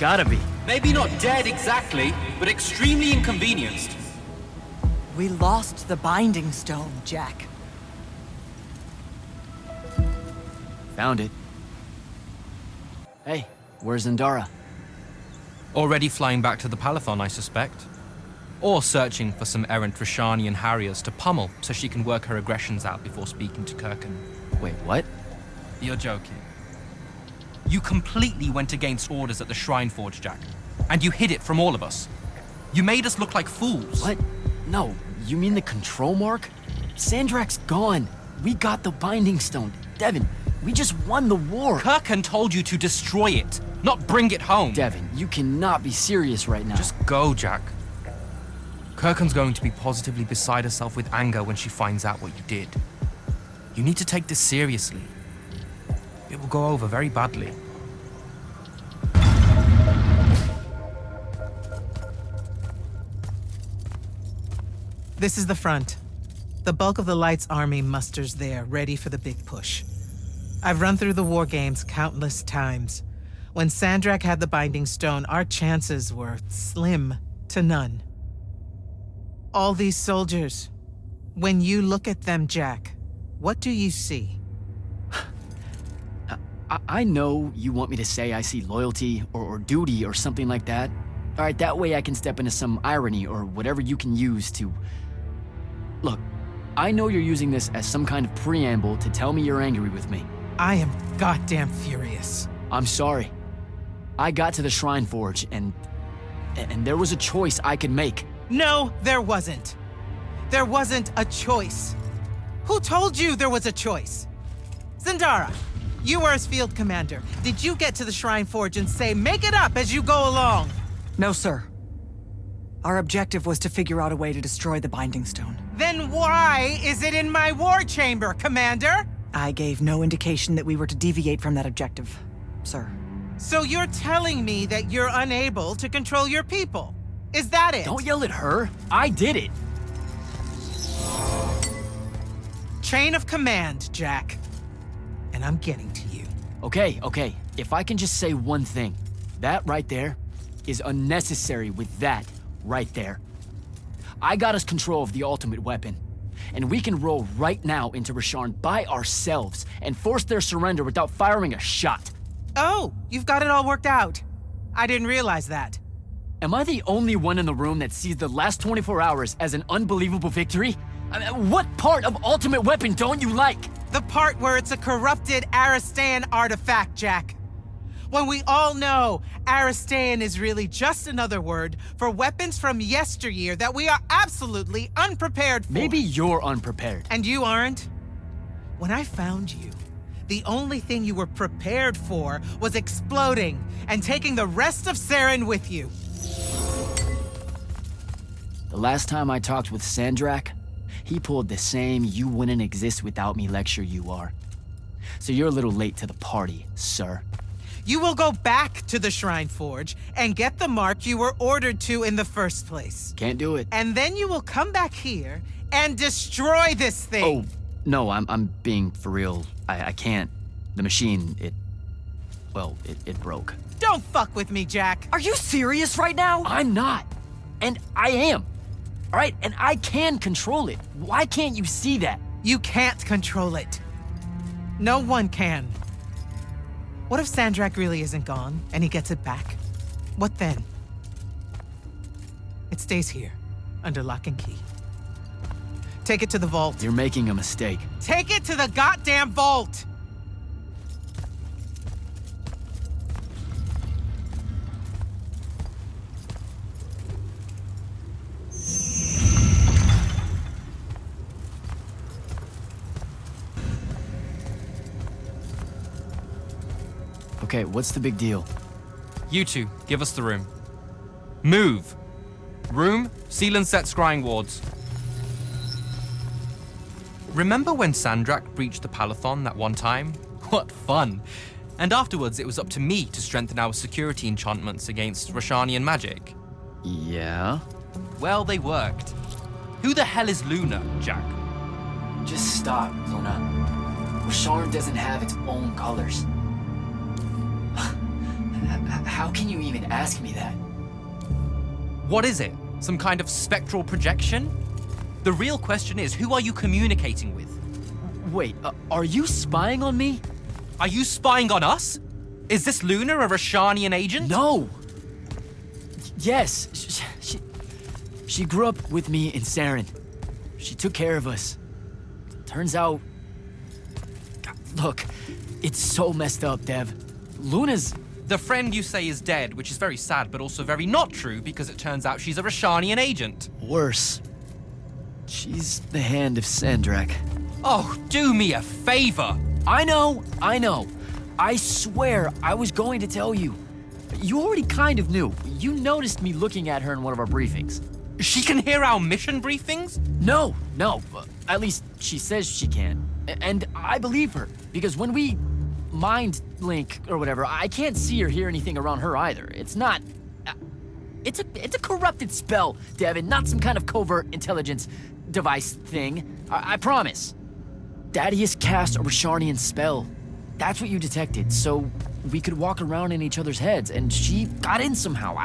Speaker 2: gotta be.
Speaker 15: Maybe not dead exactly, but extremely inconvenienced.
Speaker 7: We lost the Binding Stone, Jack.
Speaker 2: Found it. Hey, where's Zendara?
Speaker 15: Already flying back to the Palathon, I suspect. Or searching for some errant Rashanian Harriers to pummel so she can work her aggressions out before speaking to Kirkan.
Speaker 2: Wait, what?
Speaker 15: You're joking. You completely went against orders at the Shrine Forge, Jack. And you hid it from all of us. You made us look like fools.
Speaker 2: What? No, you mean the control mark? Sandrak's gone. We got the Binding Stone. Devin, we just won the war.
Speaker 15: Kirkan told you to destroy it, not bring it home.
Speaker 2: Devin, you cannot be serious right now.
Speaker 15: Just go, Jack. Kirkan's going to be positively beside herself with anger when she finds out what you did. You need to take this seriously. It will go over very badly.
Speaker 9: This is the front. The bulk of the Light's army musters there, ready for the big push. I've run through the war games countless times. When Sandrak had the Binding Stone, our chances were slim to none. All these soldiers, when you look at them, Jack, what do you see?
Speaker 2: I know you want me to say I see loyalty or duty or something like that. All right, that way I can step into some irony or whatever you can use to... Look, I know you're using this as some kind of preamble to tell me you're angry with me.
Speaker 9: I am goddamn furious.
Speaker 2: I'm sorry. I got to the Shrine Forge and there was a choice I could make.
Speaker 9: No, there wasn't. There wasn't a choice. Who told you there was a choice? Zendara, you were as field commander. Did you get to the Shrine Forge and say, make it up as you go along?
Speaker 7: No, sir. Our objective was to figure out a way to destroy the Binding Stone.
Speaker 9: Then why is it in my war chamber, Commander?
Speaker 7: I gave no indication that we were to deviate from that objective, sir.
Speaker 9: So you're telling me that you're unable to control your people? Is that it?
Speaker 2: Don't yell at her. I did it.
Speaker 9: Chain of command, Jack. And I'm getting to you.
Speaker 2: Okay. If I can just say one thing. That right there is unnecessary with that right there. I got us control of the ultimate weapon. And we can roll right now into Rasharn by ourselves and force their surrender without firing a shot.
Speaker 9: Oh, you've got it all worked out. I didn't realize that.
Speaker 2: Am I the only one in the room that sees the last 24 hours as an unbelievable victory? I mean, what part of Ultimate Weapon don't you like?
Speaker 9: The part where it's a corrupted Aristean artifact, Jack. When we all know Aristean is really just another word for weapons from yesteryear that we are absolutely unprepared for.
Speaker 2: Maybe you're unprepared.
Speaker 9: And you aren't? When I found you, the only thing you were prepared for was exploding and taking the rest of Saren with you.
Speaker 2: The last time I talked with Sandrak, he pulled the same "you wouldn't exist without me" lecture you are. So you're a little late to the party, sir.
Speaker 9: You will go back to the Shrine Forge and get the mark you were ordered to in the first place.
Speaker 2: Can't do it.
Speaker 9: And then you will come back here and destroy this thing.
Speaker 2: Oh, no, I'm being for real. I can't. The machine, it broke.
Speaker 9: Don't fuck with me, Jack.
Speaker 7: Are you serious right now?
Speaker 2: I'm not. And I am. All right, and I can control it. Why can't you see that?
Speaker 9: You can't control it. No one can. What if Sandrak really isn't gone, and he gets it back? What then? It stays here, under lock and key. Take it to the vault.
Speaker 2: You're making a mistake.
Speaker 9: Take it to the goddamn vault!
Speaker 2: Okay, what's the big deal?
Speaker 15: You two, give us the room. Move! Room, seal and set scrying wards. Remember when Sandrak breached the Palathon that one time? What fun! And afterwards, it was up to me to strengthen our security enchantments against Rashanian magic.
Speaker 2: Yeah?
Speaker 15: Well, they worked. Who the hell is Luna, Jack?
Speaker 2: Just stop, Luna. Rasharn doesn't have its own colors. How can you even ask me that?
Speaker 15: What is it? Some kind of spectral projection? The real question is, who are you communicating with?
Speaker 2: Wait, are you spying on me?
Speaker 15: Are you spying on us? Is this Luna a Rashanian agent?
Speaker 2: No! Yes, she grew up with me in Saren. She took care of us. Turns out... Look, it's so messed up, Dev. Luna's...
Speaker 15: The friend you say is dead, which is very sad, but also very not true, because it turns out she's a Rashanian agent.
Speaker 2: Worse. She's the hand of Sandrak.
Speaker 15: Oh, do me a favor!
Speaker 2: I know. I swear I was going to tell you. You already kind of knew. You noticed me looking at her in one of our briefings.
Speaker 15: She can hear our mission briefings?
Speaker 2: No. At least she says she can. And I believe her, because when we mind link or whatever, I can't see or hear anything around her either. It's not... It's a corrupted spell, Devin, not some kind of covert intelligence device thing. I promise. Thaddeus cast a Rashanian spell. That's what you detected, so we could walk around in each other's heads, and she got in somehow.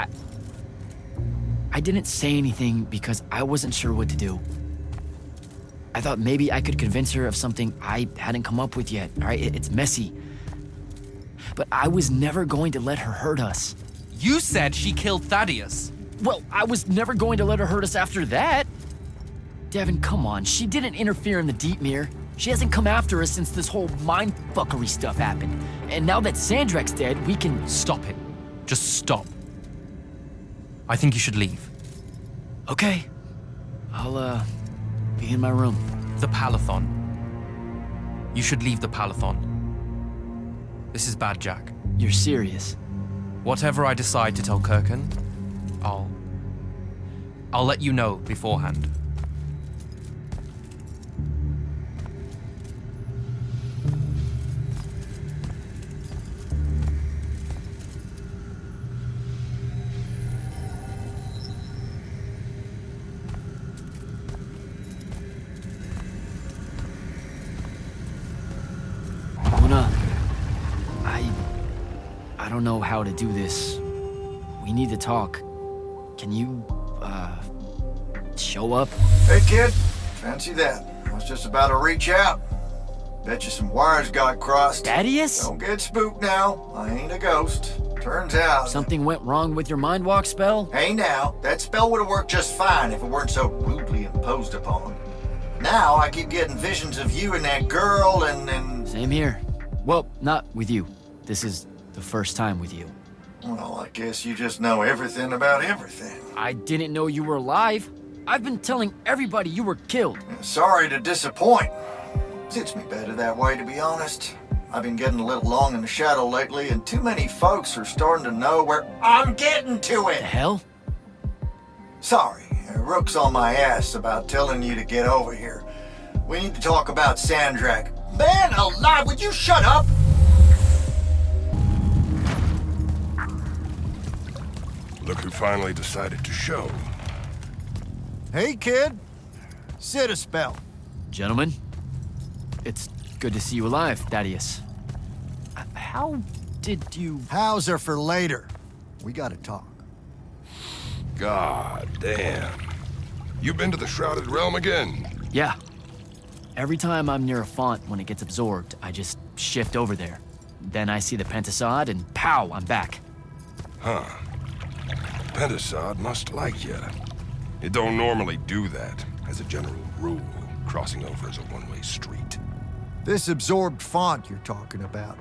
Speaker 2: I didn't say anything because I wasn't sure what to do. I thought maybe I could convince her of something I hadn't come up with yet, all right? It's messy. But I was never going to let her hurt us.
Speaker 15: You said she killed Thaddeus.
Speaker 2: Well, I was never going to let her hurt us after that. Devin, come on. She didn't interfere in the Deep Mirror. She hasn't come after us since this whole mindfuckery stuff happened. And now that Sandrak's dead, we can...
Speaker 15: Stop it. Just stop. I think you should leave.
Speaker 2: Okay. I'll, be in my room.
Speaker 15: The Palathon. You should leave the Palathon. This is bad, Jack.
Speaker 2: You're serious?
Speaker 15: Whatever I decide to tell Kirkan, I'll let you know beforehand.
Speaker 2: Luna, I don't know how to do this. We need to talk. Can you, show up?
Speaker 1: Hey, kid. Fancy that. I was just about to reach out. Bet you some wires got crossed.
Speaker 2: Thaddeus?
Speaker 1: Don't get spooked now. I ain't a ghost. Turns out...
Speaker 2: Something went wrong with your mind walk spell?
Speaker 1: Hey now, that spell would have worked just fine if it weren't so rudely imposed upon. Now I keep getting visions of you and that girl and...
Speaker 2: Same here. Well, not with you. This is the first time with you.
Speaker 1: Well, I guess you just know everything about everything.
Speaker 2: I didn't know you were alive. I've been telling everybody you were killed.
Speaker 1: Sorry to disappoint. Suits me better that way, to be honest. I've been getting a little long in the shadow lately, and too many folks are starting to know where I'm getting to it.
Speaker 2: The hell?
Speaker 1: Sorry, Rook's on my ass about telling you to get over here. We need to talk about Sandrak. Man alive, would you shut up?
Speaker 17: Look who finally decided to show.
Speaker 1: Hey, kid. Sit a spell.
Speaker 2: Gentlemen, it's good to see you alive, Thaddeus. How did you...
Speaker 1: Hows are for later. We gotta talk.
Speaker 17: God damn. You been to the Shrouded Realm again?
Speaker 2: Yeah. Every time I'm near a font when it gets absorbed, I just shift over there. Then I see the Pentasod and pow, I'm back.
Speaker 17: Huh. Pentasod must like you. It don't normally do that, as a general rule. Crossing over is a one-way street.
Speaker 1: This absorbed font you're talking about,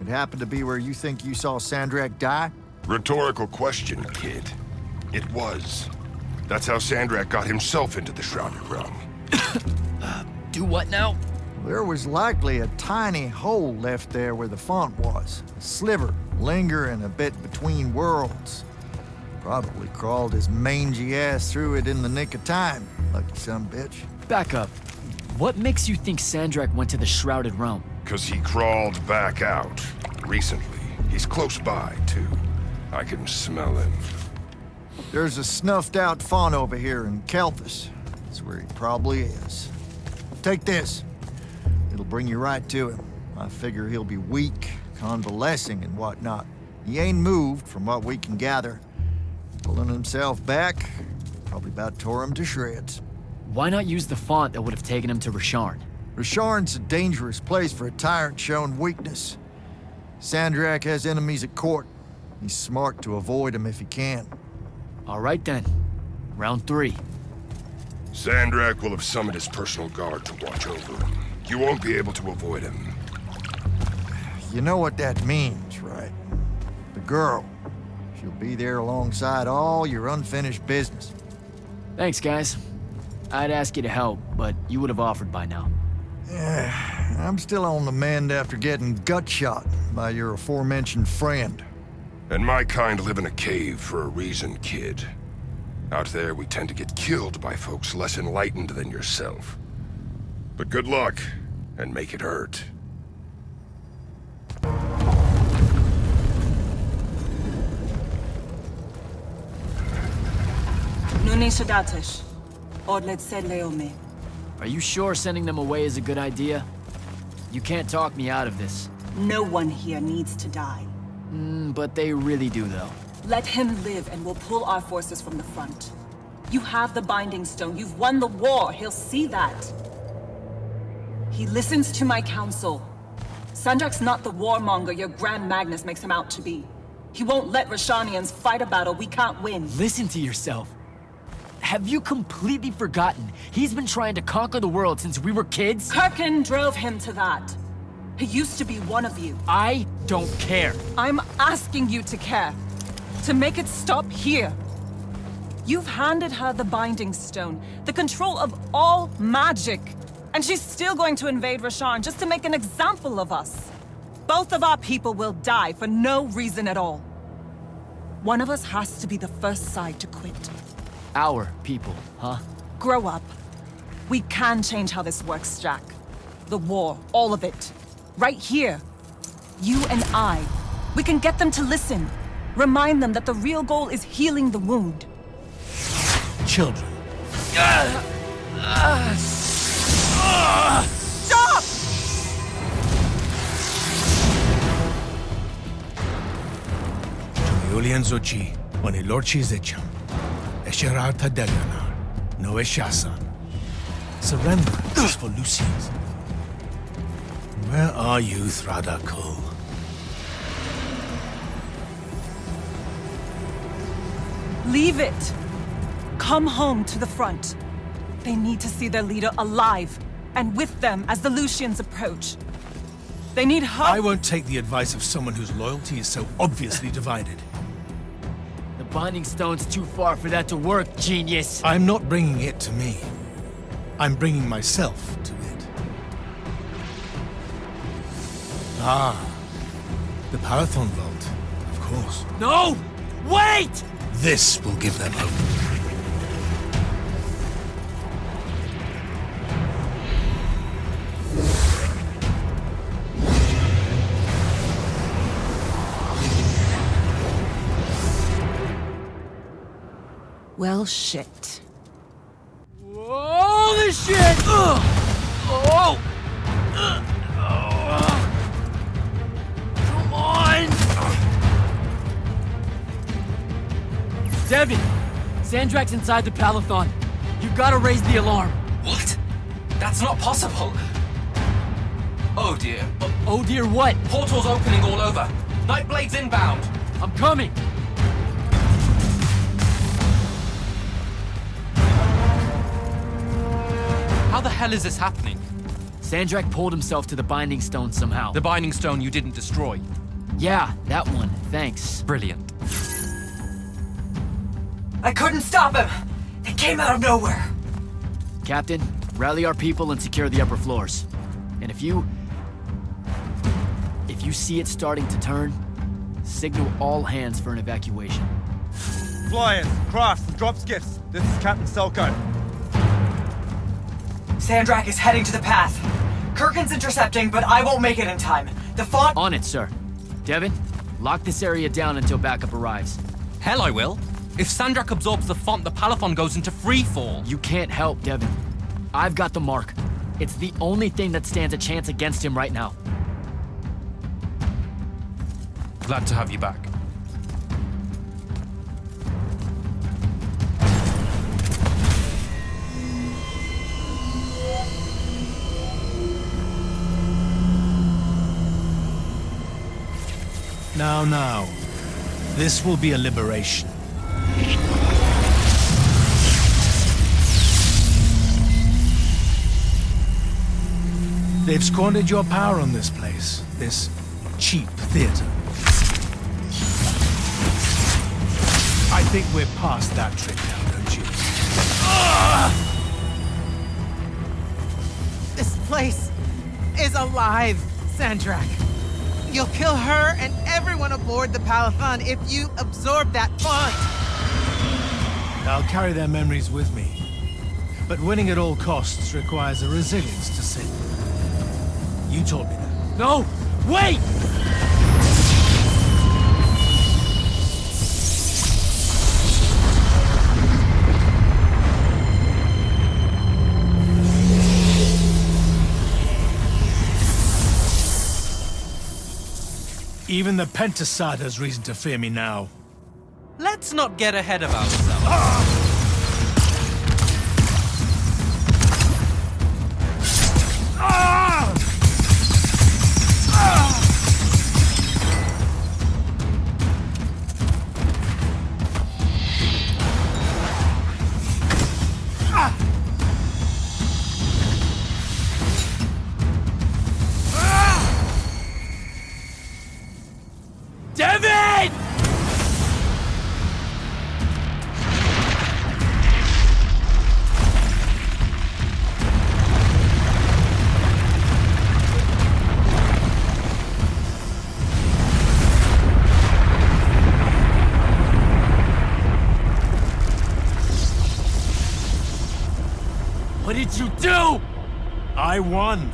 Speaker 1: it happened to be where you think you saw Sandrak die?
Speaker 17: Rhetorical question, kid. It was. That's how Sandrak got himself into the Shrouded Realm.
Speaker 2: Do what now?
Speaker 1: There was likely a tiny hole left there where the font was. A sliver, lingering a bit between worlds. Probably crawled his mangy ass through it in the nick of time. Lucky son bitch.
Speaker 2: Back up. What makes you think Sandrak went to the Shrouded Realm?
Speaker 17: 'Cause he crawled back out. Recently. He's close by, too. I can smell him.
Speaker 1: There's a snuffed out font over here in Kelthus. That's where he probably is. Take this. It'll bring you right to him. I figure he'll be weak, convalescing and whatnot. He ain't moved, from what we can gather. Pulling himself back, probably about tore him to shreds.
Speaker 2: Why not use the font that would have taken him to Rasharn?
Speaker 1: Rasharn's a dangerous place for a tyrant showing weakness. Sandrak has enemies at court. He's smart to avoid them if he can.
Speaker 2: All right then. Round 3.
Speaker 17: Sandrak will have summoned his personal guard to watch over him. You won't be able to avoid him.
Speaker 1: You know what that means, right? The girl. She'll be there alongside all your unfinished business.
Speaker 2: Thanks, guys. I'd ask you to help, but you would have offered by now.
Speaker 1: I'm still on the mend after getting gut shot by your aforementioned friend.
Speaker 17: And my kind live in a cave for a reason, kid. Out there, we tend to get killed by folks less enlightened than yourself. But good luck, and make it hurt.
Speaker 2: Are you sure sending them away is a good idea? You can't talk me out of this.
Speaker 3: No one here needs to die.
Speaker 2: But they really do, though.
Speaker 3: Let him live and we'll pull our forces from the front. You have the Binding Stone. You've won the war. He'll see that. He listens to my counsel. Sandrak's not the warmonger your Grand Magnus makes him out to be. He won't let Rashanians fight a battle we can't win.
Speaker 2: Listen to yourself. Have you completely forgotten? He's been trying to conquer the world since we were kids?
Speaker 3: Kirkin drove him to that. He used to be one of you.
Speaker 2: I don't care.
Speaker 3: I'm asking you to care. To make it stop here. You've handed her the Binding Stone, the control of all magic. And she's still going to invade Rasharn just to make an example of us. Both of our people will die for no reason at all. One of us has to be the first side to quit.
Speaker 2: Our people, huh?
Speaker 3: Grow up. We can change how this works, Jack. The war, all of it. Right here. You and I. We can get them to listen. Remind them that the real goal is healing the wound.
Speaker 14: Children.
Speaker 3: Stop!
Speaker 14: Julian Zochi, when a lordshi zecham, Esherar Tadegana, no Eshasan. Surrender is for Lucians. Where are you, Thradakul?
Speaker 3: Leave it. Come home to the front. They need to see their leader alive, and with them as the Lucians approach. They need help.
Speaker 14: I won't take the advice of someone whose loyalty is so obviously divided.
Speaker 2: The Binding Stone's too far for that to work, genius.
Speaker 14: I'm not bringing it to me. I'm bringing myself to it. Ah, the Parathon Vault, of course.
Speaker 2: No! Wait!
Speaker 14: This will give them hope.
Speaker 3: Well, shit.
Speaker 2: Holy shit! Ugh. Oh! Come on! Devin! Sandrak's inside the Palathon. You gotta raise the alarm.
Speaker 15: What? That's not possible. Oh dear.
Speaker 2: Oh dear what?
Speaker 15: Portals opening all over. Nightblade's inbound.
Speaker 2: I'm coming!
Speaker 15: How the hell is this happening?
Speaker 2: Sandrak pulled himself to the Binding Stone somehow.
Speaker 15: The Binding Stone you didn't destroy.
Speaker 2: Yeah, that one. Thanks.
Speaker 15: Brilliant.
Speaker 7: I couldn't stop him! He came out of nowhere!
Speaker 2: Captain, rally our people and secure the upper floors. And if you see it starting to turn, signal all hands for an evacuation.
Speaker 11: Flyers, crafts, and drop skiffs. This is Captain Selko.
Speaker 7: Sandrak is heading to the path. Kirkin's intercepting, but I won't make it in time. The font—
Speaker 2: On it, sir. Devin, lock this area down until backup arrives.
Speaker 15: Hell I will. If Sandrak absorbs the font, the Palathon goes into freefall.
Speaker 2: You can't help, Devin. I've got the mark. It's the only thing that stands a chance against him right now.
Speaker 15: Glad to have you back.
Speaker 14: Now. This will be a liberation. They've squandered your power on this place, this cheap theater. I think we're past that trick now, don't you?
Speaker 9: This place is alive, Sandrak. You'll kill her and everyone aboard the Palathon if you absorb that font.
Speaker 14: I'll carry their memories with me. But winning at all costs requires a resilience to sin. You taught me that.
Speaker 2: No! Wait!
Speaker 14: Even the Pentasad has reason to fear me now.
Speaker 5: Let's not get ahead of ourselves.
Speaker 2: Devin! What did you do?
Speaker 14: I won.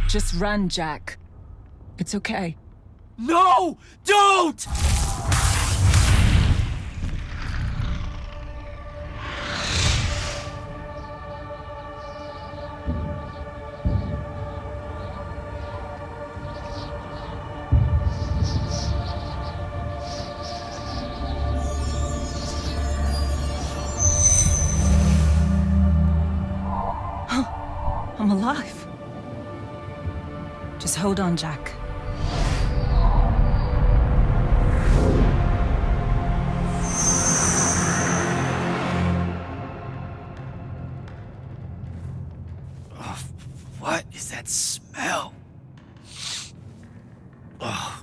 Speaker 3: Just run, Jack. It's okay.
Speaker 2: No! Don't!
Speaker 3: I'm alive. Just hold on, Jack.
Speaker 2: What is that smell? Oh,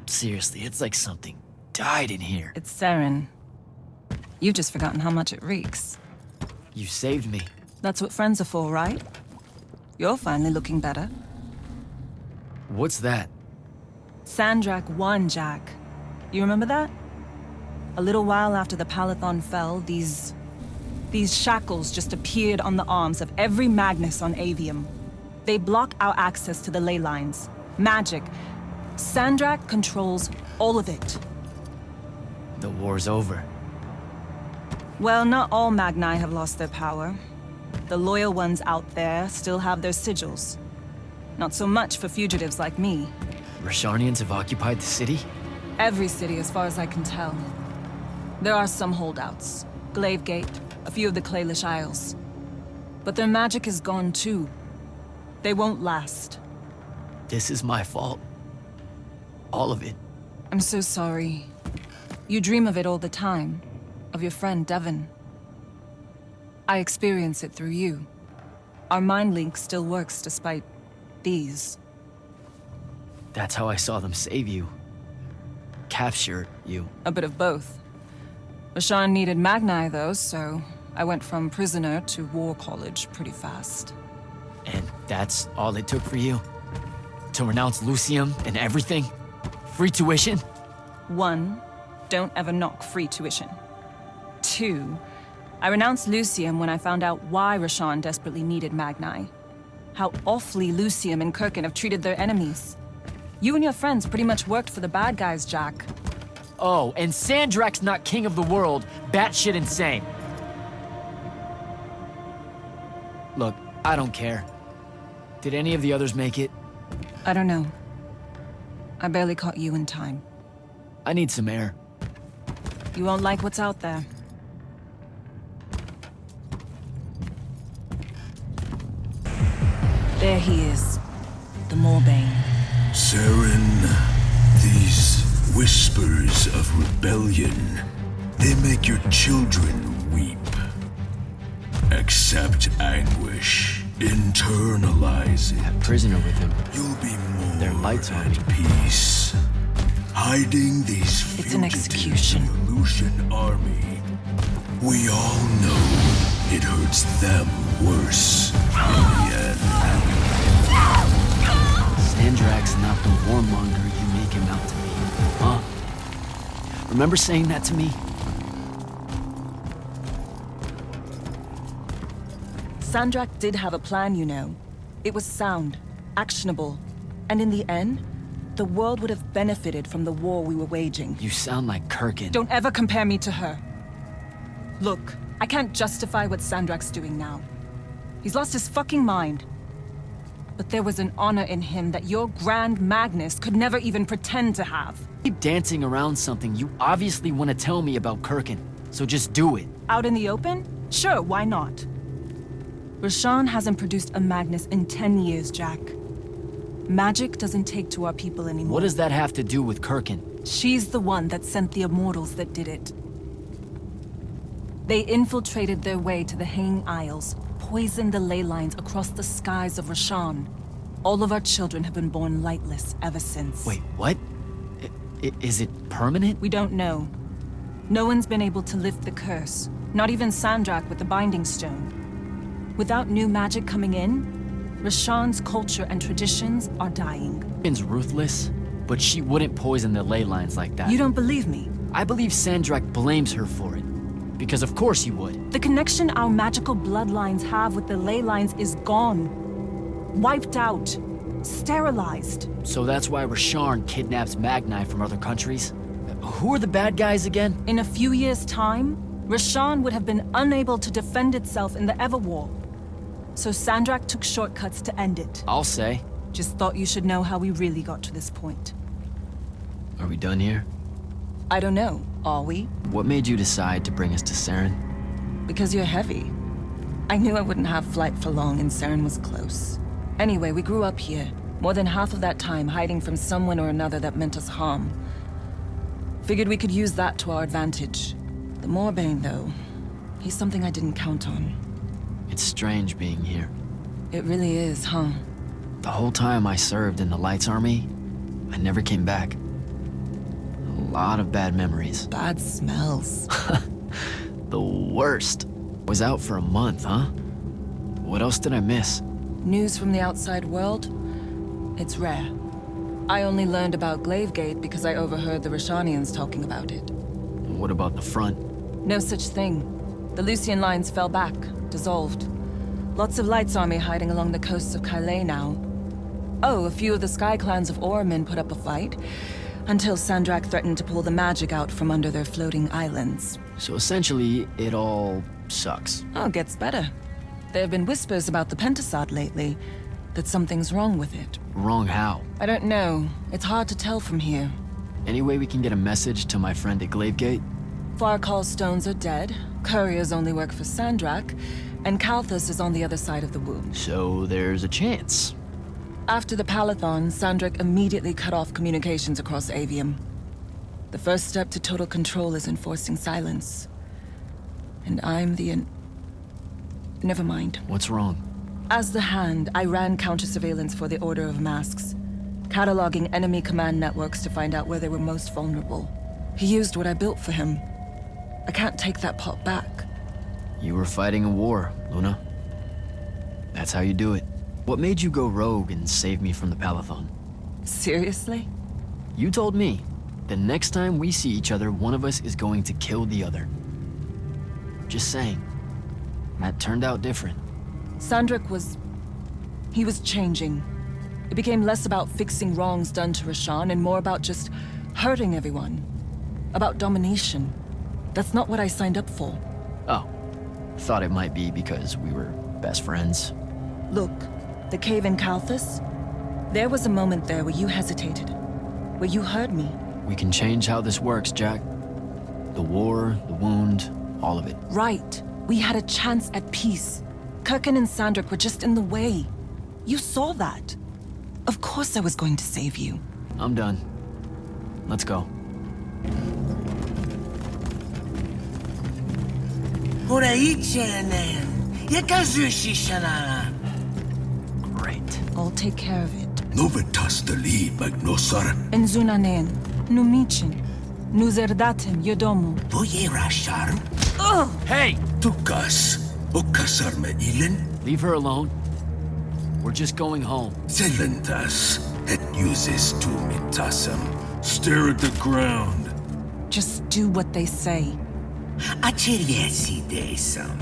Speaker 2: seriously, it's like something died in here.
Speaker 3: It's sarin. You've just forgotten how much it reeks.
Speaker 2: You saved me.
Speaker 3: That's what friends are for, right? You're finally looking better.
Speaker 2: What's that?
Speaker 3: Sandrak won, Jack. You remember that? A little while after the Palathon fell, these shackles just appeared on the arms of every Magnus on Aveum. They block our access to the ley lines. Magic. Sandrak controls all of it.
Speaker 2: The war's over.
Speaker 3: Well, not all Magni have lost their power. The loyal ones out there still have their sigils. Not so much for fugitives like me.
Speaker 2: Rasharnians have occupied the city?
Speaker 3: Every city, as far as I can tell. There are some holdouts. Glavegate, a few of the Claylish Isles. But their magic is gone too. They won't last.
Speaker 2: This is my fault. All of it.
Speaker 3: I'm so sorry. You dream of it all the time. Of your friend, Devin. I experience it through you. Our mind link still works despite these.
Speaker 2: That's how I saw them save you. Capture you.
Speaker 3: A bit of both. Rasharn needed Magni, though, so I went from prisoner to war college pretty fast.
Speaker 2: And that's all it took for you? To renounce Lucium and everything? Free tuition?
Speaker 3: 1, don't ever knock free tuition. 2, I renounced Lucium when I found out why Rasharn desperately needed Magni. How awfully Lucium and Kirkin have treated their enemies. You and your friends pretty much worked for the bad guys, Jack.
Speaker 2: Oh, and Sandrak's not king of the world. Batshit insane. Look, I don't care. Did any of the others make it?
Speaker 3: I don't know. I barely caught you in time.
Speaker 2: I need some air.
Speaker 3: You won't like what's out there. There he is. The Moorbane.
Speaker 17: Saren, these whispers of rebellion, they make your children weep. Accept anguish. Internalize it.
Speaker 2: That prisoner with him.
Speaker 17: You'll be more
Speaker 2: Their lights on
Speaker 17: at peace. Hiding these
Speaker 3: It's an execution.
Speaker 17: Evolution army. We all know it hurts them worse in the end.
Speaker 2: Sandrak's not the warmonger you make him out to be, huh? Remember saying that to me?
Speaker 3: Sandrak did have a plan, you know. It was sound, actionable, and in the end, the world would have benefited from the war we were waging.
Speaker 2: You sound like Kirkin.
Speaker 3: Don't ever compare me to her. Look, I can't justify what Sandrak's doing now. He's lost his fucking mind. But there was an honor in him that your Grand Magnus could never even pretend to have.
Speaker 2: Keep dancing around something you obviously want to tell me about Kirkin, so just do it.
Speaker 3: Out in the open? Sure, why not? Rashawn hasn't produced a Magnus in 10 years, Jack. Magic doesn't take to our people anymore.
Speaker 2: What does that have to do with Kirkin?
Speaker 3: She's the one that sent the Immortals that did it. They infiltrated their way to the Hanging Isles, poisoned the ley lines across the skies of Rashawn. All of our children have been born lightless ever since.
Speaker 2: Wait, what? Is it permanent?
Speaker 3: We don't know. No one's been able to lift the curse, not even Sandrak with the Binding Stone. Without new magic coming in, Rashawn's culture and traditions are dying.
Speaker 2: Kirkin's ruthless, but she wouldn't poison the ley lines like that.
Speaker 3: You don't believe me?
Speaker 2: I believe Sandrak blames her for it. Because of course he would.
Speaker 3: The connection our magical bloodlines have with the ley lines is gone. Wiped out. Sterilized.
Speaker 2: So that's why Rasharn kidnaps Magni from other countries? Who are the bad guys again?
Speaker 3: In a few years' time, Rashawn would have been unable to defend itself in the Everwar. So Sandrak took shortcuts to end it.
Speaker 2: I'll say.
Speaker 3: Just thought you should know how we really got to this point.
Speaker 2: Are we done here?
Speaker 3: I don't know. Are we?
Speaker 2: What made you decide to bring us to Saren?
Speaker 3: Because you're heavy. I knew I wouldn't have flight for long and Saren was close. Anyway, we grew up here. More than half of that time hiding from someone or another that meant us harm. Figured we could use that to our advantage. The Moorbane, though, he's something I didn't count on.
Speaker 2: It's strange being here.
Speaker 3: It really is, huh?
Speaker 2: The whole time I served in the Lights Army, I never came back. A lot of bad memories.
Speaker 3: Bad smells.
Speaker 2: The worst. Was out for a month, huh? What else did I miss?
Speaker 3: News from the outside world? It's rare. I only learned about Glavegate because I overheard the Rashanians talking about it.
Speaker 2: What about the front?
Speaker 3: No such thing. The Lucian lines fell back, dissolved. Lots of Lights Army hiding along the coasts of Kylay now. Oh, a few of the Sky Clans of Orman put up a fight, until Sandrak threatened to pull the magic out from under their floating islands.
Speaker 2: So essentially, it all sucks.
Speaker 3: Oh, it gets better. There have been whispers about the Pentasod lately, that something's wrong with it.
Speaker 2: Wrong how?
Speaker 3: I don't know. It's hard to tell from here.
Speaker 2: Any way we can get a message to my friend at Glavegate?
Speaker 3: Farkal's stones are dead, couriers only work for Sandrak, and Kalthus is on the other side of the wound.
Speaker 2: So there's a chance.
Speaker 3: After the Palathon, Sandrak immediately cut off communications across Aveum. The first step to total control is enforcing silence. And I'm the Never mind.
Speaker 2: What's wrong?
Speaker 3: As the Hand, I ran counter-surveillance for the Order of Masks, cataloging enemy command networks to find out where they were most vulnerable. He used what I built for him. I can't take that pot back.
Speaker 2: You were fighting a war, Luna. That's how you do it. What made you go rogue and save me from the Palathon?
Speaker 3: Seriously?
Speaker 2: You told me, the next time we see each other, one of us is going to kill the other. Just saying. That turned out different.
Speaker 3: Sandrak was... he was changing. It became less about fixing wrongs done to Rashawn and more about just hurting everyone. About domination. That's not what I signed up for.
Speaker 2: Oh. Thought it might be because we were best friends.
Speaker 3: Look, the cave in Kalthus? There was a moment there where you hesitated. where you heard me.
Speaker 2: We can change how this works, Jack. The war, the wound, all of it.
Speaker 3: Right. We had a chance at peace. Kirkin and Sandrak were just in the way. You saw that. Of course I was going to save you.
Speaker 2: I'm done. Let's go. Great.
Speaker 3: I'll take care of it.
Speaker 13: Novitas dali magnosar.
Speaker 3: Enzunanen, numichin, nuzerdatem yodomu.
Speaker 13: Boyerashar.
Speaker 3: Oh!
Speaker 2: Hey!
Speaker 13: Tukas. Okasar me ilin.
Speaker 2: Leave her alone. We're just going home.
Speaker 13: Zelentas. Et uses tu mitasam. Stare at the ground.
Speaker 3: Just do what they say.
Speaker 13: Achiriesi desam.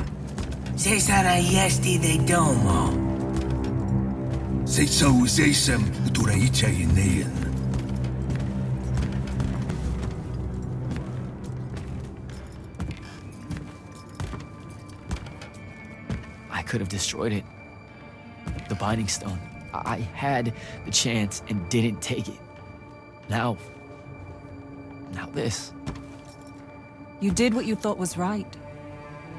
Speaker 13: Cesara yesti de domo. Sesa usesam uturaicha inean.
Speaker 2: I could have destroyed it. The Binding Stone. I had the chance and didn't take it. Now this.
Speaker 3: You did what you thought was right.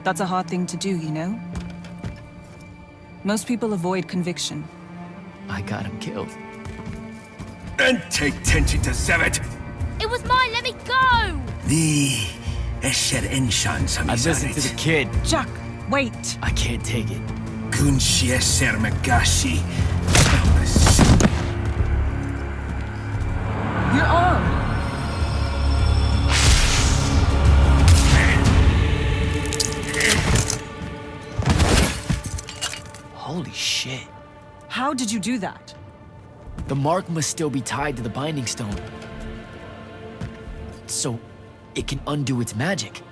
Speaker 3: That's a hard thing to do, you know? Most people avoid conviction.
Speaker 2: I got him killed.
Speaker 13: And take tension to Zevet.
Speaker 6: It was mine, let me go!
Speaker 13: The Esher Enshan
Speaker 2: I listened to the kid.
Speaker 3: Jack, wait!
Speaker 2: I can't take it.
Speaker 13: Kunshi Esher Magashi.
Speaker 3: Your arm!
Speaker 2: Holy shit.
Speaker 3: How did you do that?
Speaker 2: The mark must still be tied to the Binding Stone. So it can undo its magic.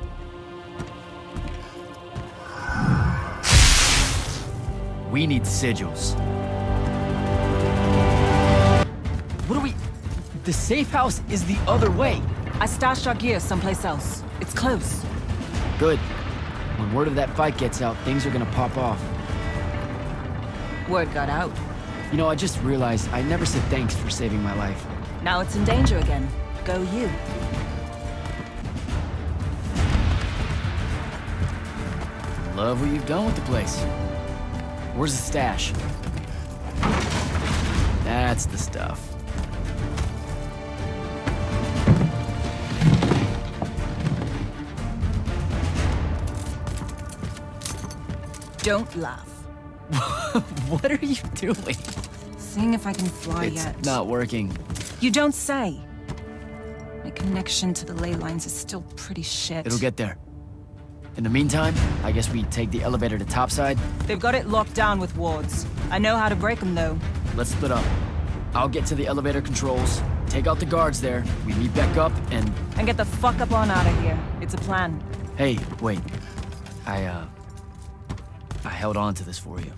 Speaker 2: We need sigils. What do we... The safe house is the other way.
Speaker 3: I stashed our gear someplace else. It's close.
Speaker 2: Good. When word of that fight gets out, things are gonna pop off.
Speaker 3: Word got out.
Speaker 2: You know, I just realized I never said thanks for saving my life.
Speaker 3: Now it's in danger again. Go you.
Speaker 2: Love what you've done with the place. Where's the stash? That's the stuff.
Speaker 3: Don't laugh.
Speaker 2: What are you doing?
Speaker 3: Seeing if I can fly
Speaker 2: It's
Speaker 3: yet.
Speaker 2: not working.
Speaker 3: You don't say. My connection to the ley lines is still pretty shit.
Speaker 2: It'll get there. In the meantime, I guess we take the elevator to topside.
Speaker 3: They've got it locked down with wards. I know how to break them, though.
Speaker 2: Let's split up. I'll get to the elevator controls, take out the guards there, we meet back up, and...
Speaker 3: And get the fuck up on out of here. It's a plan.
Speaker 2: Hey, wait. I held on to this for you.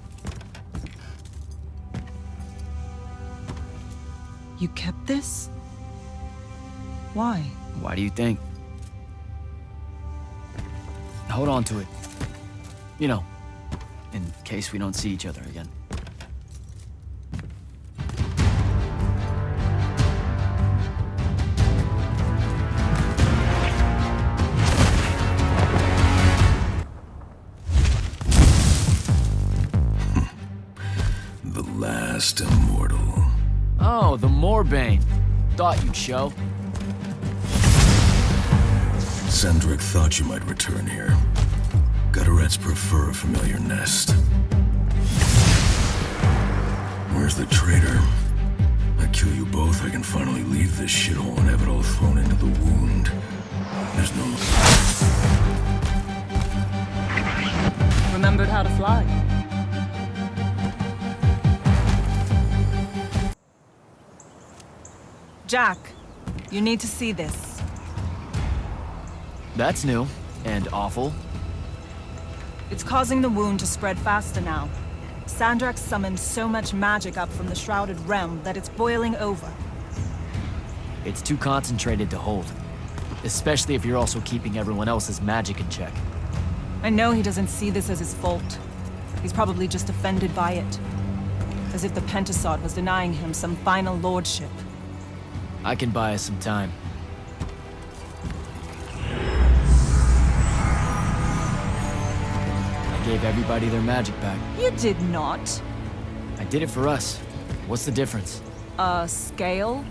Speaker 3: You kept this? Why?
Speaker 2: Why do you think? Hold on to it. You know, in case we don't see each other again.
Speaker 13: The last immortal.
Speaker 2: Oh, the Moorbane. Thought you'd show.
Speaker 13: Sandrak thought you might return here. Gutterets prefer a familiar nest. Where's the traitor? I kill you both, I can finally leave this shithole and have it all thrown into the wound. There's no...
Speaker 3: Remembered how to fly. Jack, you need to see this.
Speaker 2: That's new and awful.
Speaker 3: It's causing the wound to spread faster now. Sandrak summoned so much magic up from the Shrouded Realm that it's boiling over.
Speaker 2: It's too concentrated to hold. Especially if you're also keeping everyone else's magic in check.
Speaker 3: I know he doesn't see this as his fault. He's probably just offended by it. As if the Pentasod was denying him some final lordship.
Speaker 2: I can buy us some time. I gave everybody their magic back.
Speaker 3: You did not.
Speaker 2: I did it for us. What's the difference?
Speaker 3: Scale?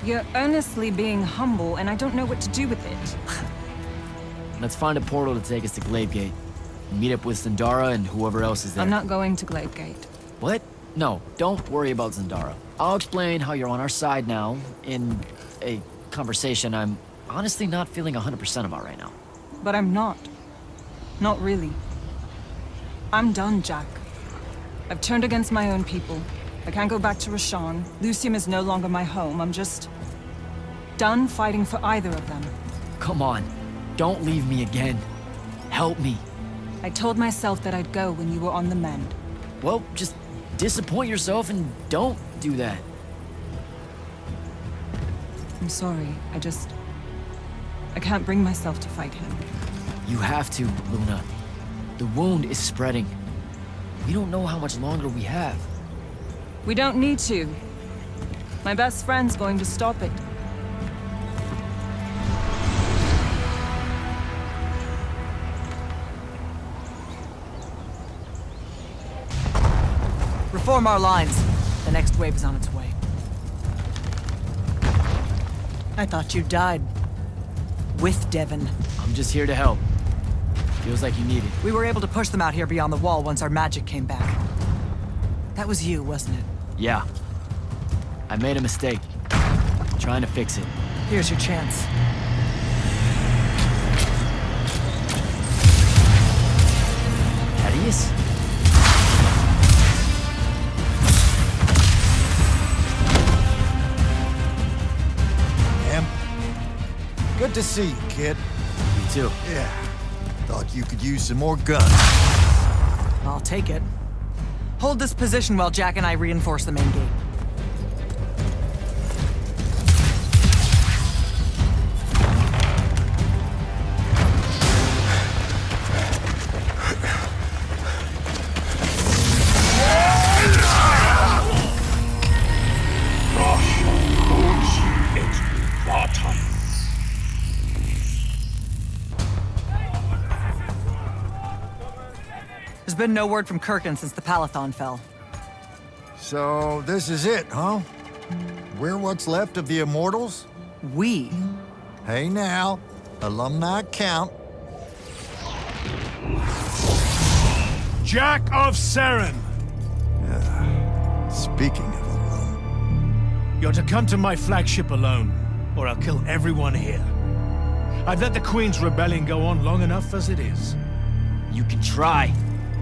Speaker 3: You're earnestly being humble, and I don't know what to do with it.
Speaker 2: Let's find a portal to take us to Glavegate. Meet up with Zendara and whoever else is there.
Speaker 3: I'm not going to Glavegate.
Speaker 2: What? No, don't worry about Zendara. I'll explain how you're on our side now in a conversation I'm honestly not feeling 100% about right now.
Speaker 3: But I'm not. Not really. I'm done, Jack. I've turned against my own people. I can't go back to Rasharn. Lucium is no longer my home. I'm just done fighting for either of them.
Speaker 2: Come on. Don't leave me again. Help me.
Speaker 3: I told myself that I'd go when you were on the mend.
Speaker 2: Well, just disappoint yourself and don't do that.
Speaker 3: I'm sorry. I can't bring myself to fight him.
Speaker 2: You have to, Luna. The wound is spreading. We don't know how much longer we have.
Speaker 3: We don't need to. My best friend's going to stop it.
Speaker 7: Reform our lines. The next wave is on its way. I thought you died. With Devon.
Speaker 2: I'm just here to help. Feels like you need it.
Speaker 7: We were able to push them out here beyond the wall once our magic came back. That was you, wasn't it?
Speaker 2: Yeah. I made a mistake. Trying to fix it.
Speaker 7: Here's your chance.
Speaker 2: Thaddeus?
Speaker 1: Good to see you, kid.
Speaker 2: You too.
Speaker 1: Yeah. Thought you could use some more guns.
Speaker 7: I'll take it. Hold this position while Jack and I reinforce the main gate. There's been no word from Kirkin since the Palathon fell.
Speaker 1: So, this is it, huh? We're what's left of the Immortals?
Speaker 7: We?
Speaker 1: Hey now, alumni count.
Speaker 4: Jack of Seren!
Speaker 1: Speaking of alone.
Speaker 4: You're to come to my flagship alone, or I'll kill everyone here. I've let the Queen's rebellion go on long enough as it is.
Speaker 2: You can try.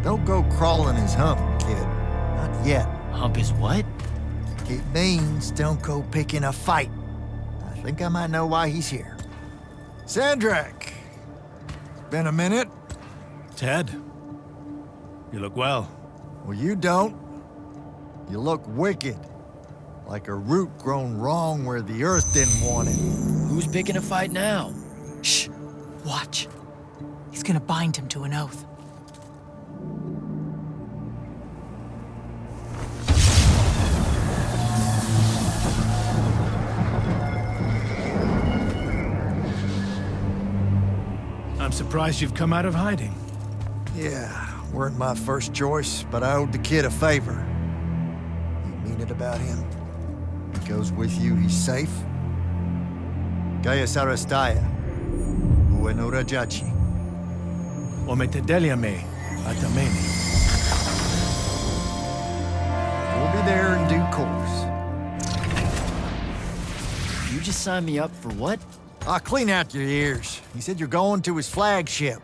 Speaker 1: Don't go crawling his hump, kid. Not yet.
Speaker 2: Hump his what?
Speaker 1: It means don't go picking a fight. I think I might know why he's here. Sandrak! Been a minute?
Speaker 4: Ted? You look well.
Speaker 1: Well, you don't. You look wicked. Like a root grown wrong where the earth didn't want it.
Speaker 2: Who's picking a fight now?
Speaker 7: Shh. Watch. He's gonna bind him to an oath.
Speaker 4: I'm surprised you've come out of hiding.
Speaker 1: Yeah, weren't my first choice, but I owed the kid a favor. You mean it about him? He goes with you, he's safe? Gaius Arastaya, Ueno Rajachi.
Speaker 4: Ometedeliame, Atameni.
Speaker 1: We'll be there in due course.
Speaker 2: You just signed me up for what?
Speaker 1: I'll clean out your ears. He said you're going to his flagship.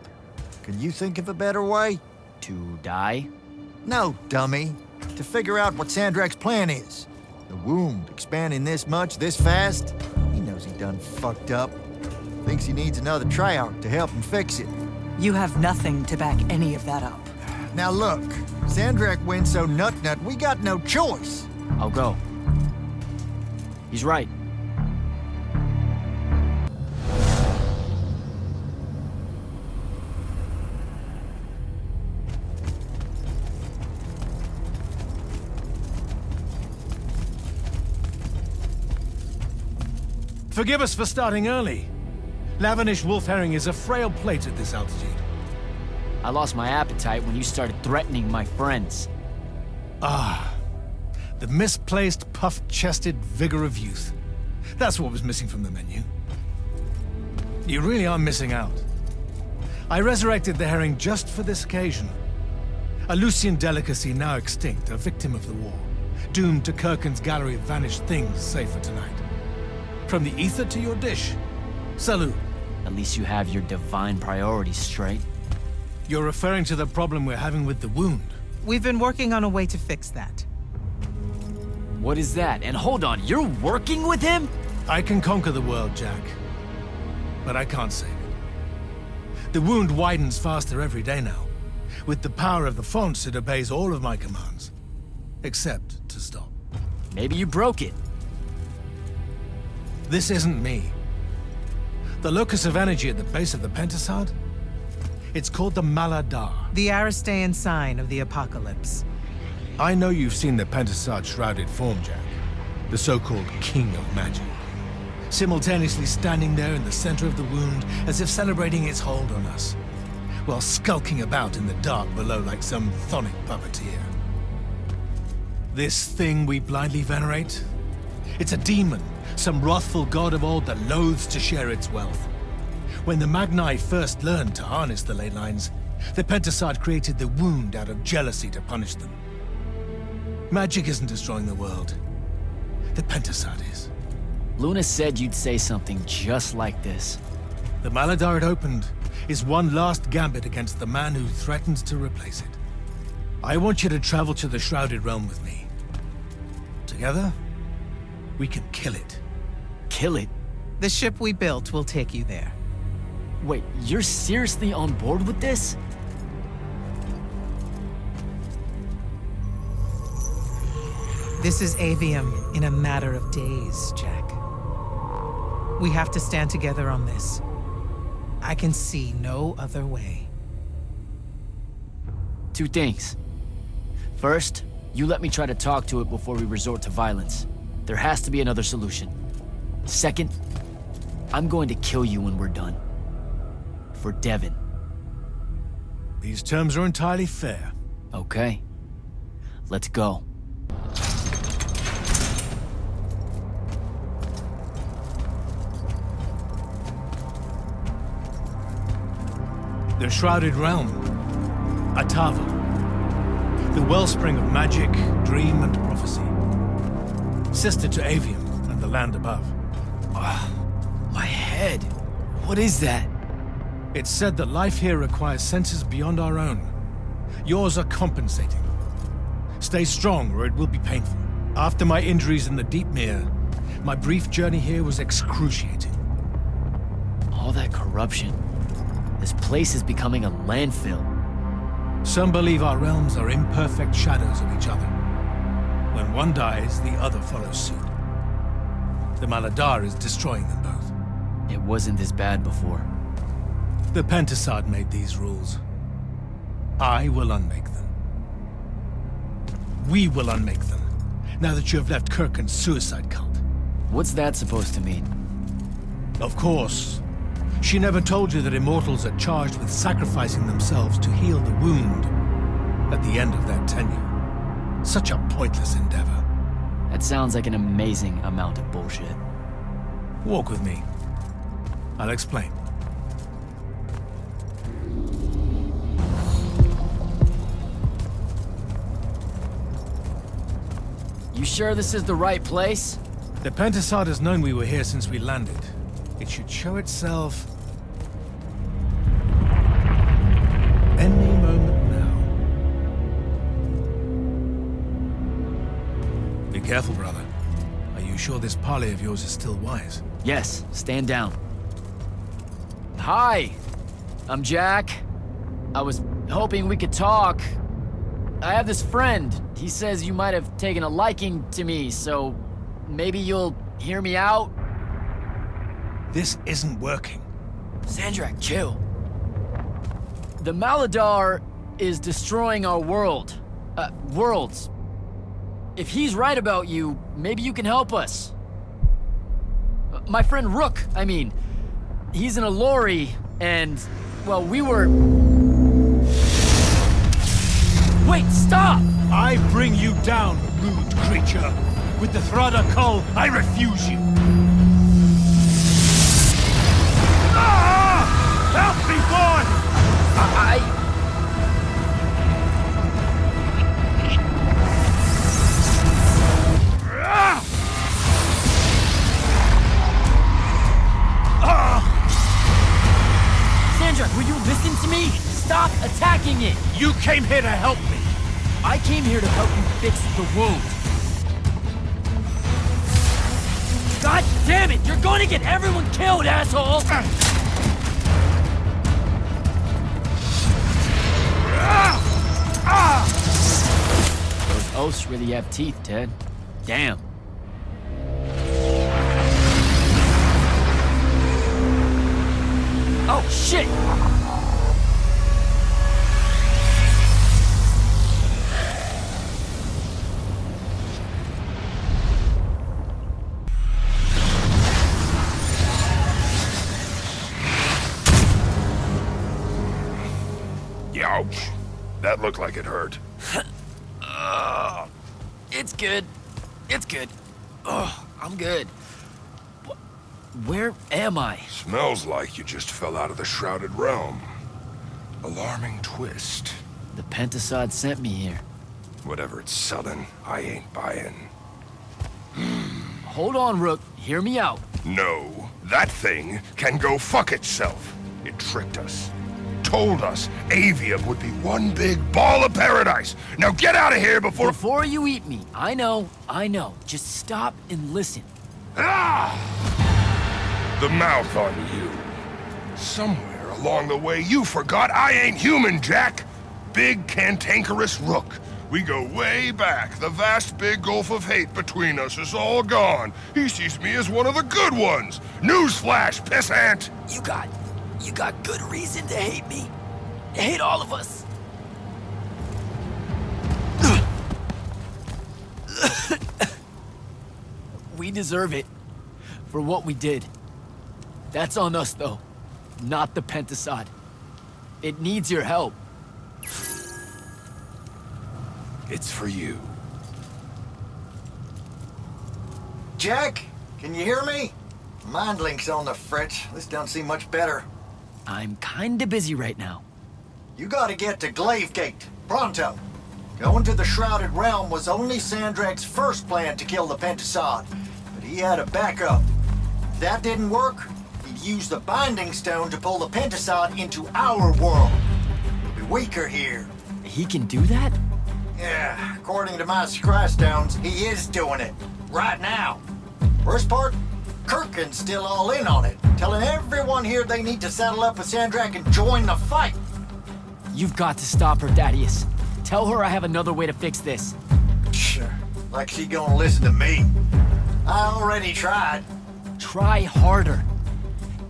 Speaker 1: Can you think of a better way?
Speaker 2: To die?
Speaker 1: No, dummy. To figure out what Sandrak's plan is. The wound expanding this much, this fast? He knows he done fucked up. Thinks he needs another Treyarch to help him fix it.
Speaker 7: You have nothing to back any of that up.
Speaker 1: Now look, Sandrak went so nut-nut, we got no choice.
Speaker 2: I'll go. He's right.
Speaker 14: Forgive us for starting early. Lavinish wolf herring is a frail plate at this altitude.
Speaker 2: I lost my appetite when you started threatening my friends.
Speaker 14: Ah, the misplaced, puff-chested vigor of youth. That's what was missing from the menu. You really are missing out. I resurrected the herring just for this occasion. A Lucian delicacy now extinct, a victim of the war, doomed to Kirkin's gallery of vanished things, save for tonight. From the ether to your dish. Salut.
Speaker 2: At least you have your divine priorities straight.
Speaker 14: You're referring to the problem we're having with the wound.
Speaker 9: We've been working on a way to fix that.
Speaker 2: What is that? And hold on, you're working with him?
Speaker 14: I can conquer the world, Jack. But I can't save it. The wound widens faster every day now. With the power of the fonts, it obeys all of my commands. Except to stop.
Speaker 2: Maybe you broke it.
Speaker 14: This isn't me. The locus of energy at the base of the Pentasod? It's called the Maladar.
Speaker 9: The Aristean sign of the apocalypse.
Speaker 14: I know you've seen the Pentasod shrouded form, Jack. The so-called King of Magic. Simultaneously standing there in the center of the wound as if celebrating its hold on us, while skulking about in the dark below like some chthonic puppeteer. This thing we blindly venerate? It's a demon, some wrathful god of old that loathes to share its wealth. When the Magni first learned to harness the ley lines, the Pentasod created the wound out of jealousy to punish them. Magic isn't destroying the world. The Pentasod is.
Speaker 2: Luna said you'd say something just like this.
Speaker 14: The Maladar it opened is one last gambit against the man who threatened to replace it. I want you to travel to the Shrouded Realm with me. Together, we can kill it.
Speaker 2: Kill it?
Speaker 9: The ship we built will take you there.
Speaker 2: Wait, you're seriously on board with this?
Speaker 9: This is Aveum in a matter of days, Jack. We have to stand together on this. I can see no other way.
Speaker 2: Two things. First, you let me try to talk to it before we resort to violence. There has to be another solution. Second, I'm going to kill you when we're done. For Devon.
Speaker 14: These terms are entirely fair.
Speaker 2: Okay. Let's go.
Speaker 14: The Shrouded Realm. Atava. The wellspring of magic, dream, and prophecy. Sister to Aveum and the land above.
Speaker 2: My head. What is that?
Speaker 14: It's said that life here requires senses beyond our own. Yours are compensating. Stay strong or it will be painful. After my injuries in the Deep Mere, my brief journey here was excruciating.
Speaker 2: All that corruption. This place is becoming a landfill.
Speaker 14: Some believe our realms are imperfect shadows of each other. When one dies, the other follows suit. The Maladar is destroying them both.
Speaker 2: It wasn't this bad before.
Speaker 14: The Pentasod made these rules. I will unmake them. We will unmake them, now that you have left Kirkin's suicide cult.
Speaker 2: What's that supposed to mean?
Speaker 14: Of course. She never told you that Immortals are charged with sacrificing themselves to heal the wound at the end of their tenure. Such a pointless endeavor.
Speaker 2: That sounds like an amazing amount of bullshit.
Speaker 14: Walk with me. I'll explain.
Speaker 2: You sure this is the right place?
Speaker 14: The Pentasod has known we were here since we landed. It should show itself any moment now. Be careful, brother. Are you sure this parley of yours is still wise?
Speaker 2: Yes, stand down. Hi, I'm Jack. I was hoping we could talk. I have this friend. He says you might have taken a liking to me, so maybe you'll hear me out?
Speaker 14: This isn't working.
Speaker 2: Sandrak, chill. The Maladar is destroying our world. Worlds. If he's right about you, maybe you can help us. My friend Rook, I mean. He's in a lorry, and, well, we were... Wait, stop!
Speaker 4: I bring you down, rude creature. With the Thrada Cull, I refuse you. Ah! Help me, boy!
Speaker 2: Sandra, will you listen to me? Stop attacking it!
Speaker 4: You came here to help me.
Speaker 2: I came here to help you fix the wound. God damn it! You're going to get everyone killed, asshole! Those oaths really have teeth, Ted. Damn. Oh, shit!
Speaker 17: Ouch. That looked like it hurt.
Speaker 2: It's good. It's good. Oh, I'm good. Where am I?
Speaker 17: Smells like you just fell out of the Shrouded Realm. Alarming twist.
Speaker 2: The Pentasod sent me here.
Speaker 17: Whatever it's selling, I ain't buying.
Speaker 2: Hold on, Rook. Hear me out.
Speaker 17: No, that thing can go fuck itself. It tricked us. Told us Aveum would be one big ball of paradise. Now get out of here before...
Speaker 2: Before you eat me. I know. Just stop and listen.
Speaker 17: Ah! The mouth on you. Somewhere along the way you forgot I ain't human, Jack. Big cantankerous Rook. We go way back. The vast big gulf of hate between us is all gone. He sees me as one of the good ones. Newsflash, pissant!
Speaker 2: You got good reason to hate me. Hate all of us. We deserve it for what we did. That's on us, though, not the Pentasod. It needs your help.
Speaker 17: It's for you.
Speaker 1: Jack, can you hear me? Mind link's on the fritz. This don't seem much better.
Speaker 2: I'm kinda busy right now.
Speaker 1: You gotta get to Glavegate, pronto. Going to the Shrouded Realm was only Sandrak's first plan to kill the Pentasod, but he had a backup. If that didn't work, he'd use the Binding Stone to pull the Pentasod into our world. He'll be weaker here.
Speaker 2: He can do that?
Speaker 1: Yeah, according to my scry stones, he is doing it. Right now. Worst part? Kirkin's still all in on it, telling everyone here they need to saddle up with Sandrak and join the fight.
Speaker 2: You've got to stop her, Thaddeus. Tell her I have another way to fix this.
Speaker 1: Sure. Like she gonna listen to me. I already tried.
Speaker 2: Try harder.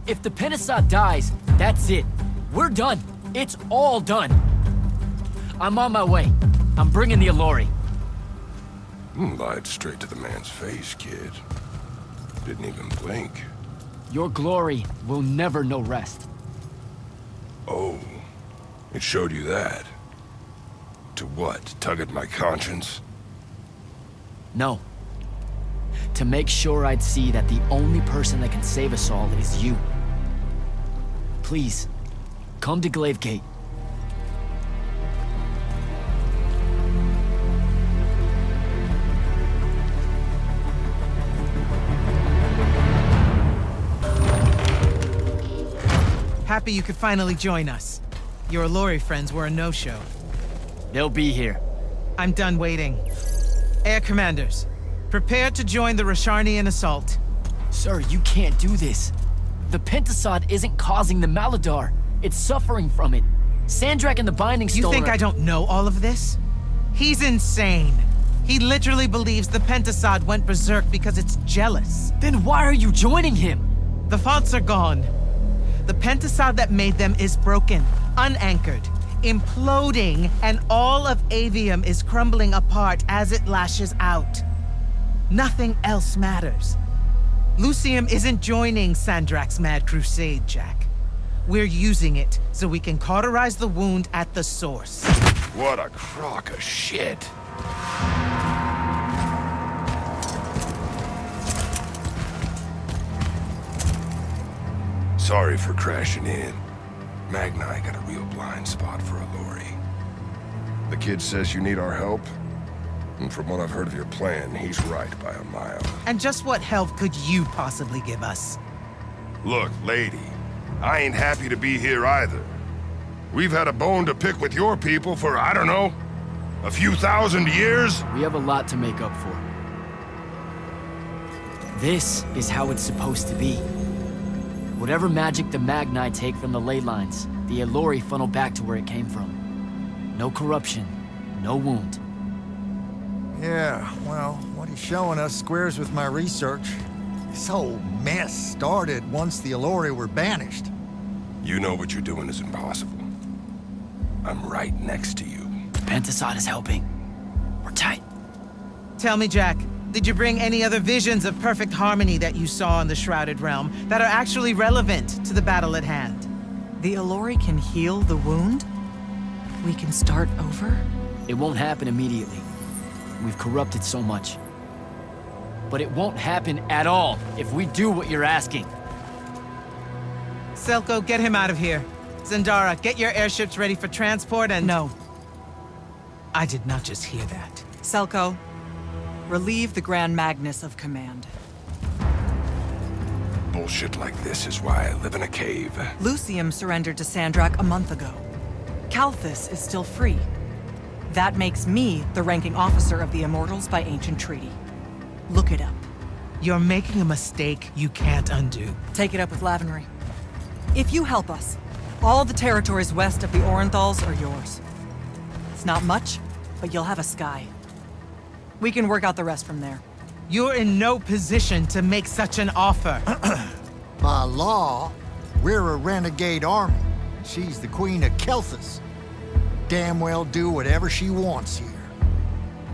Speaker 2: If the Pentasod dies, that's it. We're done. It's all done. I'm on my way. I'm bringing the Allori.
Speaker 17: Lied straight to the man's face, kid. Didn't even blink.
Speaker 2: Your glory will never know rest.
Speaker 17: Oh, it showed you that. To what? Tug at my conscience?
Speaker 2: No. To make sure I'd see that the only person that can save us all is you. Please, come to Glavegate.
Speaker 9: Happy you could finally join us. Your Allori friends were a no-show.
Speaker 2: They'll be here.
Speaker 9: I'm done waiting. Air Commanders, prepare to join the Rasharnian assault.
Speaker 2: Sir, you can't do this. The Pentasod isn't causing the Maladar. It's suffering from it. Sandrak and the Binding Stone
Speaker 9: You think I don't know all of this? He's insane. He literally believes the Pentasod went berserk because it's jealous.
Speaker 2: Then why are you joining him?
Speaker 9: The faults are gone. The Pentasod that made them is broken, unanchored, imploding, and all of Aveum is crumbling apart as it lashes out. Nothing else matters. Lucium isn't joining Sandrak's mad crusade, Jack. We're using it so we can cauterize the wound at the source.
Speaker 17: What a crock of shit. Sorry for crashing in. Magna got a real blind spot for Allori. The kid says you need our help, and from what I've heard of your plan, he's right by a mile.
Speaker 9: And just what help could you possibly give us?
Speaker 17: Look, lady, I ain't happy to be here either. We've had a bone to pick with your people for, I don't know, a few thousand years?
Speaker 2: We have a lot to make up for. This is how it's supposed to be. Whatever magic the Magni take from the ley lines, the Allori funnel back to where it came from. No corruption, no wound.
Speaker 1: Yeah, well, what he's showing us squares with my research. This whole mess started once the Allori were banished.
Speaker 17: You know what you're doing is impossible. I'm right next to you.
Speaker 2: Pentasod is helping. We're tight.
Speaker 9: Tell me, Jack, did you bring any other visions of perfect harmony that you saw in the Shrouded Realm that are actually relevant to the battle at hand?
Speaker 7: The Allori can heal the wound? We can start over?
Speaker 2: It won't happen immediately. We've corrupted so much. But it won't happen at all if we do what you're asking.
Speaker 9: Selko, get him out of here. Zendara, get your airships ready for transport and—
Speaker 7: No.
Speaker 9: I did not just hear that.
Speaker 7: Selko, relieve the Grand Magnus of command.
Speaker 17: Bullshit like this is why I live in a cave.
Speaker 7: Lucium surrendered to Sandrak a month ago. Kalthus is still free. That makes me the ranking officer of the Immortals by ancient treaty. Look it up.
Speaker 9: You're making a mistake you can't undo.
Speaker 7: Take it up with Lavenry. If you help us, all the territories west of the Orenthals are yours. It's not much, but you'll have a sky. We can work out the rest from there.
Speaker 9: You're in no position to make such an offer.
Speaker 1: By law, we're a renegade army. She's the queen of Kelthus. Damn well do whatever she wants here.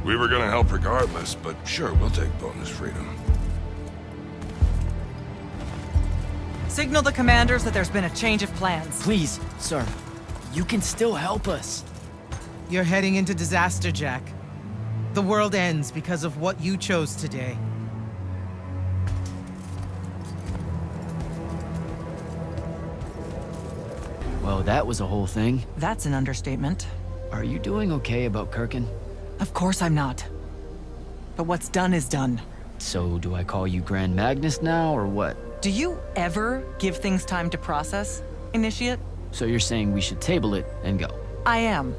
Speaker 17: We were gonna help regardless, but sure, we'll take bonus freedom.
Speaker 7: Signal the commanders that there's been a change of plans.
Speaker 2: Please, sir. You can still help us.
Speaker 9: You're heading into disaster, Jack. The world ends because of what you chose today.
Speaker 2: Well, that was a whole thing.
Speaker 7: That's an understatement.
Speaker 2: Are you doing okay about Kirkin?
Speaker 7: Of course I'm not. But what's done is done.
Speaker 2: So, do I call you Grand Magnus now, or what?
Speaker 7: Do you ever give things time to process, Initiate?
Speaker 2: So you're saying we should table it and go?
Speaker 7: I am.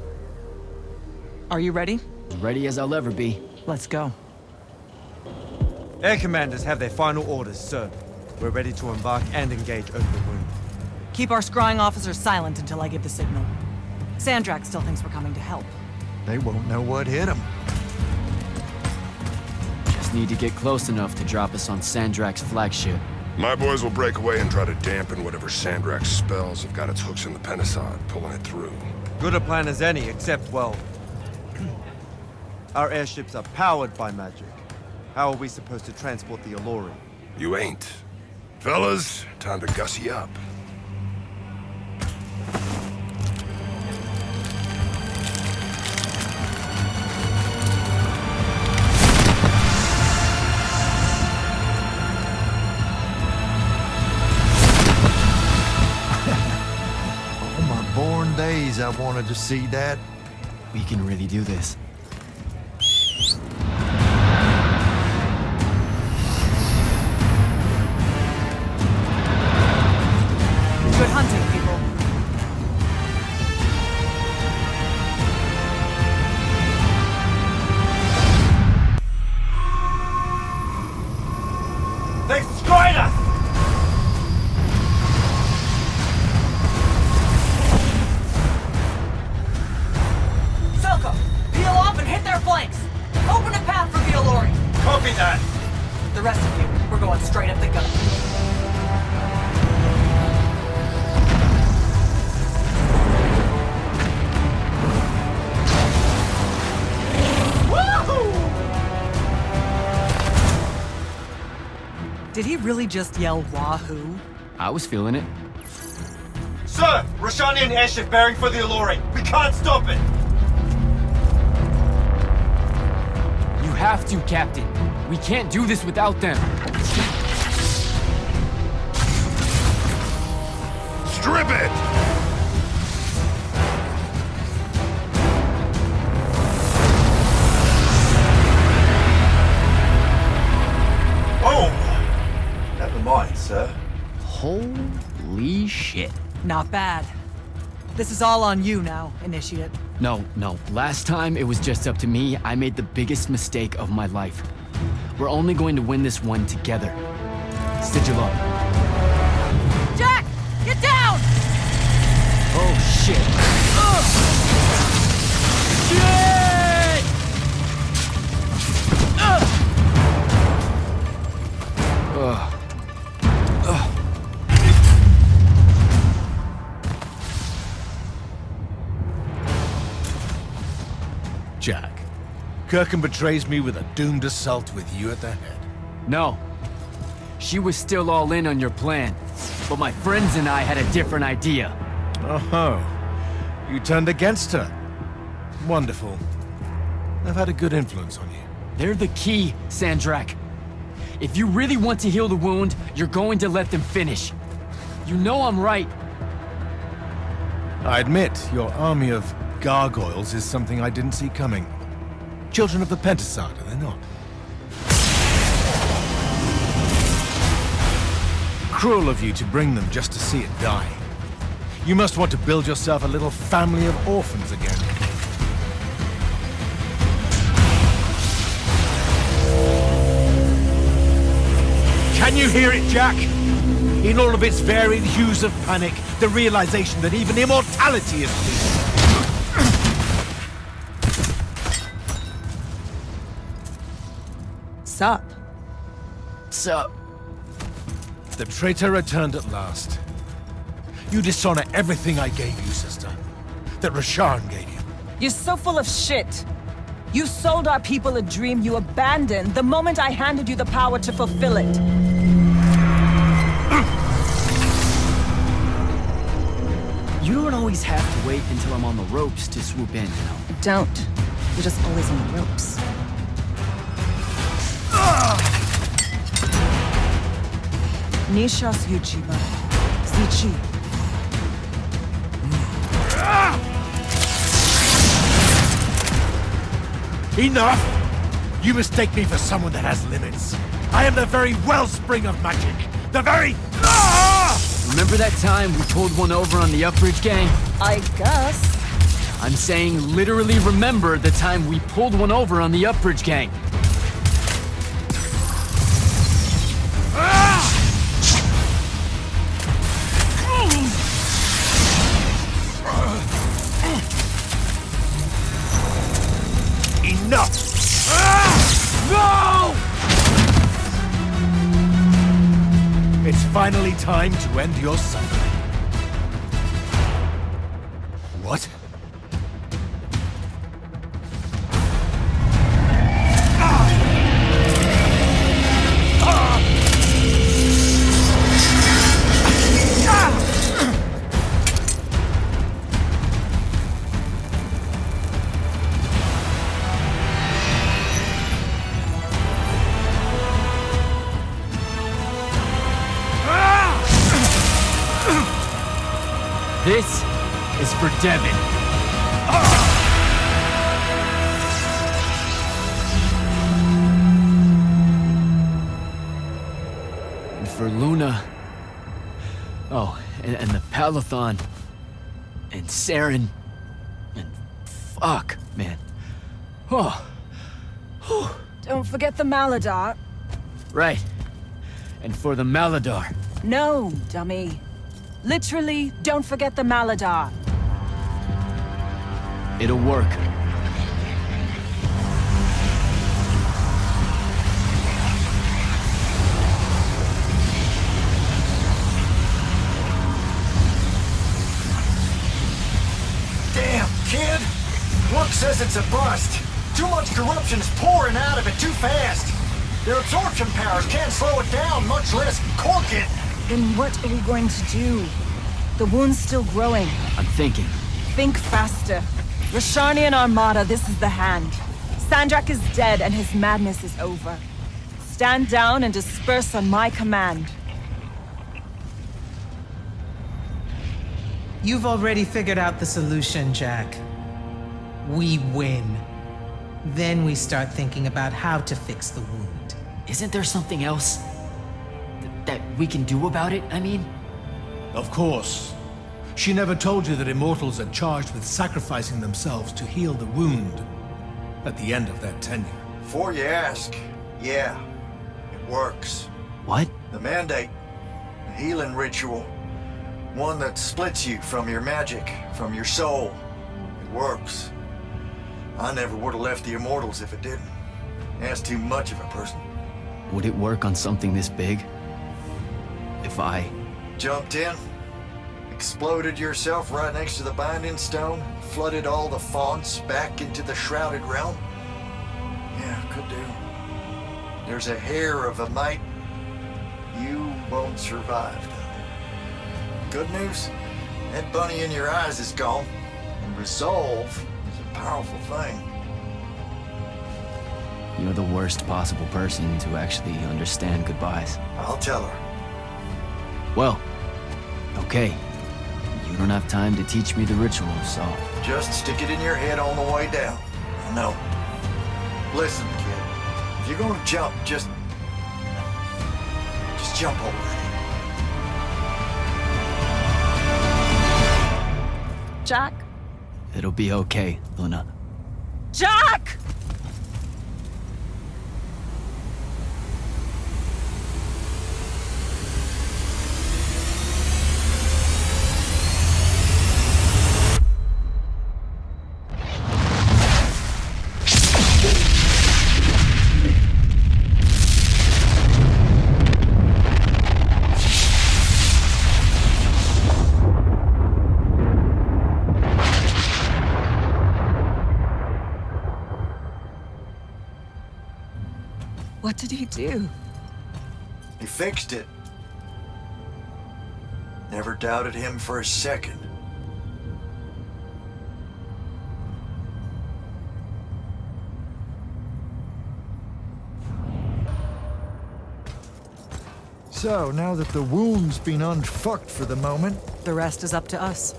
Speaker 7: Are you ready?
Speaker 2: As ready as I'll ever be.
Speaker 7: Let's go.
Speaker 11: Air commanders have their final orders, sir. We're ready to embark and engage over the wound.
Speaker 7: Keep our scrying officers silent until I give the signal. Sandrak still thinks we're coming to help.
Speaker 1: They won't know what hit them.
Speaker 2: Just need to get close enough to drop us on Sandrak's flagship.
Speaker 17: My boys will break away and try to dampen whatever Sandrak's spells have got its hooks in the Pentasod, pulling it through.
Speaker 11: Good a plan as any, except, well, our airships are powered by magic. How are we supposed to transport the Allori?
Speaker 17: You ain't. Fellas, time to gussy up.
Speaker 1: All my born days I wanted to see that.
Speaker 2: We can really do this.
Speaker 7: Good hunting, people.
Speaker 4: They've destroyed us!
Speaker 7: Selko, peel off and hit their flanks. Open a path for the Allori.
Speaker 4: Copy that.
Speaker 7: The rest of you, we're going straight up the gun. Did he really just yell wahoo?
Speaker 2: I was feeling it.
Speaker 11: Sir! Roshanian airship bearing for the Allure! We can't stop it!
Speaker 2: You have to, Captain. We can't do this without them.
Speaker 17: Strip it!
Speaker 11: Oh! Never mind, sir.
Speaker 2: Holy shit.
Speaker 7: Not bad. This is all on you now, Initiate.
Speaker 2: No. Last time it was just up to me, I made the biggest mistake of my life. We're only going to win this one together. Sigil up.
Speaker 16: Jack! Get down!
Speaker 2: Oh, shit. Shit!
Speaker 14: Jack, Kirkham betrays me with a doomed assault with you at the head.
Speaker 2: No. She was still all in on your plan. But my friends and I had a different idea.
Speaker 14: Oh, you turned against her. Wonderful. I've had a good influence on you.
Speaker 2: They're the key, Sandrak. If you really want to heal the wound, you're going to let them finish. You know I'm right.
Speaker 14: I admit, your army of gargoyles is something I didn't see coming. Children of the Pentasad, are they not? Cruel of you to bring them just to see it die. You must want to build yourself a little family of orphans again. Can you hear it, Jack? In all of its varied hues of panic, the realization that even immortality is fleeting.
Speaker 12: Sup?
Speaker 2: Sup?
Speaker 14: The traitor returned at last. You dishonor everything I gave you, sister. That Rasharn gave you.
Speaker 3: You're so full of shit. You sold our people a dream you abandoned the moment I handed you the power to fulfill it.
Speaker 2: You don't always have to wait until I'm on the ropes to swoop in, you know?
Speaker 3: Don't. You're just always on the ropes. Nishas Yuchiba. Zichi.
Speaker 14: Enough! You mistake me for someone that has limits. I am the very wellspring of magic. The very...
Speaker 2: Remember that time we pulled one over on the Upbridge gang?
Speaker 3: I guess.
Speaker 2: I'm saying literally remember the time we pulled one over on the Upbridge gang.
Speaker 14: Enough!
Speaker 2: No!
Speaker 14: It's finally time to end your suffering. What?
Speaker 2: This is for Devin. And for Luna. Oh, and the Palathon. And Saren. And fuck, man. Oh.
Speaker 3: Don't forget the Maladar.
Speaker 2: Right. And for the Maladar.
Speaker 3: No, dummy. Literally, don't forget the Maladar.
Speaker 2: It'll work.
Speaker 1: Damn, kid! Work says it's a bust. Too much corruption's pouring out of it too fast. Their absorption powers can't slow it down, much less cork it.
Speaker 3: Then what are we going to do? The wound's still growing.
Speaker 2: I'm thinking.
Speaker 3: Think faster. Rasharnian Armada, this is the hand. Sandrak is dead and his madness is over. Stand down and disperse on my command.
Speaker 9: You've already figured out the solution, Jack. We win. Then we start thinking about how to fix the wound.
Speaker 2: Isn't there something else that we can do about it, I mean?
Speaker 14: Of course. She never told you that Immortals are charged with sacrificing themselves to heal the wound at the end of their tenure.
Speaker 1: Before you ask, yeah, it works.
Speaker 2: What?
Speaker 1: The Mandate. The healing ritual. One that splits you from your magic, from your soul. It works. I never would have left the Immortals if it didn't. That's too much of a person.
Speaker 2: Would it work on something this big? If I...
Speaker 1: Jumped in, exploded yourself right next to the Binding Stone, flooded all the fonts back into the Shrouded Realm? Yeah, could do. There's a hair of a mite. You won't survive, though. Good news? That bunny in your eyes is gone. And resolve is a powerful thing.
Speaker 2: You're the worst possible person to actually understand goodbyes.
Speaker 1: I'll tell her.
Speaker 2: Well, okay. You don't have time to teach me the ritual, so...
Speaker 1: Just stick it in your head on the way down. I know. Listen, kid. If you're gonna jump, just jump already.
Speaker 3: Jack?
Speaker 2: It'll be okay, Luna.
Speaker 3: Jack! What did he do?
Speaker 1: He fixed it. Never doubted him for a second. So, now that the wound's been unfucked for the moment...
Speaker 7: The rest is up to us.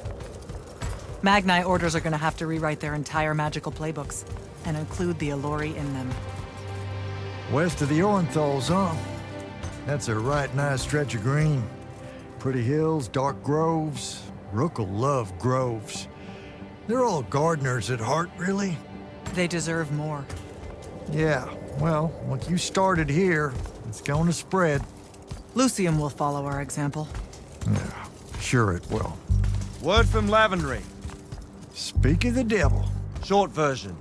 Speaker 7: Magni orders are gonna have to rewrite their entire magical playbooks, and include the Alluri in them.
Speaker 1: West of the Orenthals, huh? That's a right nice stretch of green. Pretty hills, dark groves. Rook'll love groves. They're all gardeners at heart, really.
Speaker 7: They deserve more.
Speaker 1: Yeah, well, once you started here, it's gonna spread.
Speaker 7: Lucium will follow our example.
Speaker 1: Yeah, sure it will.
Speaker 11: Word from Lavendry.
Speaker 1: Speak of the devil.
Speaker 11: Short version.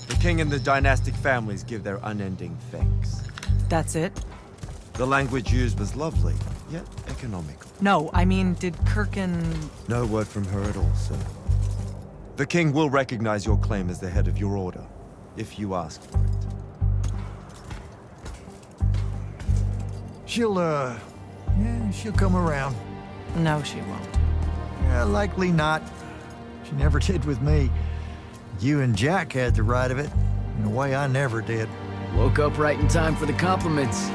Speaker 11: The king and the dynastic families give their unending thanks.
Speaker 7: That's it?
Speaker 11: The language used was lovely, yet economical.
Speaker 7: No, I mean, did Kirkin...
Speaker 11: No word from her at all, sir. The king will recognize your claim as the head of your order, if you ask for it.
Speaker 1: She'll come around.
Speaker 7: No, she won't.
Speaker 1: Yeah, likely not. She never did with me. You and Jack had the right of it, in a way I never did.
Speaker 2: Woke up right in time for the compliments.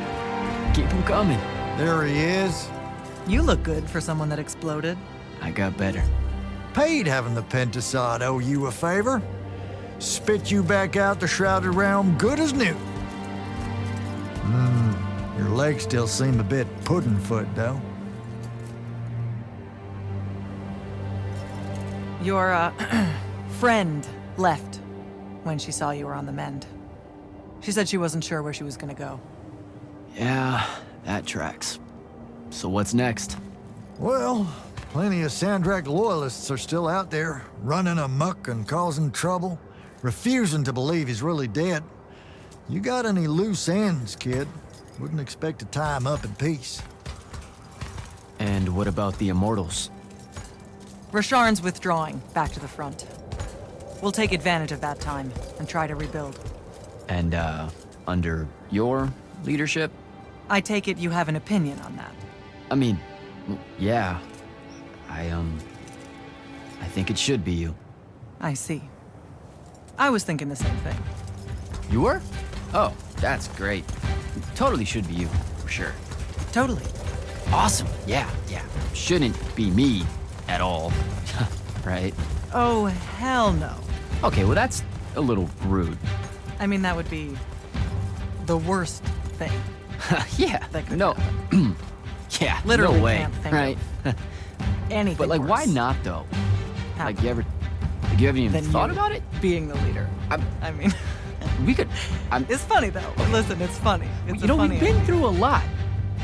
Speaker 2: Keep them coming.
Speaker 1: There he is.
Speaker 7: You look good for someone that exploded.
Speaker 2: I got better.
Speaker 1: Paid having the Pentasod owe you a favor. Spit you back out the Shrouded Realm good as new. Your legs still seem a bit pudding-foot, though.
Speaker 7: Your, friend left when she saw you were on the mend. She said she wasn't sure where she was gonna go.
Speaker 2: Yeah, that tracks. So what's next?
Speaker 1: Well, plenty of Sandrak loyalists are still out there, running amok and causing trouble, refusing to believe he's really dead. You got any loose ends, kid? Wouldn't expect to tie him up in peace.
Speaker 2: And what about the Immortals?
Speaker 7: Rasharn's withdrawing back to the front. We'll take advantage of that time and try to rebuild.
Speaker 2: And, under your leadership?
Speaker 7: I take it you have an opinion on that.
Speaker 2: I mean, yeah. I think it should be you.
Speaker 7: I see. I was thinking the same thing.
Speaker 2: You were? Oh, that's great. Totally should be you, for sure.
Speaker 7: Totally.
Speaker 2: Awesome. Yeah. Shouldn't be me at all. Right?
Speaker 7: Oh, hell no.
Speaker 2: Okay, well, that's a little rude.
Speaker 7: I mean, that would be the worst thing.
Speaker 2: Yeah.
Speaker 7: That could
Speaker 2: no.
Speaker 7: happen.
Speaker 2: Yeah.
Speaker 7: Literally
Speaker 2: no way.
Speaker 7: can't think
Speaker 2: right?
Speaker 7: of anything
Speaker 2: But like,
Speaker 7: worse.
Speaker 2: why not though? Like, you haven't even
Speaker 7: Than
Speaker 2: thought
Speaker 7: you
Speaker 2: about it?
Speaker 7: Being the leader. I mean,
Speaker 2: we could.
Speaker 7: It's funny though. Listen, it's funny. It's
Speaker 2: You know,
Speaker 7: funny
Speaker 2: we've been
Speaker 7: idea.
Speaker 2: through a lot.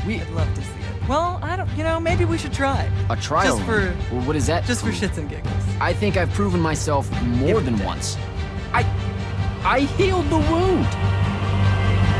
Speaker 7: I'd love to see it. Well, I don't. You know, maybe we should try.
Speaker 2: A trial.
Speaker 7: Just for.
Speaker 2: Well, what is that?
Speaker 7: Just
Speaker 2: prove?
Speaker 7: for shits and giggles.
Speaker 2: I think I've proven myself more than once. I healed the wound.